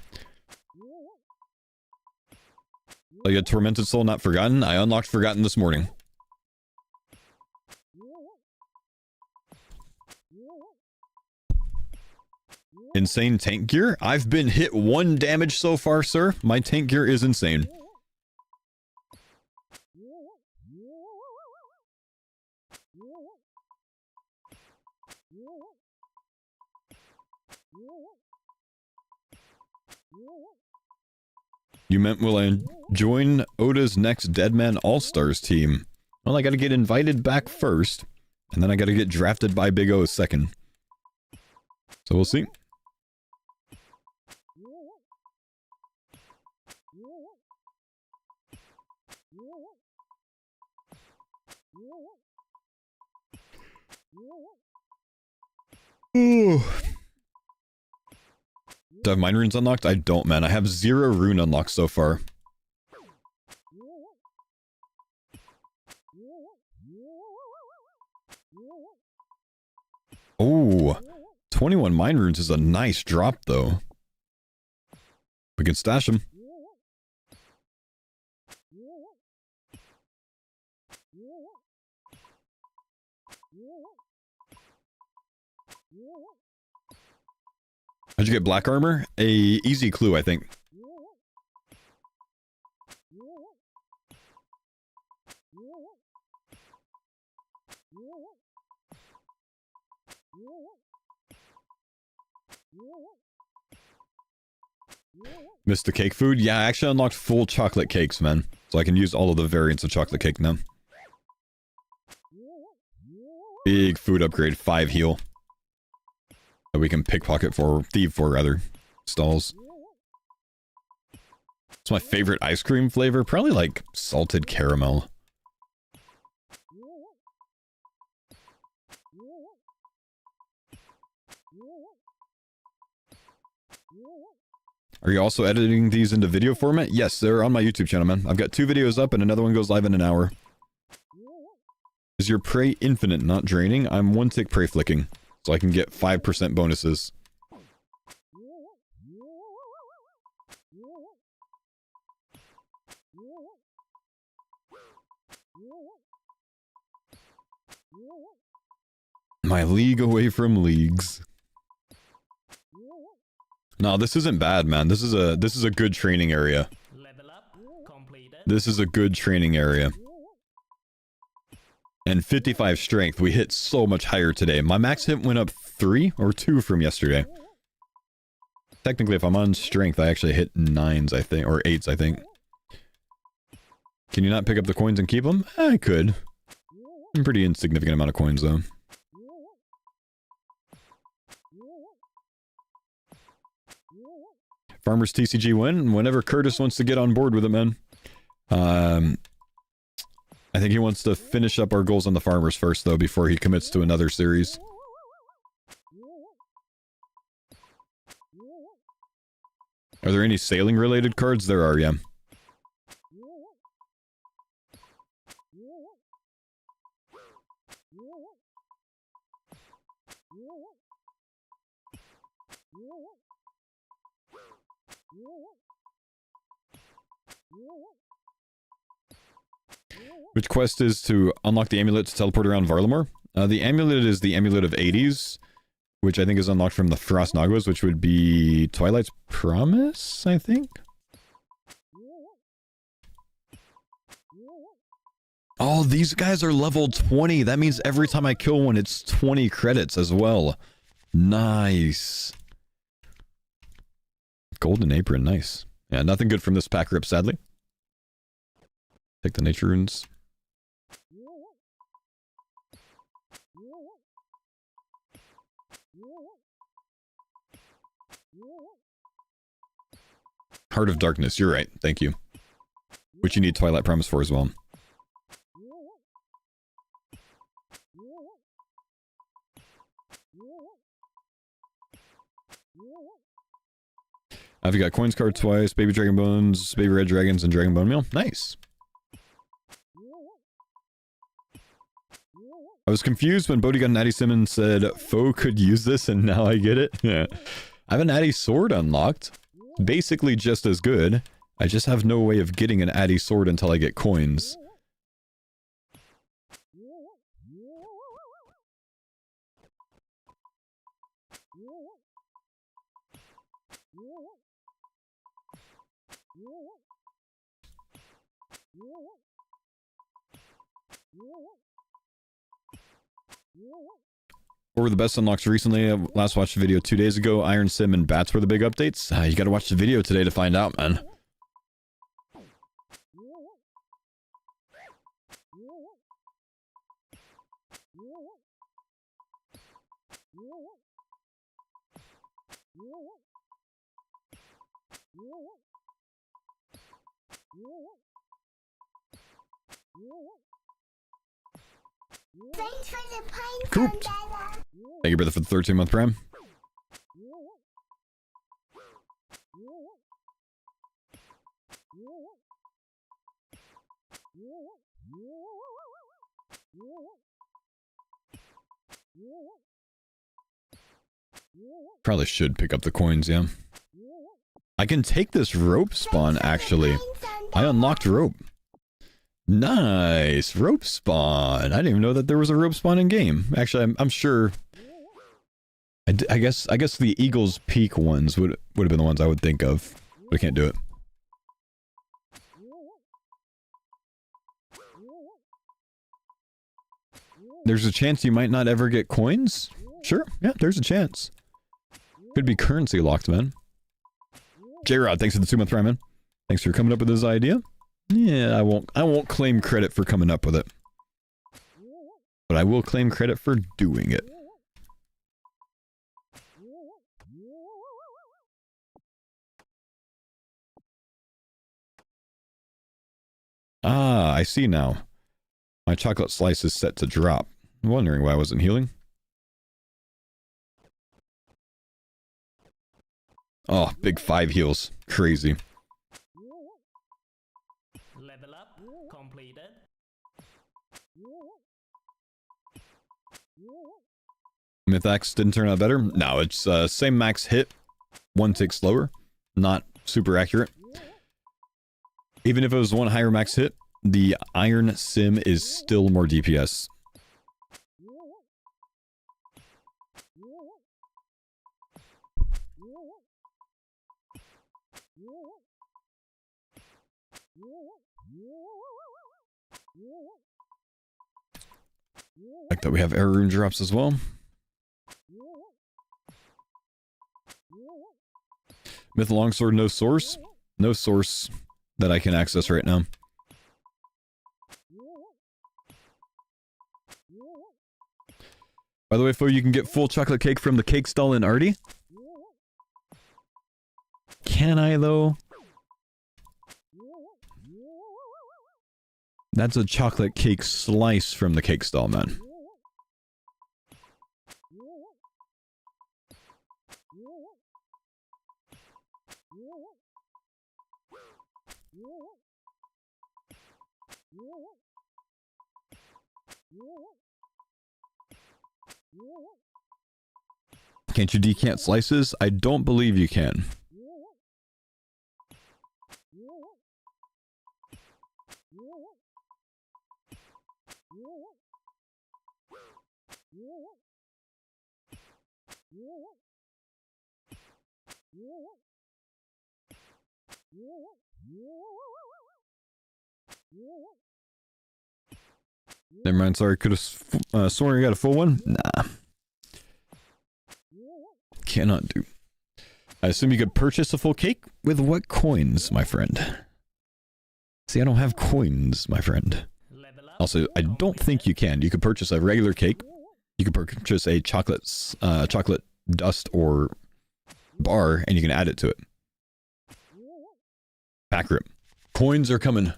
Oh, you had Tormented Soul, not Forgotten? I unlocked Forgotten this morning. Insane tank gear? I've been hit 1 damage so far, sir. My tank gear is insane. You meant will I join Oda's next Deadman All-Stars team? Well, I gotta get invited back first, and then I gotta get drafted by Big O second. So we'll see. Ooh. Do I have mine runes unlocked? I don't, man. I have 0 rune unlocked so far. Oh, 21 mine runes is a nice drop, though. We can stash them. How'd you get black armor? A easy clue, I think. Missed the cake food? Yeah, I actually unlocked full chocolate cakes, man. So I can use all of the variants of chocolate cake now. Big food upgrade, 5 heal. That we can pickpocket for, thieve for, rather. Stalls. It's my favorite ice cream flavor. Probably like salted caramel. Are you also editing these into video format? Yes, they're on my YouTube channel, man. I've got 2 videos up and another one goes live in an hour. Is your prey infinite, not draining? I'm 1-tick prey flicking, so I can get 5% bonuses. My league away from leagues. No, this isn't bad, man. This is a good training area. Level up completed. This is a good training area. And 55 strength. We hit so much higher today. My max hit went up 3 or 2 from yesterday. Technically, if I'm on strength, I actually hit 9s, I think, or 8s, I think. Can you not pick up the coins and keep them? I could. A pretty insignificant amount of coins, though. Farmers TCG win whenever Curtis wants to get on board with it, man. I think he wants to finish up our goals on the farmers first, though, before he commits to another series. Are there any sailing related cards? There are, yeah. Which quest is to unlock the amulet to teleport around Varlamore? The amulet is the amulet of 80s, which I think is unlocked from the Frost Nagwas, which would be Twilight's Promise, I think? Oh, these guys are level 20. That means every time I kill one, it's 20 credits as well. Nice. Golden Apron, nice. Yeah, nothing good from this pack rip, sadly. Take the nature runes. Heart of Darkness, you're right. Thank you. Which you need Twilight Promise for as well. I've got Coins card twice, Baby Dragon Bones, Baby Red Dragons, and Dragon Bone Meal. Nice. I was confused when Bodhi got an Natty Sim and said, Foe could use this, and now I get it. Yeah. I have an Natty Sword unlocked. Basically just as good. I just have no way of getting an Natty Sword until I get coins. What were the best unlocks recently? I last watched a video 2 days ago. Iron Sim and Bats were the big updates. You gotta watch the video today to find out, man. Thanks for the pine Cooped. Dada. Thank you, brother, for the 13-month prime. Probably should pick up the coins, yeah. I can take this rope spawn, actually. I unlocked rope. Nice! Rope spawn! I didn't even know that there was a rope spawn in game. Actually, I'm sure... I guess the Eagle's Peak ones would have been the ones I would think of. But I can't do it. There's a chance you might not ever get coins? Sure, yeah, there's a chance. Could be currency locked, man. J-Rod, thanks for the 2-month prime, man. Thanks for coming up with this idea. Yeah, I won't claim credit for coming up with it. But I will claim credit for doing it. Ah, I see now. My chocolate slice is set to drop. I'm wondering why I wasn't healing. Oh, big 5 heals. Crazy. Level up completed. Mythax didn't turn out better? No, it's same max hit, 1 tick slower. Not super accurate. Even if it was 1 higher max hit, the Iron Sim is still more DPS. Like that we have error rune drops as well. Myth Longsword, no source. No source that I can access right now. By the way, Fo, you can get full chocolate cake from the cake stall in Artie. Can I, though? That's a chocolate cake slice from the cake stall, man. Can't you decant slices? I don't believe you can. Never mind, sorry, could have sworn I got a full one. Nah. Cannot do. I assume you could purchase a full cake? With what coins, my friend? See, I don't have coins, my friend. Also, I don't think you can. You could purchase a regular cake. You could purchase a chocolate dust or bar, and you can add it to it. Pack rip. Coins are coming.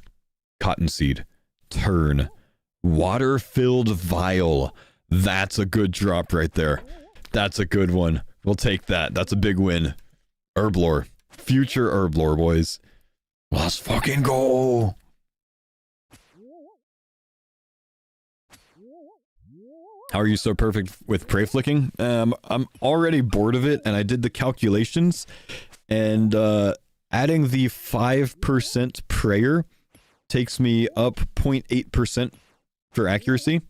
Cottonseed. Turn. Water-filled vial. That's a good drop right there. That's a good one. We'll take that. That's a big win. Herblore. Future Herblore, boys. Let's fucking go! How are you so perfect with prey flicking? I'm already bored of it, and I did the calculations, and adding the 5% prayer takes me up 0.8% for accuracy,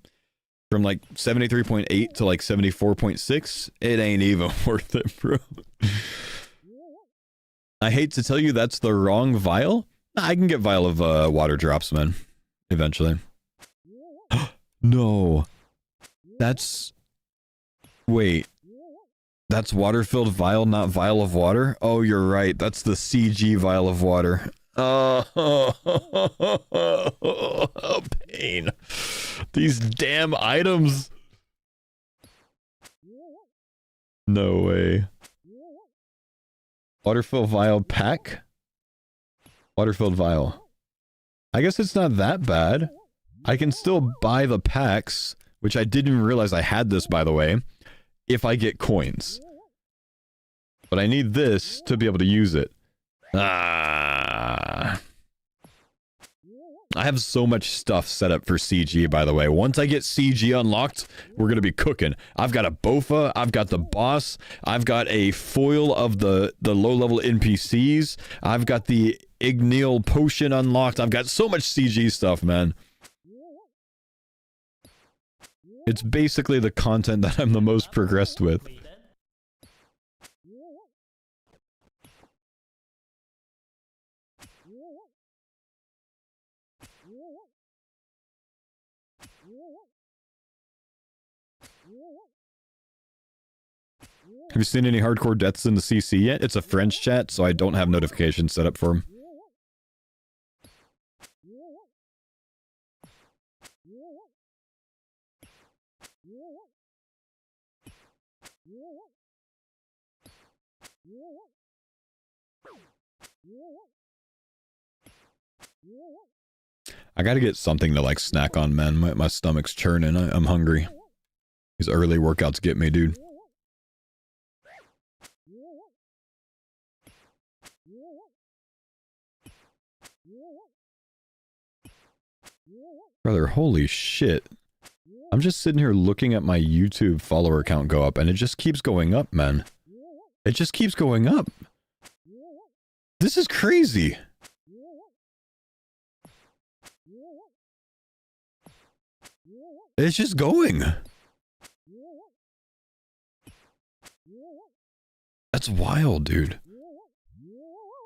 from like 73.8 to like 74.6. It ain't even worth it, bro. I hate to tell you that's the wrong vial. I can get vial of water drops, man. Eventually. No. That's... Wait. That's water-filled vial, not vial of water? Oh, you're right. That's the CG vial of water. Oh, pain. These damn items. No way. Water-filled vial pack? Water-filled vial. I guess it's not that bad. I can still buy the packs, which I didn't even realize I had this, by the way, if I get coins. But I need this to be able to use it. Ah. I have so much stuff set up for CG, by the way. Once I get CG unlocked, we're going to be cooking. I've got a Bofa, I've got the boss, I've got a foil of the low-level NPCs, I've got the Igneel potion unlocked. I've got so much CG stuff, man. It's basically the content that I'm the most progressed with. Have you seen any hardcore deaths in the CC yet? It's a French chat, so I don't have notifications set up for them. I gotta get something to like snack on, man. My stomach's churning. I'm hungry. These early workouts get me, dude. Brother, holy shit. I'm just sitting here looking at my YouTube follower count go up, and it just keeps going up, man. It just keeps going up. This is crazy. It's just going. That's wild, dude.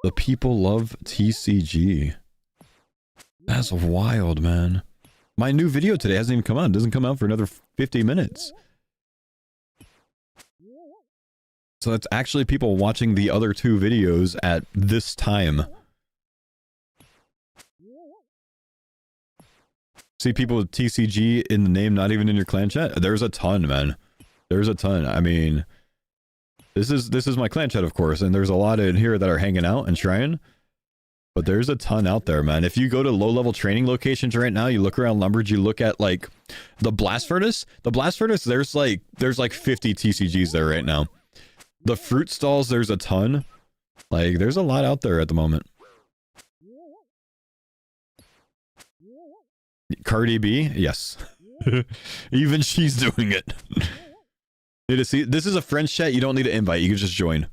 The people love TCG. That's wild, man. My new video today hasn't even come out. It doesn't come out for another 50 minutes. So that's actually people watching the other two videos at this time. See people with TCG in the name, not even in your clan chat? There's a ton, man. There's a ton. I mean, this is my clan chat, of course, and there's a lot in here that are hanging out and trying. But there's a ton out there, man. If you go to low-level training locations right now, you look around Lumbridge, you look at, like, the Blast Furnace. The Blast Furnace, there's like 50 TCGs there right now. The fruit stalls, there's a ton. Like, there's a lot out there at the moment. Cardi B? Yes. Even she's doing it. Need to see? This is a French chat. You don't need to invite. You can just join.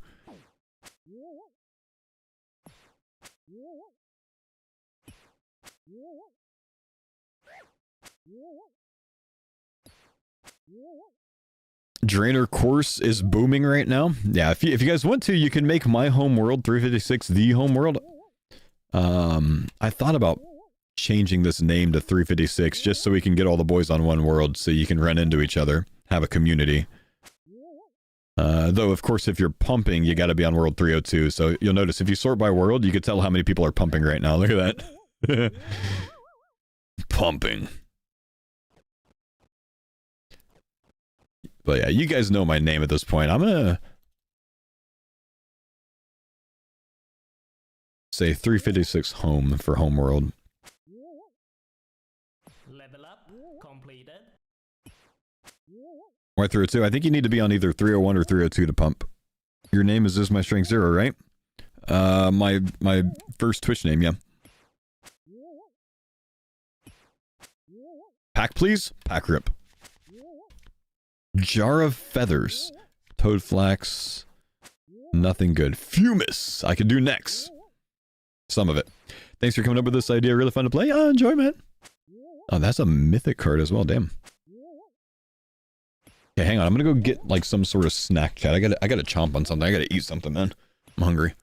Drainer course is booming right now. Yeah, if you guys want to, you can make my home world 356 the home world. I thought about changing this name to 356 just so we can get all the boys on one world so you can run into each other, have a community. Though, of course, if you're pumping, you got to be on world 302. So you'll notice if you sort by world, you can tell how many people are pumping right now. Look at that. Pumping. But yeah, you guys know my name at this point. I'm gonna say 356 home for homeworld. Level up completed. Why 302? I think you need to be on either 301 or 302 to pump. Your name is my strength 0, right? My first Twitch name, yeah. Pack, please. Pack rip. Jar of feathers. Toad flax. Nothing good. Fumus. I could do next. Some of it. Thanks for coming up with this idea. Really fun to play. Enjoy, man. Oh, that's a mythic card as well. Damn. Okay, hang on. I'm gonna go get like some sort of snack chat. I gotta chomp on something. I gotta eat something, man. I'm hungry.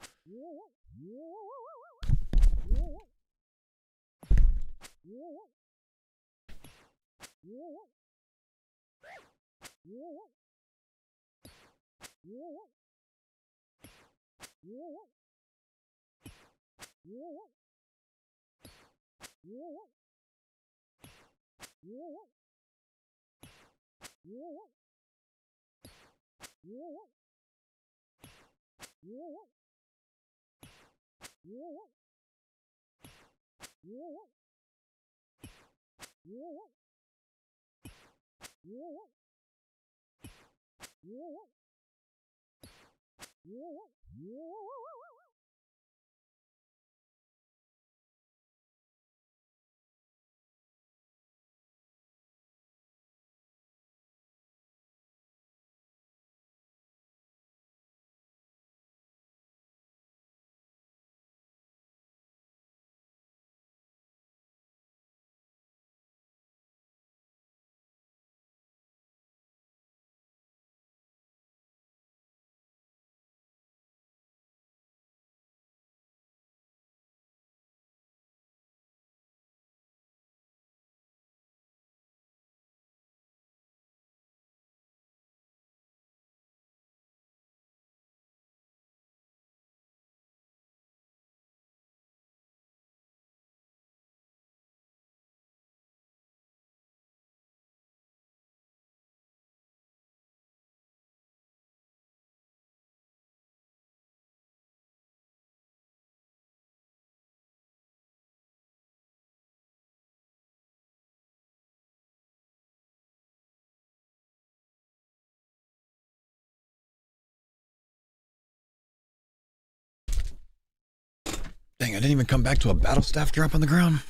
Dang, I didn't even come back to a battle staff drop on the ground.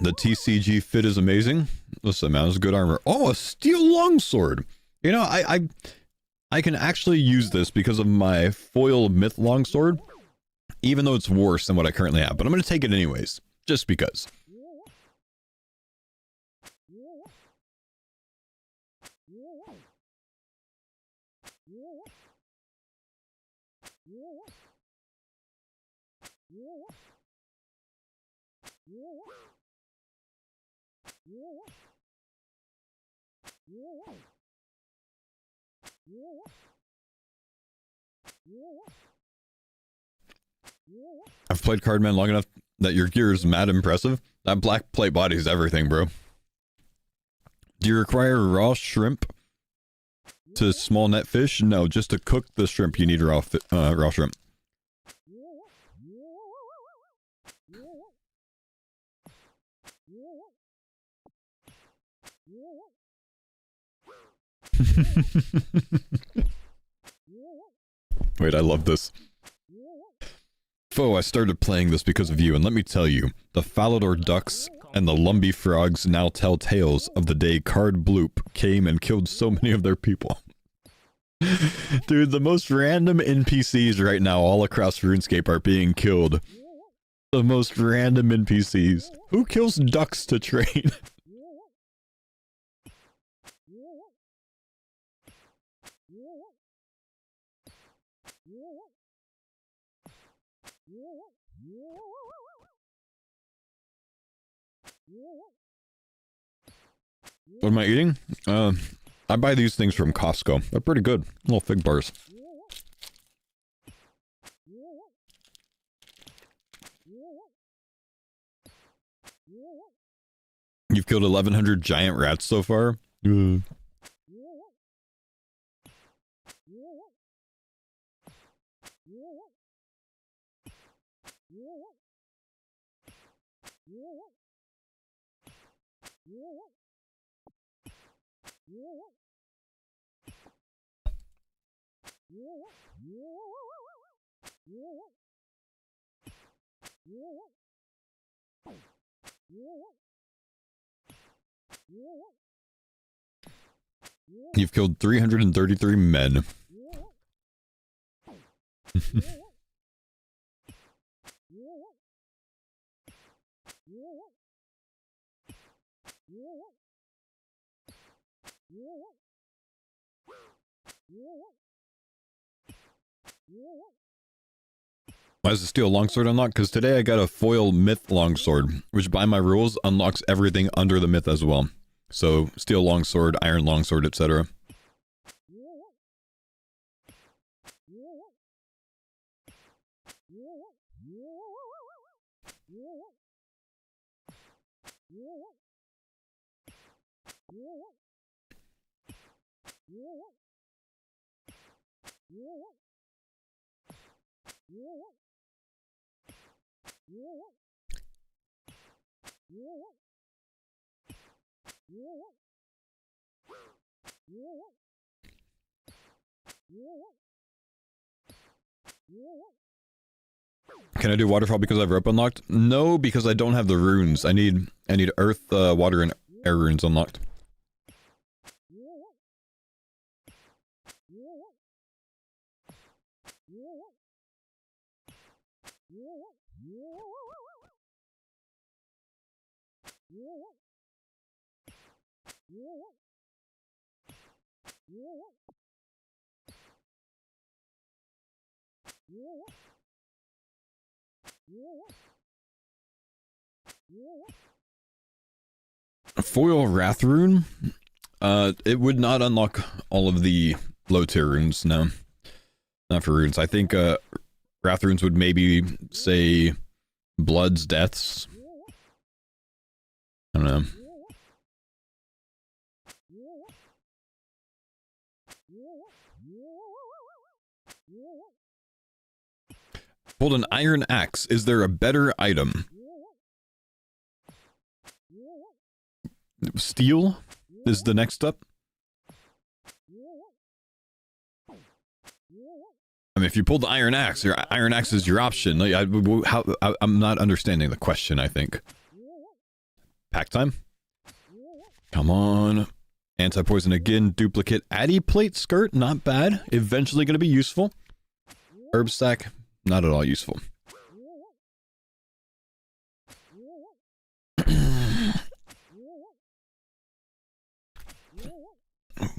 The TCG fit is amazing. Listen, man, it's good armor. Oh, a steel longsword. You know, I can actually use this because of my foil myth longsword, even though it's worse than what I currently have. But I'm going to take it anyways, just because. I've played Cardman long enough that your gear is mad impressive. That black plate body is everything, bro. Do you require raw shrimp to small net fish? No, just to cook the shrimp you need raw shrimp. Wait, I love this. Foe, I started playing this because of you, and let me tell you, the Falador ducks and the Lumbee frogs now tell tales of the day Card Bloop came and killed so many of their people. Dude, the most random NPCs right now all across RuneScape are being killed. The most random NPCs. Who kills ducks to train? What am I eating? I buy these things from Costco. They're pretty good. Little fig bars. You've killed 1,100 giant rats so far? You've killed 333 men. Why is the steel longsword unlocked? Because today I got a foil myth longsword, which by my rules unlocks everything under the myth as well. So steel longsword, iron longsword, etc. Can I do waterfall because I have rope unlocked? No, because I don't have the runes. I need earth, water, and air runes unlocked. A foil wrath rune? It would not unlock all of the low tier runes, no. Not for runes. I think wrath runes would maybe say bloods, deaths. I don't know. Hold an iron axe. Is there a better item? Steel is the next up. I mean, if you pull the iron axe, your iron axe is your option. Like, I'm not understanding the question, I think. Pack time? Come on. Anti-poison again. Duplicate. Addy plate skirt. Not bad. Eventually going to be useful. Herb stack. Not at all useful.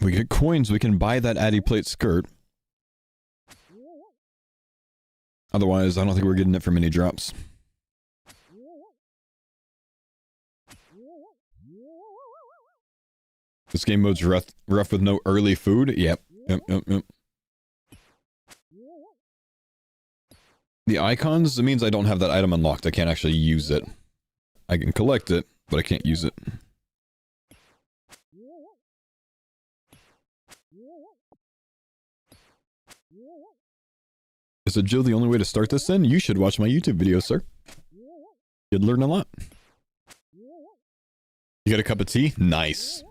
We get coins. We can buy that Addy plate skirt. Otherwise, I don't think we're getting it from any drops. This game mode's rough with no early food. Yep. Yep. The icons, it means I don't have that item unlocked. I can't actually use it. I can collect it, but I can't use it. Is agile the only way to start this then? You should watch my YouTube video, sir. You'd learn a lot. You got a cup of tea? Nice.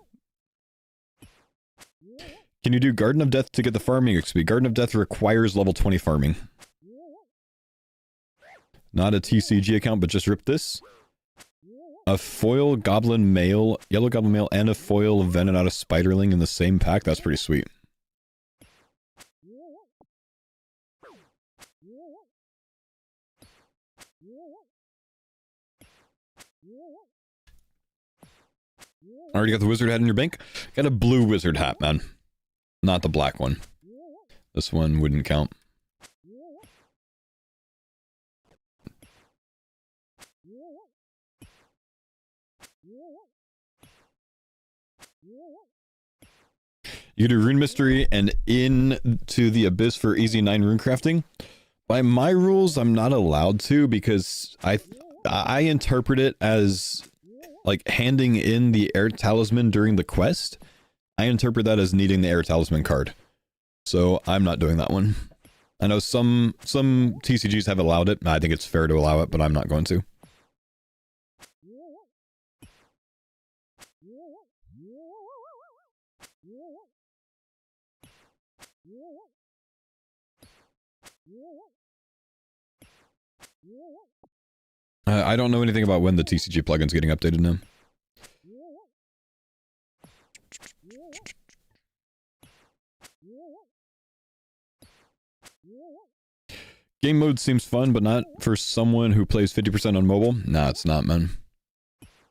Can you do Garden of Death to get the farming XP? Garden of Death requires level 20 farming. Not a TCG account, but just rip this. A foil goblin male, yellow goblin male, and a foil Venonata spiderling in the same pack. That's pretty sweet. Already got the wizard hat in your bank? Got a blue wizard hat, man. Not the black one. This one wouldn't count. You do Rune Mystery and into the Abyss for easy 9 rune crafting. By my rules, I'm not allowed to because I interpret it as like handing in the Air Talisman during the quest. I interpret that as needing the Air Talisman card. So I'm not doing that one. I know some TCGs have allowed it. I think it's fair to allow it, but I'm not going to. I don't know anything about when the TCG plugin's getting updated now. Game mode seems fun, but not for someone who plays 50% on mobile. Nah, it's not, man.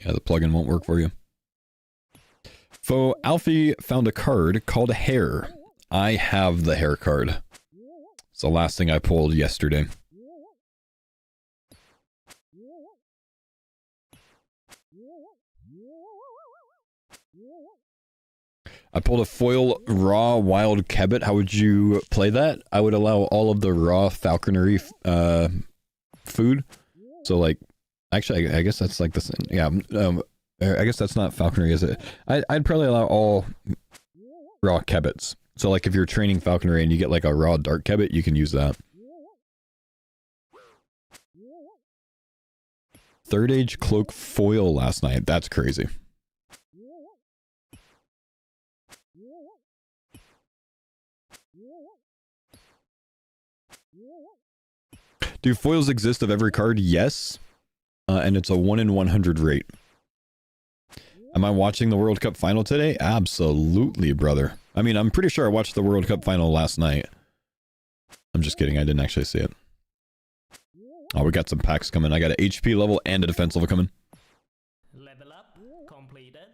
Yeah, the plugin won't work for you. So, Alfie found a card called Hair. I have the Hair card. It's the last thing I pulled yesterday. I pulled a foil raw wild Kebbit. How would you play that? I would allow all of the raw falconry food. So like, actually, I guess that's like this. Yeah, I guess that's not falconry, is it? I'd probably allow all raw Kebbits. So like, if you're training falconry and you get like a raw dark Kebbit, you can use that. Third Age Cloak foil last night. That's crazy. Do foils exist of every card? Yes. And it's a 1 in 100 rate. Am I watching the World Cup final today? Absolutely, brother. I mean, I'm pretty sure I watched the World Cup final last night. I'm just kidding. I didn't actually see it. Oh, we got some packs coming. I got an HP level and a defense level coming. Level up completed.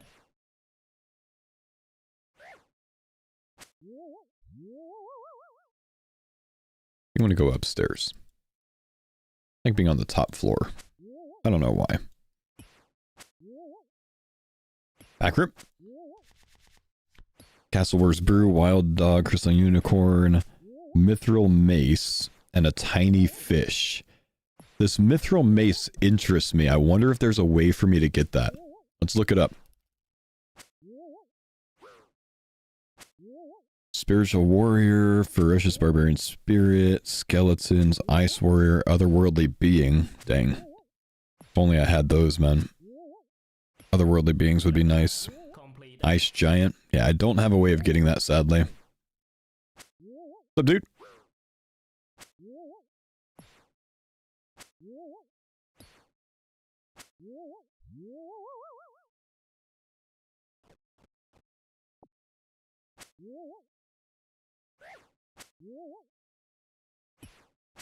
You want to go upstairs. I think being on the top floor. I don't know why. Back rip. Castle Wars Brew, Wild Dog, Crystal Unicorn, Mithril Mace, and a tiny fish. This Mithril Mace interests me. I wonder if there's a way for me to get that. Let's look it up. Spiritual Warrior, Ferocious Barbarian Spirit, Skeletons, Ice Warrior, Otherworldly Being. Dang. If only I had those, man. Otherworldly Beings would be nice. Ice Giant. Yeah, I don't have a way of getting that, sadly. What's up, dude?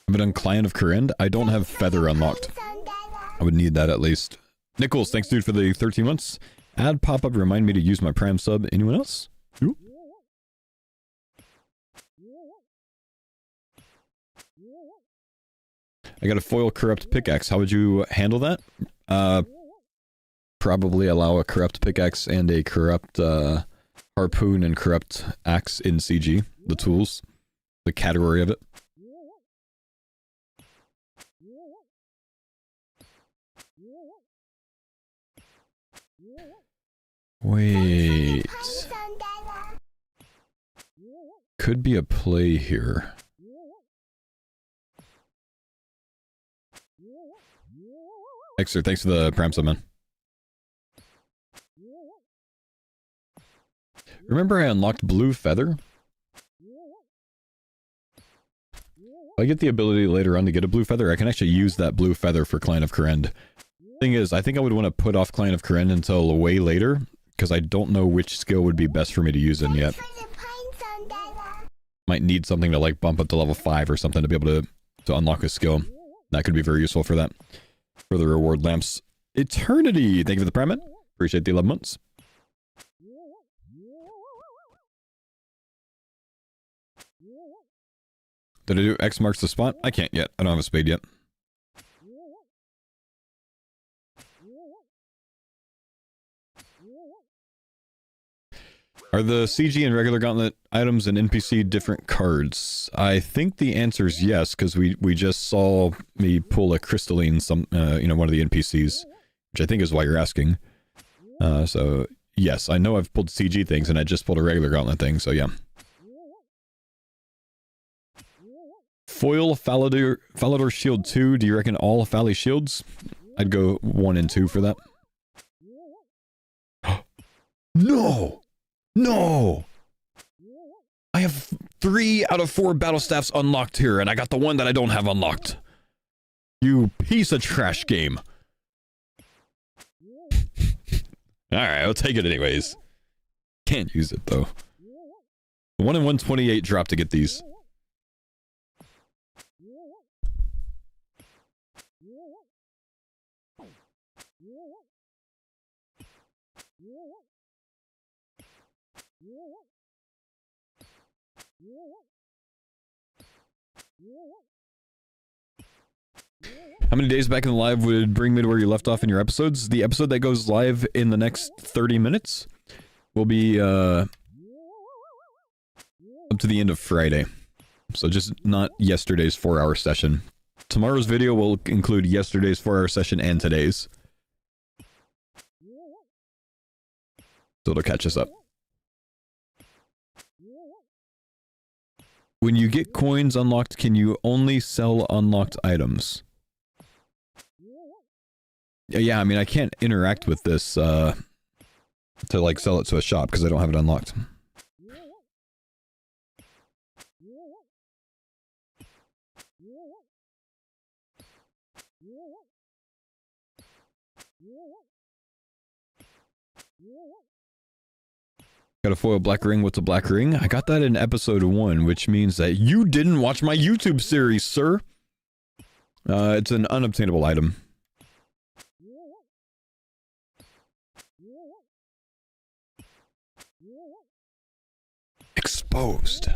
Have I done Client of Corinne? I don't have Feather unlocked. I would need that at least. Nichols, thanks dude for the 13 months. Add pop-up, remind me to use my Prime sub. Anyone else? Ooh. I got a foil corrupt pickaxe. How would you handle that? Probably allow a corrupt pickaxe and a corrupt harpoon and corrupt axe in CG. The tools. The category of it. Wait. Could be a play here. Exer, thanks for the Prime sub, man. Remember I unlocked Blue Feather? If I get the ability later on to get a Blue Feather, I can actually use that Blue Feather for Client of Kourend. Thing is, I think I would want to put off Client of Kourend until way later, because I don't know which skill would be best for me to use in yet. Might need something to like bump up to level 5 or something to be able to unlock a skill. That could be very useful for that. For the reward lamps. Eternity! Thank you for the Prime. Appreciate the 11 months. Did I do X marks the spot? I can't yet. I don't have a spade yet. Are the CG and regular gauntlet items and NPC different cards? I think the answer is yes, because we just saw me pull a crystalline, one of the NPCs, which I think is why you're asking. So yes, I know I've pulled CG things, and I just pulled a regular gauntlet thing, so yeah. Foil Falador Shield 2, do you reckon all Fally shields? I'd go 1 and 2 for that. No! No! I have 3 out of 4 battle staffs unlocked here, and I got the one that I don't have unlocked. You piece of trash game. Alright, I'll take it anyways. Can't use it, though. 1 in 128 drop to get these. How many days back in the live would bring me to where you left off in your episodes? The episode that goes live in the next 30 minutes will be up to the end of Friday. So just not yesterday's 4-hour session. Tomorrow's video will include yesterday's 4-hour session and today's. So it'll catch us up. When you get coins unlocked, can you only sell unlocked items? Yeah, I mean, I can't interact with this, to, like, sell it to a shop, because I don't have it unlocked. Got a foil black ring. What's a black ring? I got that in episode 1, which means that you didn't watch my YouTube series, sir. It's an unobtainable item. Exposed.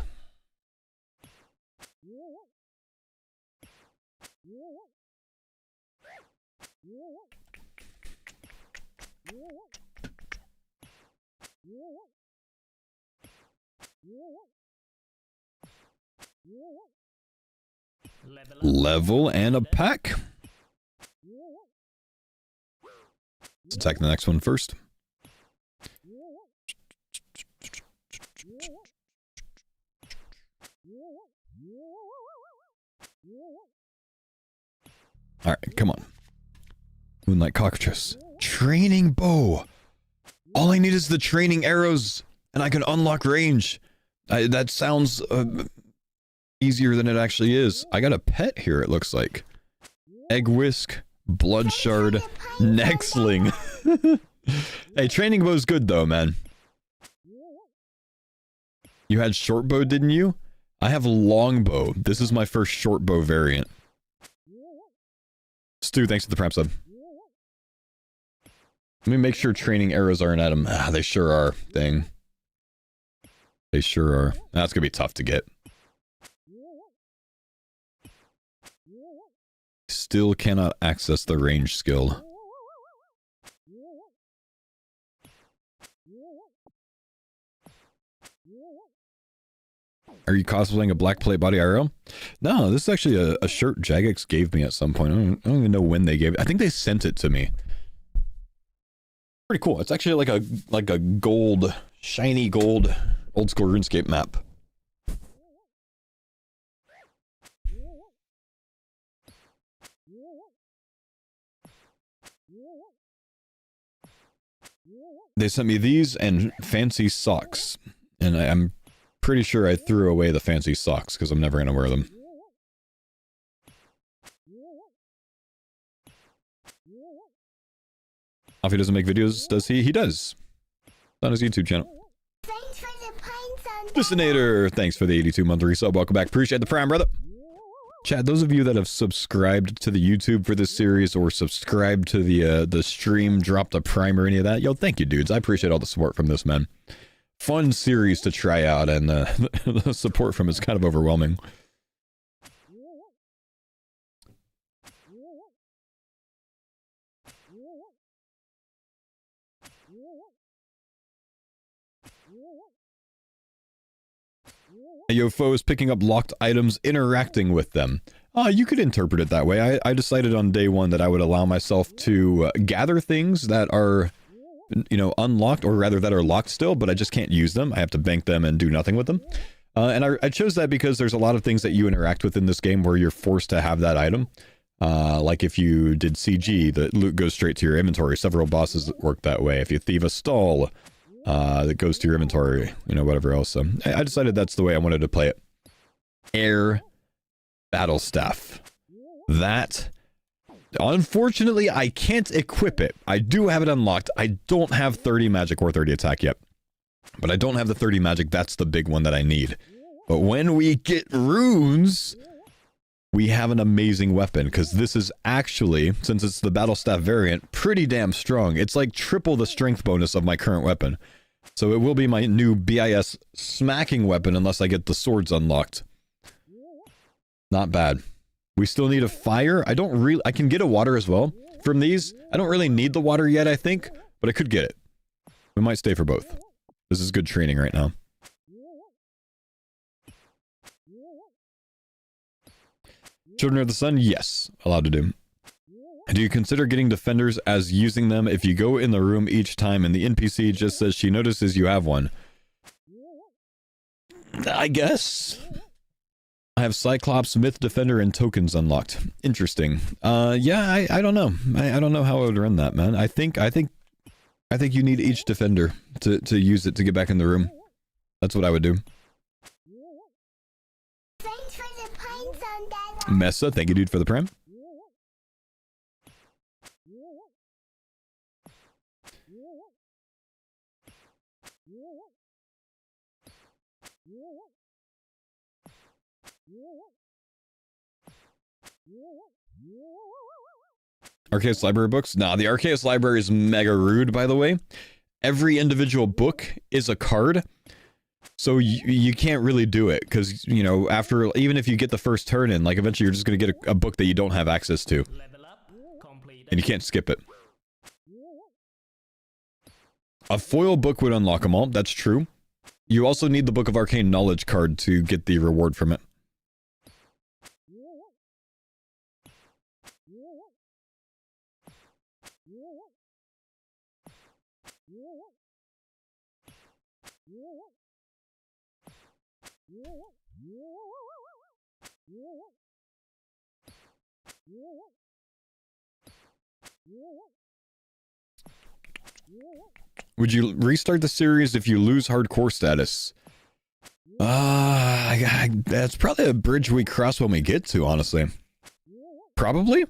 Level and a pack. Let's attack the next one first. Alright, come on. Moonlight Cockroaches. Training bow! All I need is the training arrows, and I can unlock range. That sounds easier than it actually is. I got a pet here, it looks like. Egg Whisk, Blood Shard, Nextling. Hey, training bow's good though, man. You had short bow, didn't you? I have longbow. This is my first short bow variant. Stu, thanks for the prime sub. Let me make sure training arrows are an item. Ah, they sure are. Dang. They sure are. That's gonna be tough to get. Still cannot access the range skill. Are you cosplaying a black plate body arrow? No, this is actually a shirt Jagex gave me at some point. I don't even know when they gave it. I think they sent it to me. Pretty cool. It's actually like a gold, shiny gold, old school RuneScape map. They sent me these and fancy socks. And I'm pretty sure I threw away the fancy socks because I'm never going to wear them. Alfie doesn't make videos, does he? He does. On his YouTube channel. Thanks for the pines on Listenator, thanks for the 82-month resub. Welcome back. Appreciate the prime, brother. Chad, those of you that have subscribed to the YouTube for this series or subscribed to the stream, dropped a prime or any of that, yo, thank you, dudes. I appreciate all the support from this, man. Fun series to try out, and the support from it's kind of overwhelming. Yo, foe is picking up locked items, interacting with them. You could interpret it that way. I decided on day one that I would allow myself to gather things that are, you know, unlocked, or rather that are locked still, but I just can't use them. I have to bank them and do nothing with them. And I chose that because there's a lot of things that you interact with in this game where you're forced to have that item. Like if you did CG, the loot goes straight to your inventory. Several bosses work that way. If you thieve a stall, that goes to your inventory, you know, whatever else. So I decided that's the way I wanted to play it. Air battle staff. That, unfortunately, I can't equip it. I do have it unlocked. I don't have 30 magic or 30 attack yet. But I don't have the 30 magic. That's the big one that I need. But when we get runes, we have an amazing weapon, because this is actually, since it's the battle staff variant, pretty damn strong. It's like triple the strength bonus of my current weapon. So it will be my new BIS smacking weapon unless I get the swords unlocked. Not bad. We still need a fire. I can get a water as well. From these, I don't really need the water yet, I think, but I could get it. We might stay for both. This is good training right now. Children of the Sun? Yes. Allowed to do. Do you consider getting defenders as using them if you go in the room each time and the NPC just says she notices you have one? I guess. I have Cyclops, Myth Defender, and tokens unlocked. Interesting. Yeah, I don't know. I don't know how I would run that, man. I think you need each defender to use it to get back in the room. That's what I would do. Thanks for the pines on that. Mesa, thank you, dude, for the prime. Arceus Library books? Nah, the Arceus Library is mega rude, by the way. Every individual book is a card, so you can't really do it, because, you know, even if you get the first turn in, like, eventually you're just going to get a book that you don't have access to. And you can't skip it. A foil book would unlock them all, that's true. You also need the Book of Arcane Knowledge card to get the reward from it. Would you restart the series if you lose hardcore status? That's probably a bridge we cross when we get to, honestly. Probably?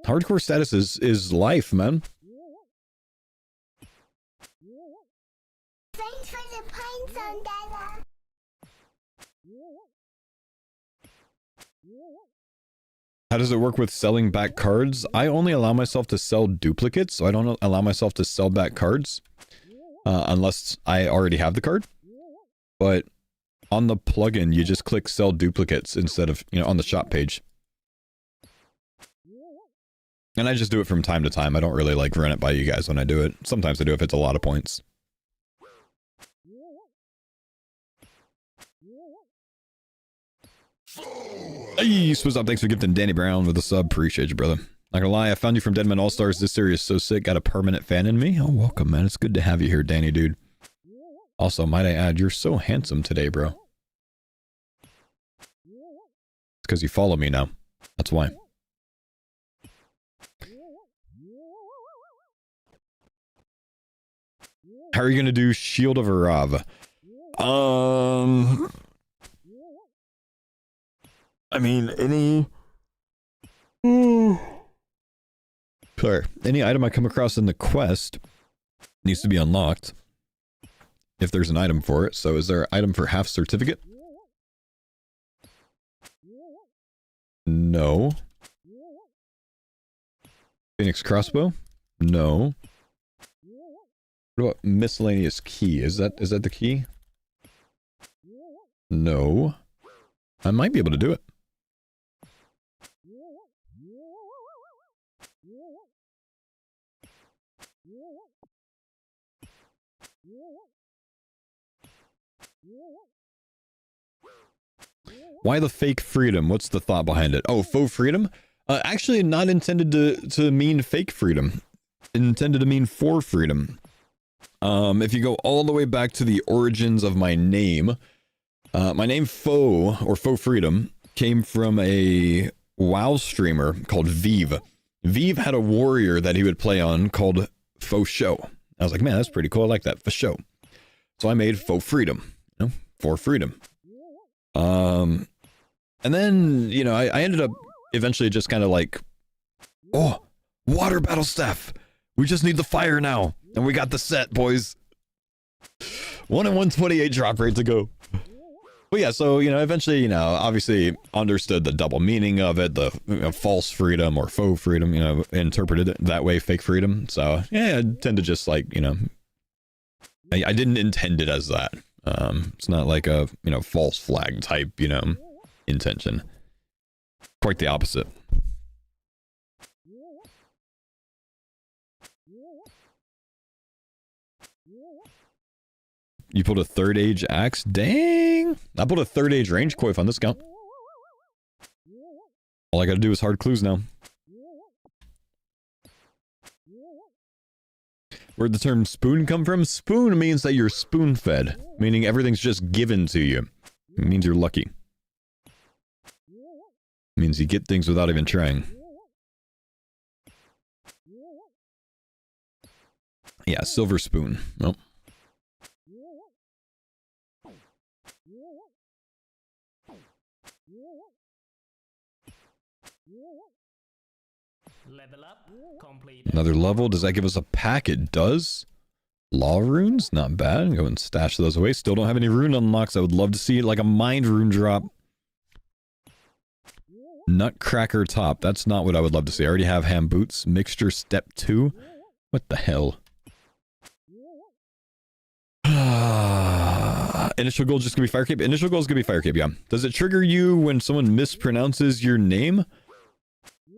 Hardcore status is life, man. Thanks for the pines on that. How does it work with selling back cards? I only allow myself to sell duplicates, so I don't allow myself to sell back cards. Unless I already have the card. But on the plugin, you just click sell duplicates instead of, you know, on the shop page. And I just do it from time to time. I don't really, like, run it by you guys when I do it. Sometimes I do if it's a lot of points. Hey, what's up? Thanks for gifting Danny Brown with a sub. Appreciate you, brother. Not gonna lie, I found you from Deadman All-Stars. This series is so sick. Got a permanent fan in me. Oh, welcome, man. It's good to have you here, Danny, dude. Also, might I add, you're so handsome today, bro. It's because you follow me now. That's why. How are you gonna do Shield of Arav? I mean, any item I come across in the quest needs to be unlocked if there's an item for it. So is there an item for half certificate? No. Phoenix crossbow? No. What about miscellaneous key? Is that the key? No. I might be able to do it. Why the fake freedom? What's the thought behind it? Oh, faux freedom? Actually not intended to mean fake freedom. Intended to mean for freedom. If you go all the way back to the origins of my name Faux, or Faux Freedom, came from a WoW streamer called Vive. Vive had a warrior that he would play on called Faux Show. I was like, man, that's pretty cool. I like that, for show. So I made Faux Freedom, you know, for freedom. And then, you know, I ended up eventually just kind of like, oh, water battle staff. We just need the fire now. And we got the set, boys. 1 in 128 drop rate to go. But yeah, so, you know, eventually, you know, obviously understood the double meaning of it, the false freedom or faux freedom, you know, interpreted it that way, fake freedom. So, yeah, I tend to just like, you know, I didn't intend it as that. It's not like a, you know, false flag type, you know, intention. Quite the opposite. You pulled a 3rd age axe? Dang! I pulled a 3rd age range coif on this count. All I gotta do is hard clues now. Where'd the term spoon come from? Spoon means that you're spoon-fed, meaning everything's just given to you. It means you're lucky. It means you get things without even trying. Yeah, silver spoon. Nope. Level up, complete. Another level. Does that give us a pack? It does. Law runes? Not bad. Go and stash those away. Still don't have any rune unlocks. I would love to see like a mind rune drop. Nutcracker top. That's not what I would love to see. I already have ham boots. Mixture step 2. What the hell? Initial goal just gonna be fire cape. Initial goal is gonna be fire cape, yeah. Does it trigger you when someone mispronounces your name?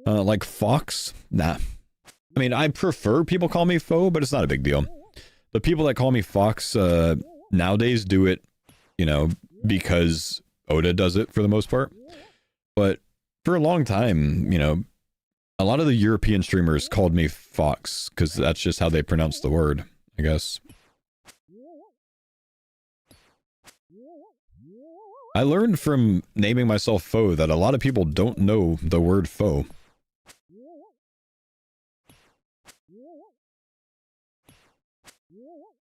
Like Fox? Nah. I mean, I prefer people call me Faux, but it's not a big deal. The people that call me Fox, nowadays do it, you know, because Oda does it for the most part. But for a long time, you know, a lot of the European streamers called me Fox, because that's just how they pronounce the word, I guess. I learned from naming myself Faux that a lot of people don't know the word faux.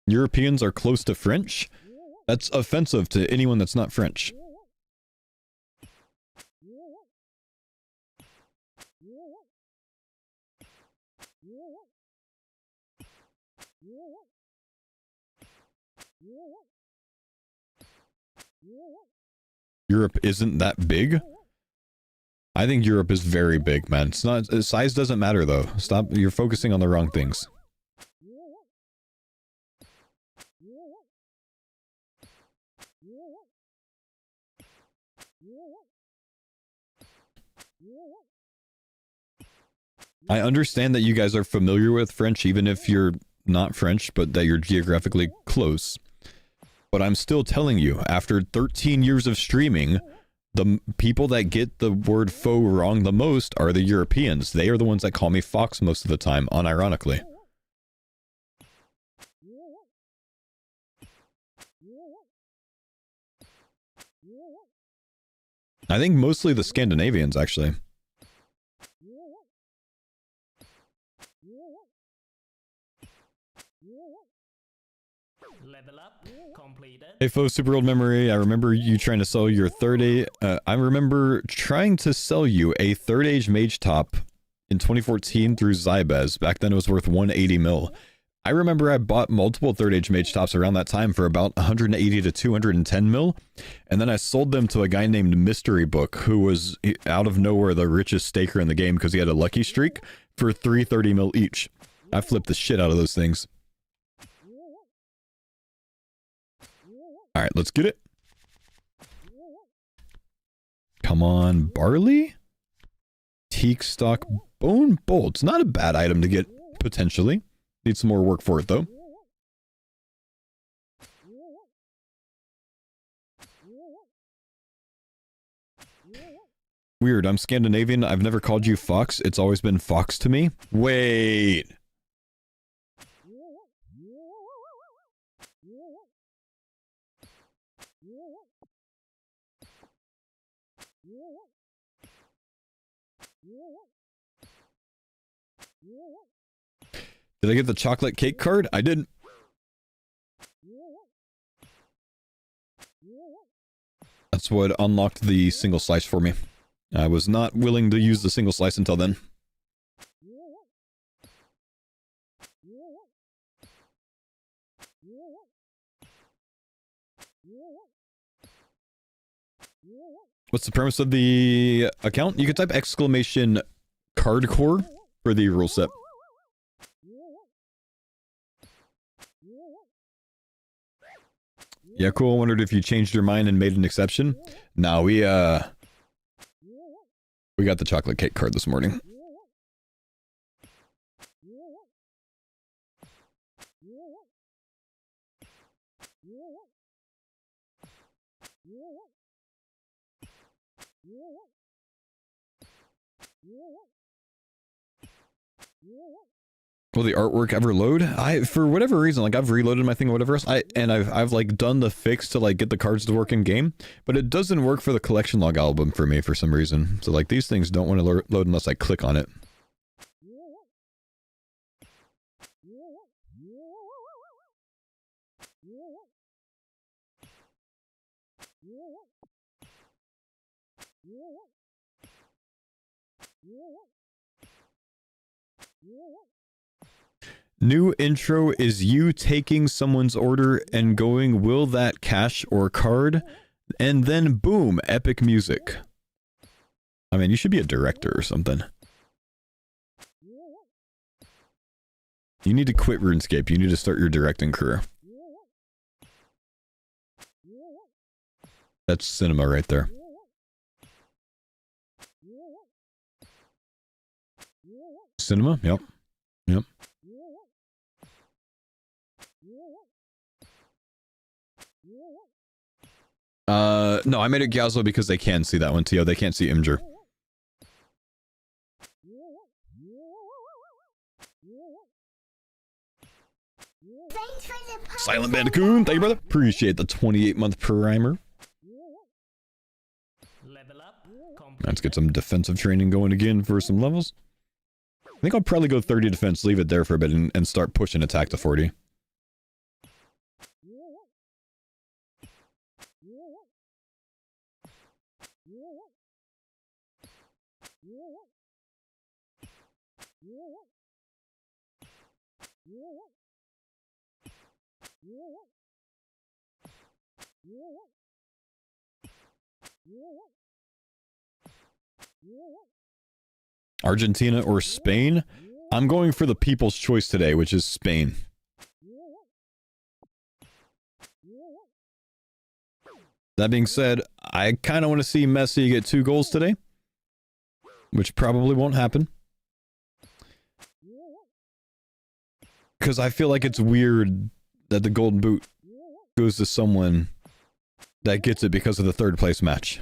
Europeans are close to French? That's offensive to anyone that's not French. Europe isn't that big? I think Europe is very big, man. It's not, size doesn't matter though. Stop, you're focusing on the wrong things. I understand that you guys are familiar with French, even if you're not French, but that you're geographically close. But I'm still telling you, after 13 years of streaming, the people that get the word faux wrong the most are the Europeans. They are the ones that call me Fox most of the time, unironically. I think mostly the Scandinavians, actually. Level up completed. Hey, Fo, super old memory. I remember you trying to sell your I remember trying to sell you a third age mage top in 2014 through Zybez. Back then it was worth 180 mil. I remember I bought multiple third age mage tops around that time for about 180 to 210 mil. And then I sold them to a guy named Mystery Book, who was out of nowhere the richest staker in the game because he had a lucky streak, for 330 mil each. I flipped the shit out of those things. All right, let's get it. Come on, barley? Teak stock bone bolts. Not a bad item to get, potentially. Need some more work for it, though. Weird, I'm Scandinavian. I've never called you Fox. It's always been Fox to me. Wait. Did I get the chocolate cake card? I didn't. That's what unlocked the single slice for me. I was not willing to use the single slice until then. What's the premise of the account? You can type exclamation Cardcore for the rule set. Yeah, cool. Wondered if you changed your mind and made an exception. No, we got the chocolate cake card this morning. Will the artwork ever load? For whatever reason, like I've reloaded my thing or whatever else, I've like done the fix to like get the cards to work in game, but it doesn't work for the collection log album for me for some reason. So like these things don't want to load unless I click on it. New intro is you taking someone's order and going, will that cash or card? And then boom, epic music. I mean, you should be a director or something. You need to quit RuneScape. You need to start your directing career. That's cinema right there. Cinema? Yep. Yep. No, I made it Gyazlo because they can see that one, Tio. They can't see Imgur. Silent Bandicoot, thank you, brother. Appreciate the 28-month primer. Let's get some defensive training going again for some levels. I think I'll probably go 30 defense, leave it there for a bit, and start pushing attack to 40. Argentina or Spain? I'm going for the people's choice today, which is Spain. That being said, I kind of want to see Messi get 2 goals today, which probably won't happen. Because I feel like it's weird that the Golden Boot goes to someone that gets it because of the 3rd place match.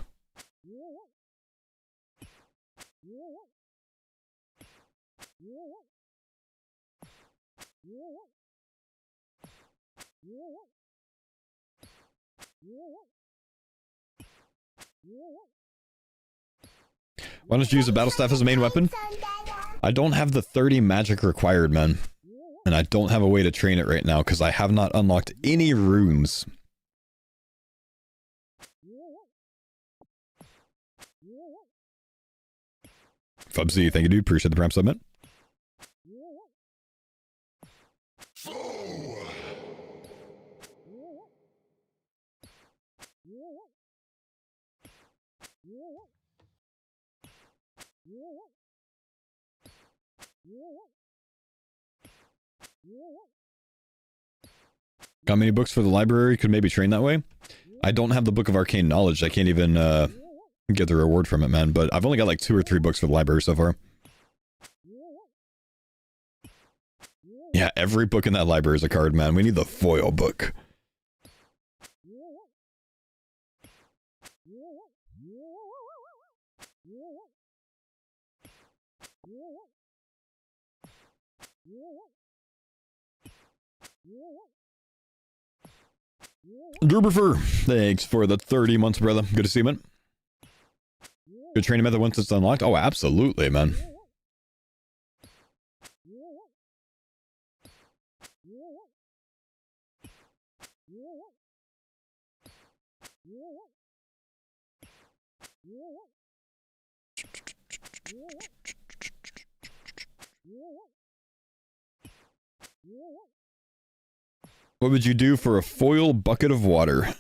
Why don't you use a battle staff as a main weapon? I don't have the 30 magic required, man. And I don't have a way to train it right now because I have not unlocked any runes. Fubsy, thank you, dude. Appreciate the prime submit. Got many books for the library? Could maybe train that way? I don't have the Book of Arcane Knowledge. I can't even get the reward from it, man. But I've only got like 2 or 3 books for the library so far. Yeah, every book in that library is a card, man. We need the foil book. Gerbifer, thanks for the 30 months, brother. Good to see you, man. Good training method once it's unlocked? Oh, absolutely, man. What would you do for a foil bucket of water?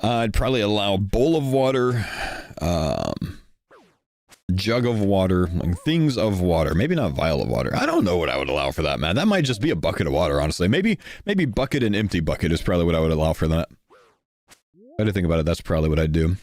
I'd probably allow a bowl of water, jug of water, like things of water. Maybe not vial of water. I don't know what I would allow for that, man. That might just be a bucket of water, honestly. Maybe bucket and empty bucket is probably what I would allow for that. I had to think about it. That's probably what I'd do.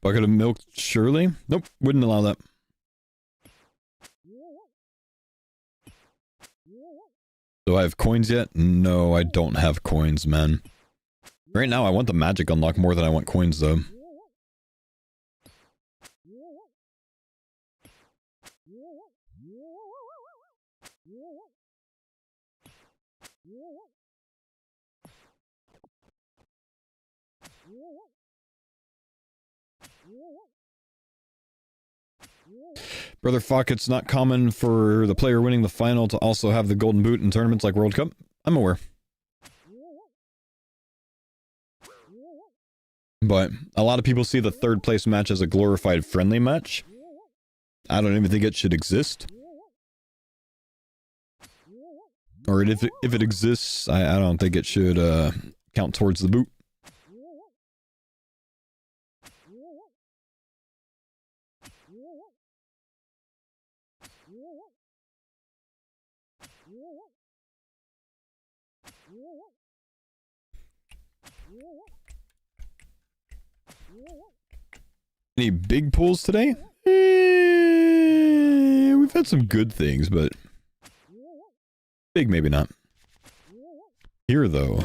Bucket of milk, surely? Nope, wouldn't allow that. Do I have coins yet? No, I don't have coins, man. Right now, I want the magic unlock more than I want coins, though. Brother Fuck, it's not common for the player winning the final to also have the golden boot in tournaments like World Cup. I'm aware. But a lot of people see the 3rd place match as a glorified friendly match. I don't even think it should exist. Or if it exists, I don't think it should count towards the boot. Any big pulls today? We've had some good things, but big maybe not. Here though,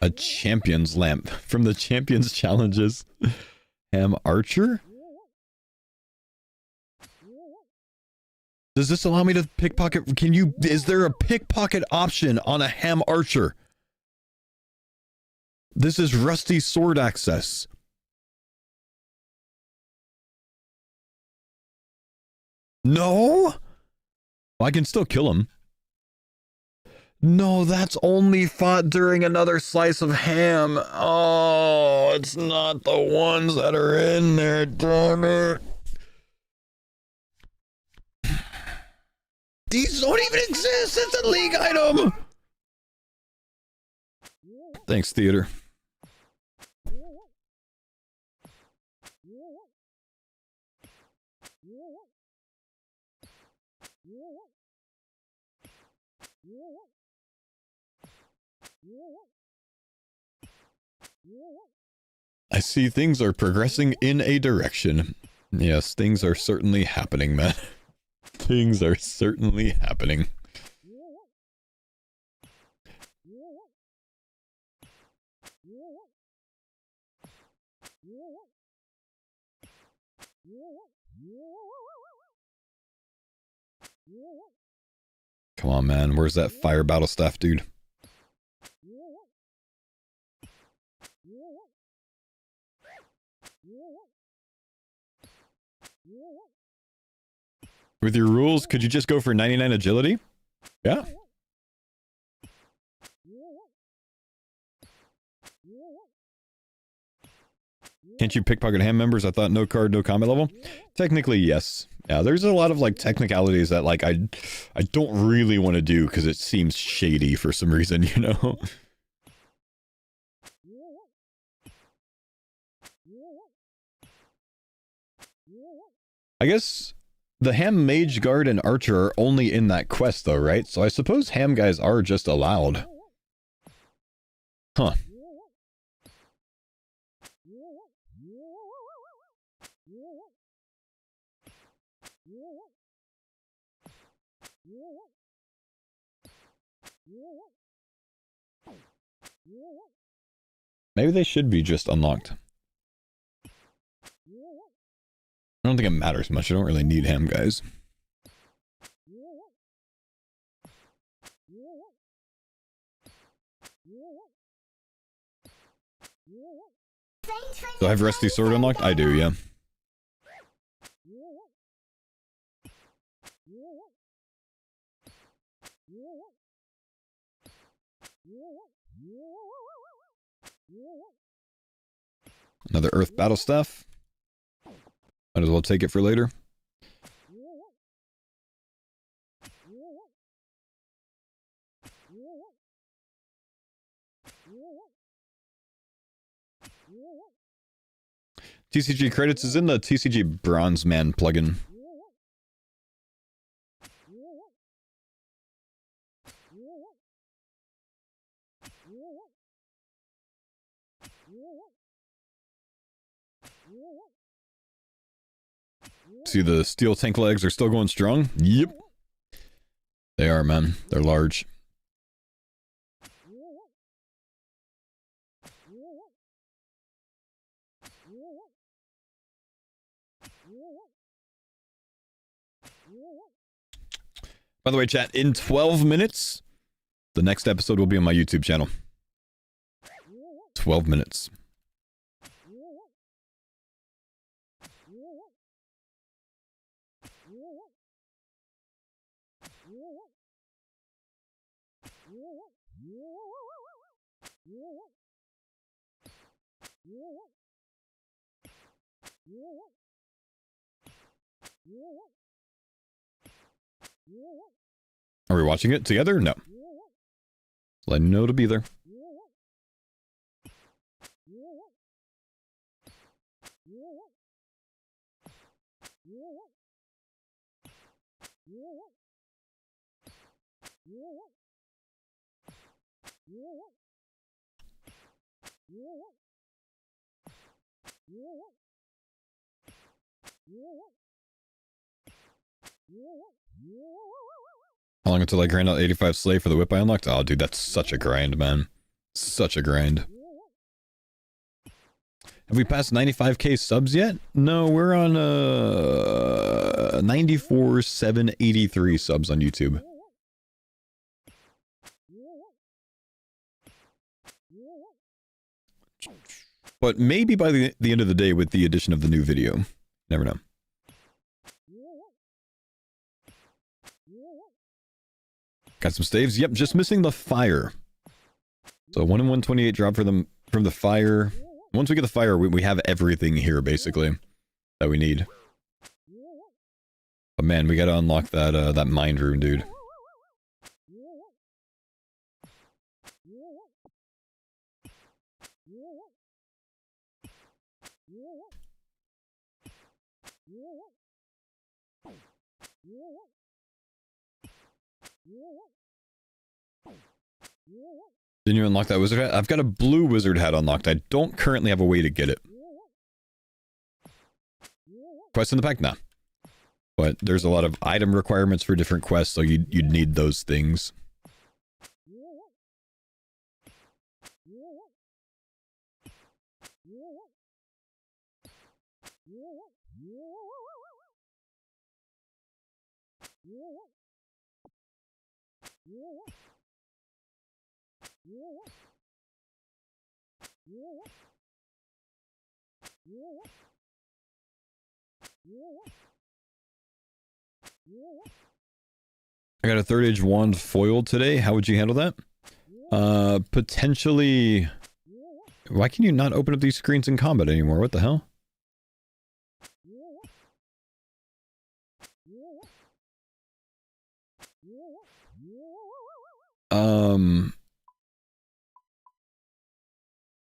a champion's lamp from the champions challenges. Ham Archer? Does this allow me to pickpocket? Is there a pickpocket option on a Ham Archer? This is rusty sword access. No? I can still kill him. No, that's only fought during another slice of ham. Oh, it's not the ones that are in there, damn it. These don't even exist. It's a league item. Thanks, Theater. I see things are progressing in a direction. Yes, things are certainly happening, man. Things are certainly happening. Come on, man. Where's that fire battle staff, dude? With your rules, could you just go for 99 agility? Yeah. Can't you pickpocket ham members? I thought no card, no combat level. Technically, yes. Yeah, there's a lot of like technicalities that like I don't really want to do because it seems shady for some reason, you know? I guess the ham mage guard and archer are only in that quest though, right? So I suppose ham guys are just allowed. Huh. Maybe they should be just unlocked. I don't think it matters much. I don't really need ham guys. Do I have Rusty Sword unlocked? I do, yeah. Another Earth Battle Staff. Might as well take it for later. TCG credits is in the TCG Bronze Man plugin. See, the steel tank legs are still going strong? Yep. They are, man. They're large. By the way, chat, in 12 minutes, the next episode will be on my YouTube channel. 12 minutes. Are we watching it together? No. Let me know to be there. How long until I grind out 85 slay for the whip I unlocked? Oh, dude, that's such a grind, man. Such a grind. Have we passed 95k subs yet? No, we're on 94,783 subs on YouTube. But maybe by the end of the day with the addition of the new video. Never know. Got some staves? Yep, just missing the fire. So 1 in 128 drop for them from the fire. Once we get the fire, we have everything here, basically, that we need. But man, we gotta unlock that, that mind room, dude. Didn't you unlock that wizard hat? I've got a blue wizard hat unlocked. I don't currently have a way to get it. Quest in the pack? Nah. But there's a lot of item requirements for different quests, so you'd need those things. I got a third age wand foiled today. How would you handle that? Potentially... Why can you not open up these screens in combat anymore? What the hell?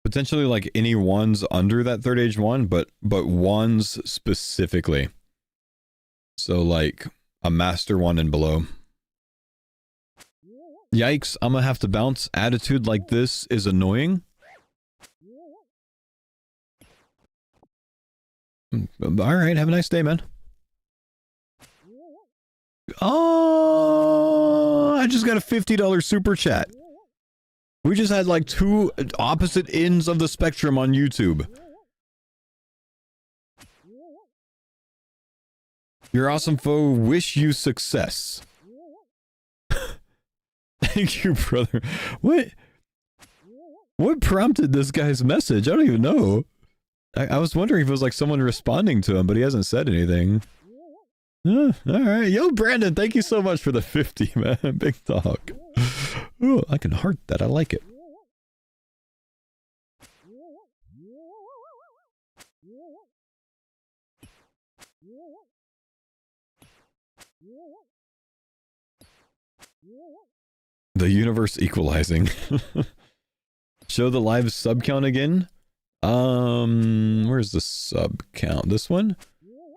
Potentially like any wands under that third age wand, but wands specifically. So like a master wand and below. Yikes, I'm gonna have to bounce. Attitude like this is annoying. Alright, have a nice day, man. Oh, I just got a $50 super chat. We just had like two opposite ends of the spectrum on YouTube. Your awesome foe, wish you success. Thank you, brother. What prompted this guy's message? I don't even know. I was wondering if it was like someone responding to him, but he hasn't said anything. Alright. Yo, Brandon, thank you so much for the 50, man. Big dog. Ooh, I can heart that. I like it. The universe equalizing. Show the live sub count again. Where's the sub count? This one?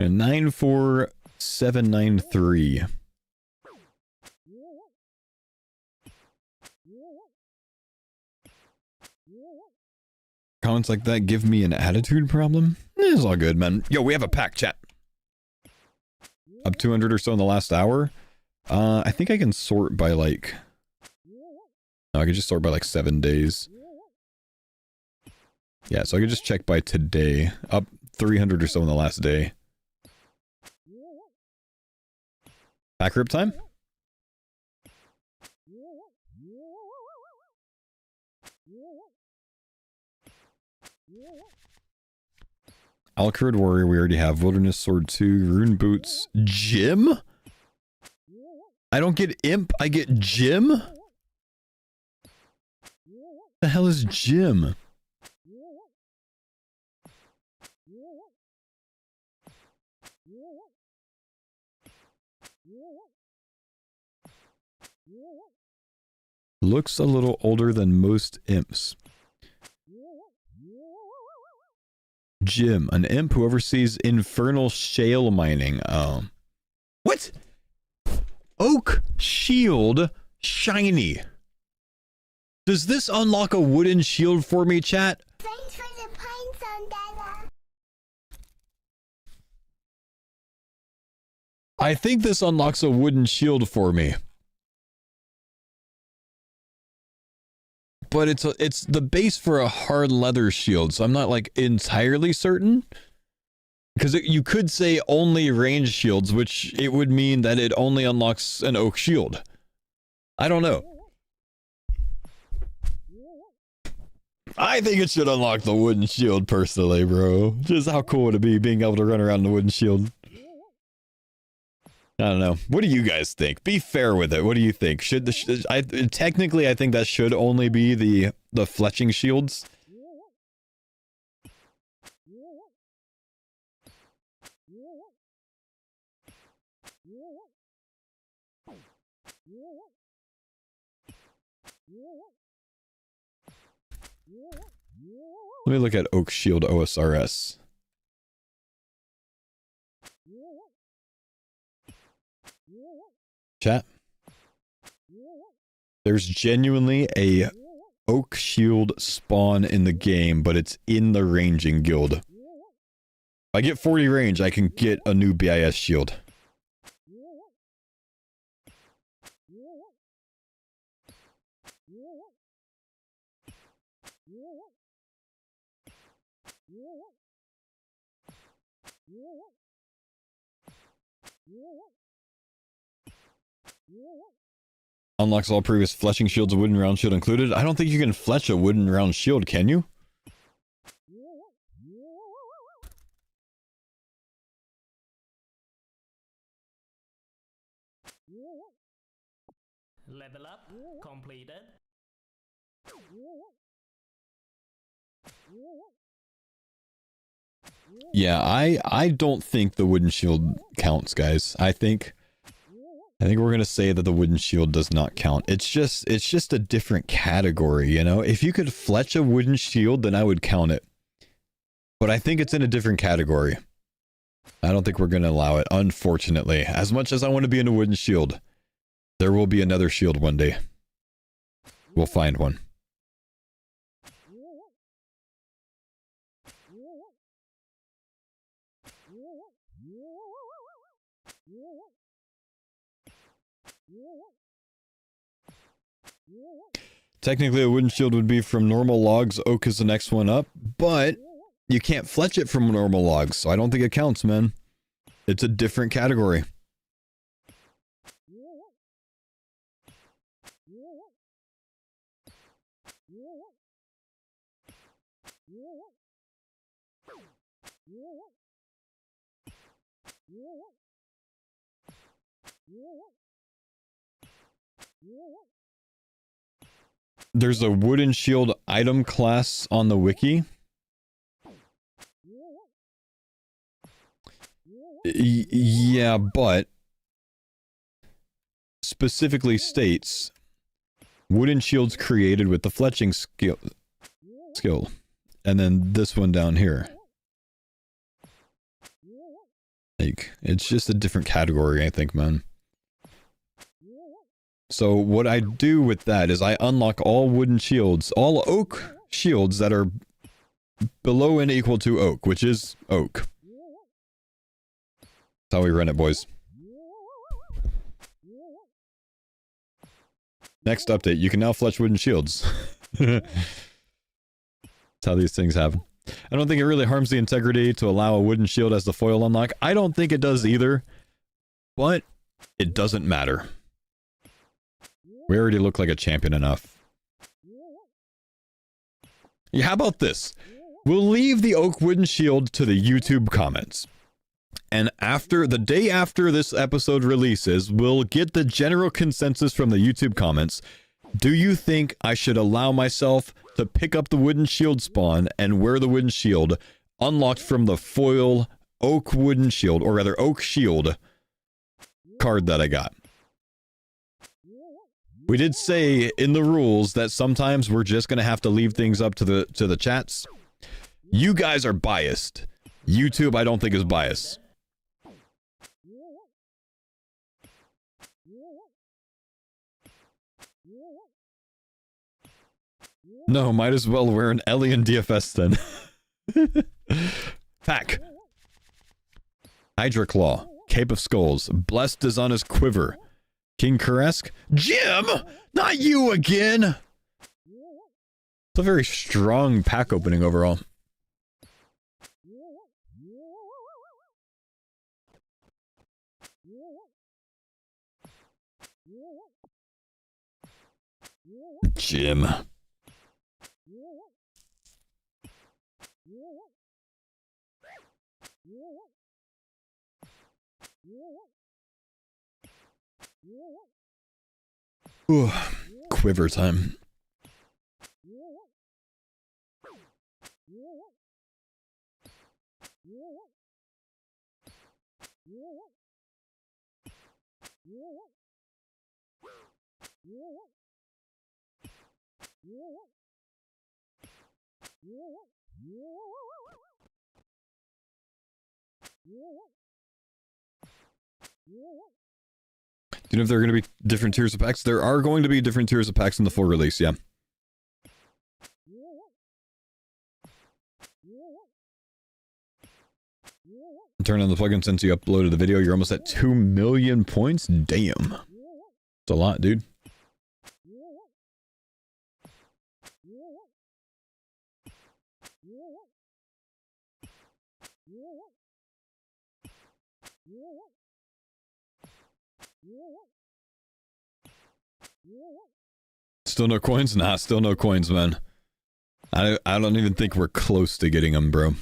And 94793. Comments like that give me an attitude problem? It's all good, man. Yo, we have a pack, chat. Up 200 or so in the last hour. I think I can sort by like... No, I can just sort by like 7 days. Yeah, so I can just check by today. Up 300 or so in the last day. Pack rip time? Alcrid Warrior, we already have. Wilderness Sword 2, Rune Boots, Gym? I don't get Imp, I get Gym? The hell is Gym? Looks a little older than most imps. Jim, an imp who oversees infernal shale mining. Oh. What? Oak shield shiny. Does this unlock a wooden shield for me, chat? Thanks for the pine Sandala. I think this unlocks a wooden shield for me. But it's the base for a hard leather shield, so I'm not like entirely certain. Because you could say only range shields, which it would mean that it only unlocks an oak shield. I don't know. I think it should unlock the wooden shield personally, bro. Just how cool would it be being able to run around in the wooden shield? I don't know. What do you guys think? Be fair with it. What do you think? Should the technically I think that should only be the fletching shields. Let me look at Oak Shield OSRS. Chat. There's genuinely a Oak Shield spawn in the game, but it's in the ranging guild. If I get 40 range, I can get a new BIS shield. Unlocks all previous fletching shields, a wooden round shield included. I don't think you can fletch a wooden round shield, can you? Level up completed. Yeah, I don't think the wooden shield counts, guys. I think we're gonna say that the wooden shield does not count. It's just a different category, you know? If you could fletch a wooden shield, then I would count it. But I think it's in a different category. I don't think we're gonna allow it, unfortunately. As much as I want to be in a wooden shield, there will be another shield one day. We'll find one. Technically, a wooden shield would be from normal logs. Oak is the next one up, but you can't fletch it from normal logs, so I don't think it counts, man. It's a different category. There's a wooden shield item class on the wiki. Yeah, but specifically states wooden shields created with the fletching skill. And then this one down here. Like, it's just a different category, I think, man. So what I do with that is I unlock all wooden shields, all oak shields that are below and equal to oak, which is oak. That's how we run it, boys. Next update, you can now fletch wooden shields. That's how these things happen. I don't think it really harms the integrity to allow a wooden shield as the foil unlock. I don't think it does either, but it doesn't matter. We already look like a champion enough. Yeah, how about this? We'll leave the oak wooden shield to the YouTube comments. And after the day after this episode releases, we'll get the general consensus from the YouTube comments. Do you think I should allow myself to pick up the wooden shield spawn and wear the wooden shield unlocked from the foil oak wooden shield, or rather oak shield card that I got? We did say in the rules that sometimes we're just going to have to leave things up to the chats. You guys are biased. YouTube, I don't think, is biased. No, might as well wear an Alien DFS then. Pack. Hydra Claw. Cape of Skulls. Blessed is on his quiver. King Kuresk? Jim! Not you again! It's a very strong pack opening overall. Jim. Ooh, quiver time. Do you know if there are going to be different tiers of packs? There are going to be different tiers of packs in the full release, yeah. Turn on the plugin since you uploaded the video. You're almost at 2 million points. Damn. It's a lot, dude. Still no coins? Nah, still no coins, man. I don't even think we're close to getting them, bro.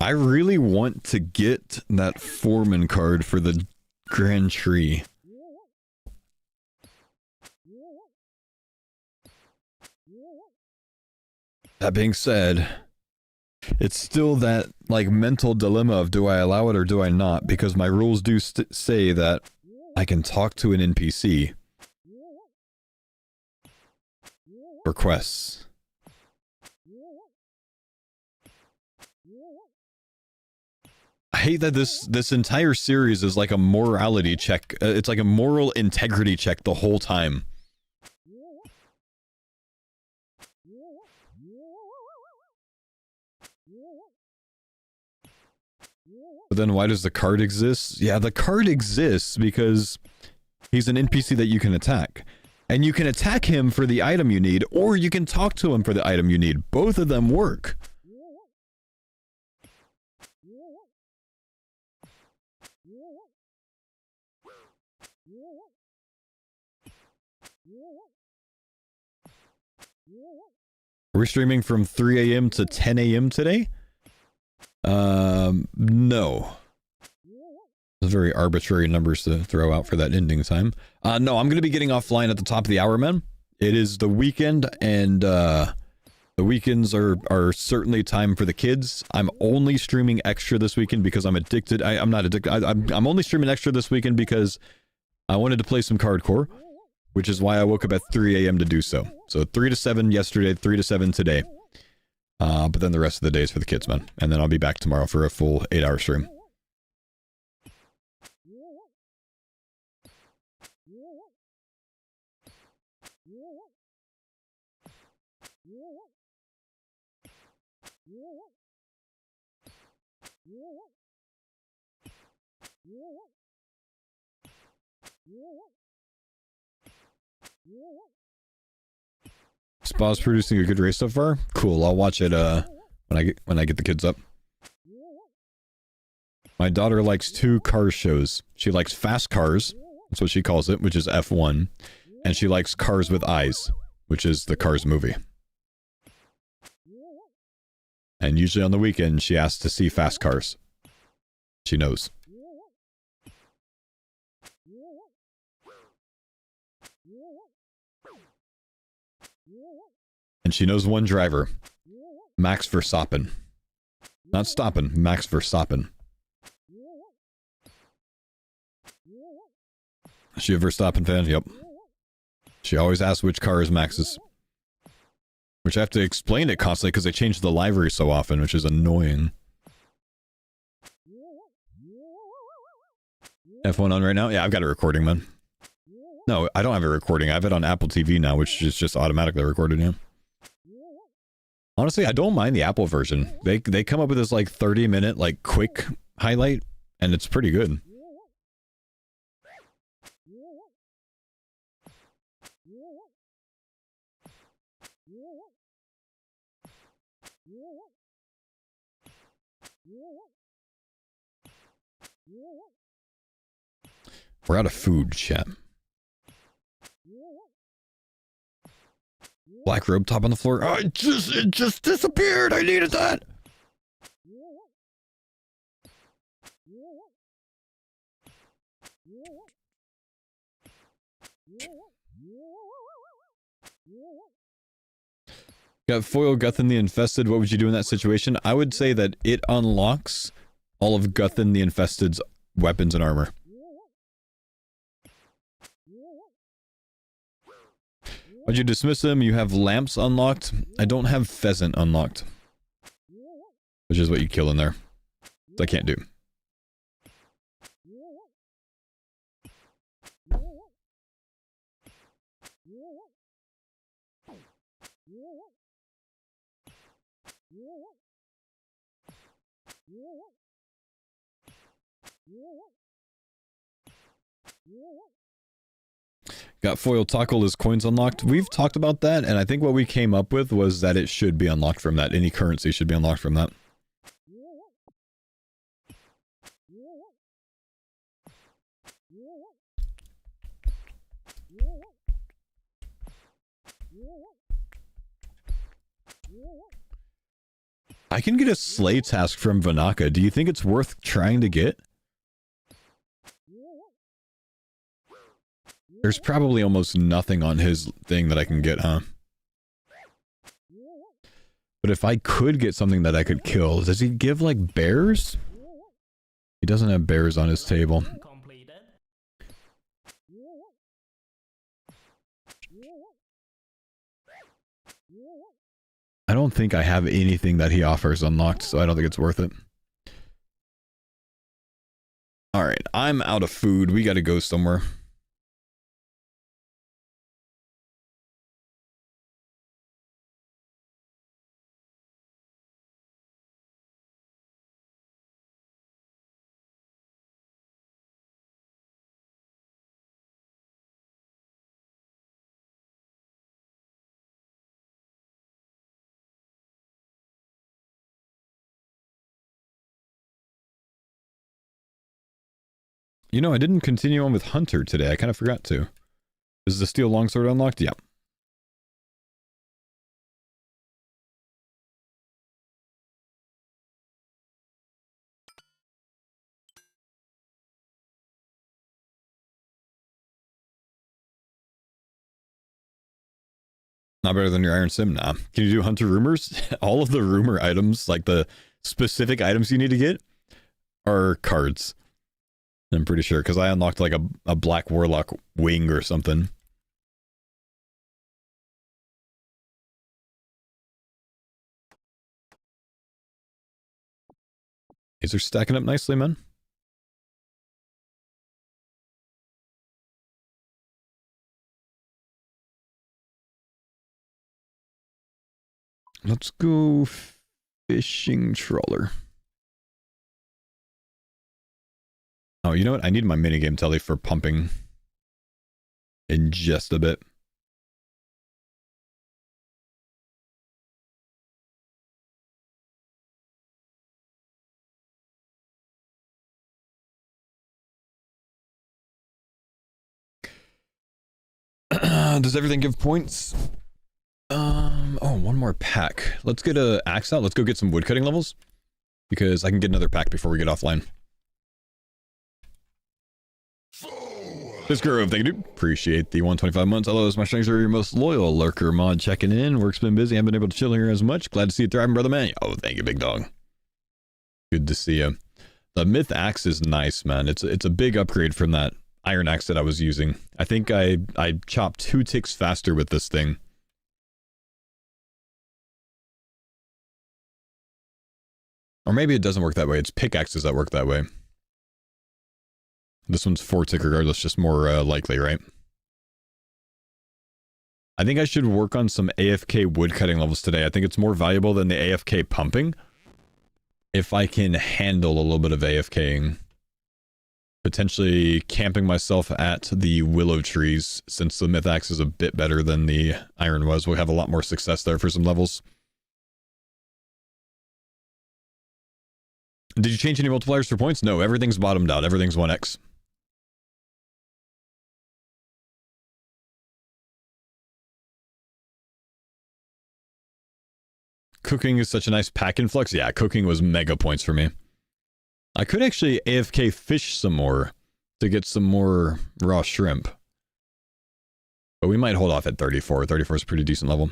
I really want to get that Foreman card for the Grand Tree. That being said, it's still that, like, mental dilemma of do I allow it or do I not, because my rules do say that I can talk to an NPC for quests. I hate that this entire series is like a morality check. It's like a moral integrity check the whole time. But then why does the card exist? Yeah, the card exists because he's an NPC that you can attack. And you can attack him for the item you need, or you can talk to him for the item you need. Both of them work. Are we streaming from 3 a.m. to 10 a.m. today? No. Those are very arbitrary numbers to throw out for that ending time. No, I'm going to be getting offline at the top of the hour, man. It is the weekend, and the weekends are certainly time for the kids. I'm only streaming extra this weekend because I'm addicted. I'm not addicted. I'm only streaming extra this weekend because I wanted to play some Cardcore, which is why I woke up at 3 a.m. to do so. So 3 to 7 yesterday, 3 to 7 today. But then the rest of the day is for the kids, man. And then I'll be back tomorrow for a full 8-hour stream. Spa's producing a good race so far. Cool. I'll watch it when I get the kids up. My daughter likes 2 car shows. She likes fast cars, that's what she calls it, which is F1, and she likes Cars with Eyes, which is the Cars movie. And usually on the weekend, she asks to see fast cars. She knows. And she knows one driver. Max Verstappen. Not stoppin', Max Verstappen. Is she a Verstappen fan? Yep. She always asks which car is Max's. Which I have to explain it constantly because they change the livery so often, which is annoying. F1 on right now? Yeah, I've got a recording, man. No, I don't have a recording. I have it on Apple TV now, which is just automatically recorded, yeah. Honestly, I don't mind the Apple version. They come up with this, like, 30-minute, like, quick highlight, and it's pretty good. We're out of food, chat. Black robe top on the floor. Oh, it just disappeared. I needed that. Got foil Guthin the Infested. What would you do in that situation? I would say that it unlocks all of Guthin the Infested's weapons and armor. Why'd you dismiss him? You have lamps unlocked. I don't have pheasant unlocked. Which is what you kill in there. So I can't do. Got foil tackle as coins unlocked. We've talked about that, and I think what we came up with was that it should be unlocked from that. Any currency should be unlocked from that. I can get a slay task from Vanaka. Do you think it's worth trying to get? There's probably almost nothing on his thing that I can get, huh? But if I could get something that I could kill, does he give, like, bears? He doesn't have bears on his table. I don't think I have anything that he offers unlocked, so I don't think it's worth it. Alright, I'm out of food. We gotta go somewhere. You know, I didn't continue on with Hunter today. I kind of forgot to. Is the steel longsword unlocked? Yeah. Not better than your Iron Sim? Nah. Can you do Hunter rumors? All of the rumor items, like the specific items you need to get, are cards. I'm pretty sure, because I unlocked like a Black Warlock wing or something. These are stacking up nicely, man. Let's go fishing trawler. Oh, you know what? I need my minigame telly for pumping in just a bit. Does everything give points? Oh, one more pack. Let's get a axe out. Let's go get some woodcutting levels, because I can get another pack before we get offline. This Grove, thank you, dude. Appreciate the 125 months. Hello, my strings are your most loyal lurker mod checking in. Work's been busy. Haven't been able to chill here as much. Glad to see you thriving, brother man. Oh, thank you, big dog. Good to see you. The Myth Axe is nice, man. It's a big upgrade from that Iron Axe that I was using. I think I chopped 2 ticks faster with this thing. Or maybe it doesn't work that way. It's pickaxes that work that way. This one's 4 tick regardless, just more likely, right? I think I should work on some AFK woodcutting levels today. I think it's more valuable than the AFK pumping. If I can handle a little bit of AFKing. Potentially camping myself at the willow trees, since the Myth Axe is a bit better than the iron was. We'll have a lot more success there for some levels. Did you change any multipliers for points? No, everything's bottomed out. Everything's 1x. Cooking is such a nice pack influx. Yeah, cooking was mega points for me. I could actually AFK fish some more to get some more raw shrimp. But we might hold off at 34. 34 is a pretty decent level.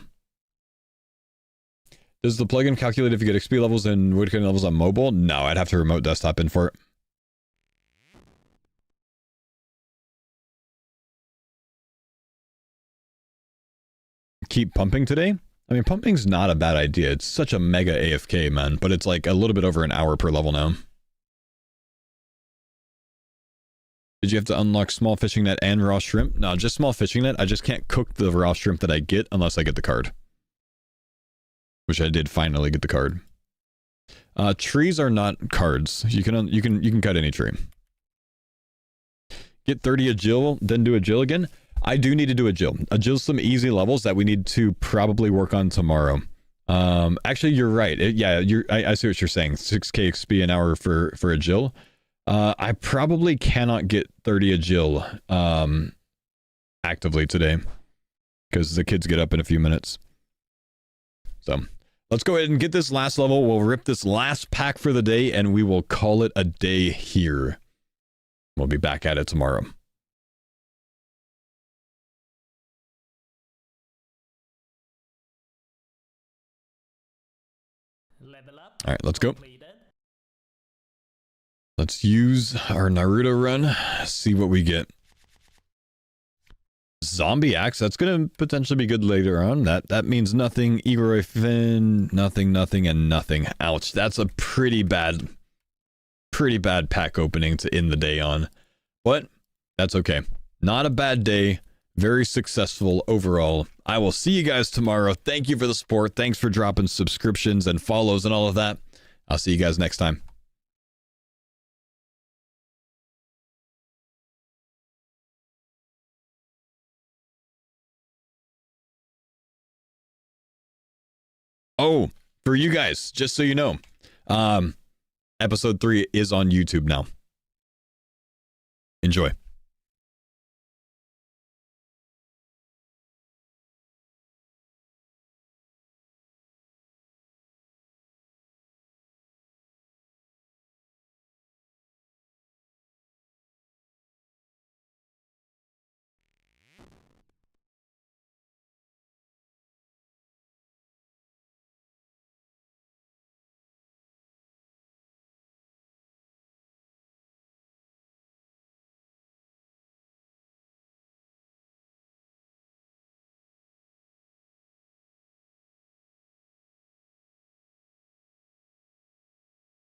Does the plugin calculate if you get XP levels and woodcutting levels on mobile? No, I'd have to remote desktop in for it. Keep pumping today? I mean, pumping's not a bad idea. It's such a mega AFK, man. But it's like a little bit over an hour per level now. Did you have to unlock small fishing net and raw shrimp? No, just small fishing net. I just can't cook the raw shrimp that I get unless I get the card. Which I did finally get the card. Trees are not cards. You can cut any tree. Get 30 a Jill, then do a Jill again. I do need to do a Jill. A Jill's some easy levels that we need to probably work on tomorrow. Actually, you're right. I see what you're saying. 6k XP an hour for a Jill. I probably cannot get 30 a Jill actively today because the kids get up in a few minutes. So let's go ahead and get this last level. We'll rip this last pack for the day and we will call it a day here. We'll be back at it tomorrow. Level up. All right, let's go. Completed. Let's use our Naruto run, see what we get. Zombie axe, that's gonna potentially be good later on. That means nothing. Igor Fin, nothing, and nothing. Ouch, that's a pretty bad pack opening to end the day on. But that's okay. Not a bad day. Very successful overall. I will see you guys tomorrow. Thank you for the support. Thanks for dropping subscriptions and follows and all of that. I'll see you guys next time. Oh, for you guys, just so you know, episode 3 is on YouTube now. Enjoy.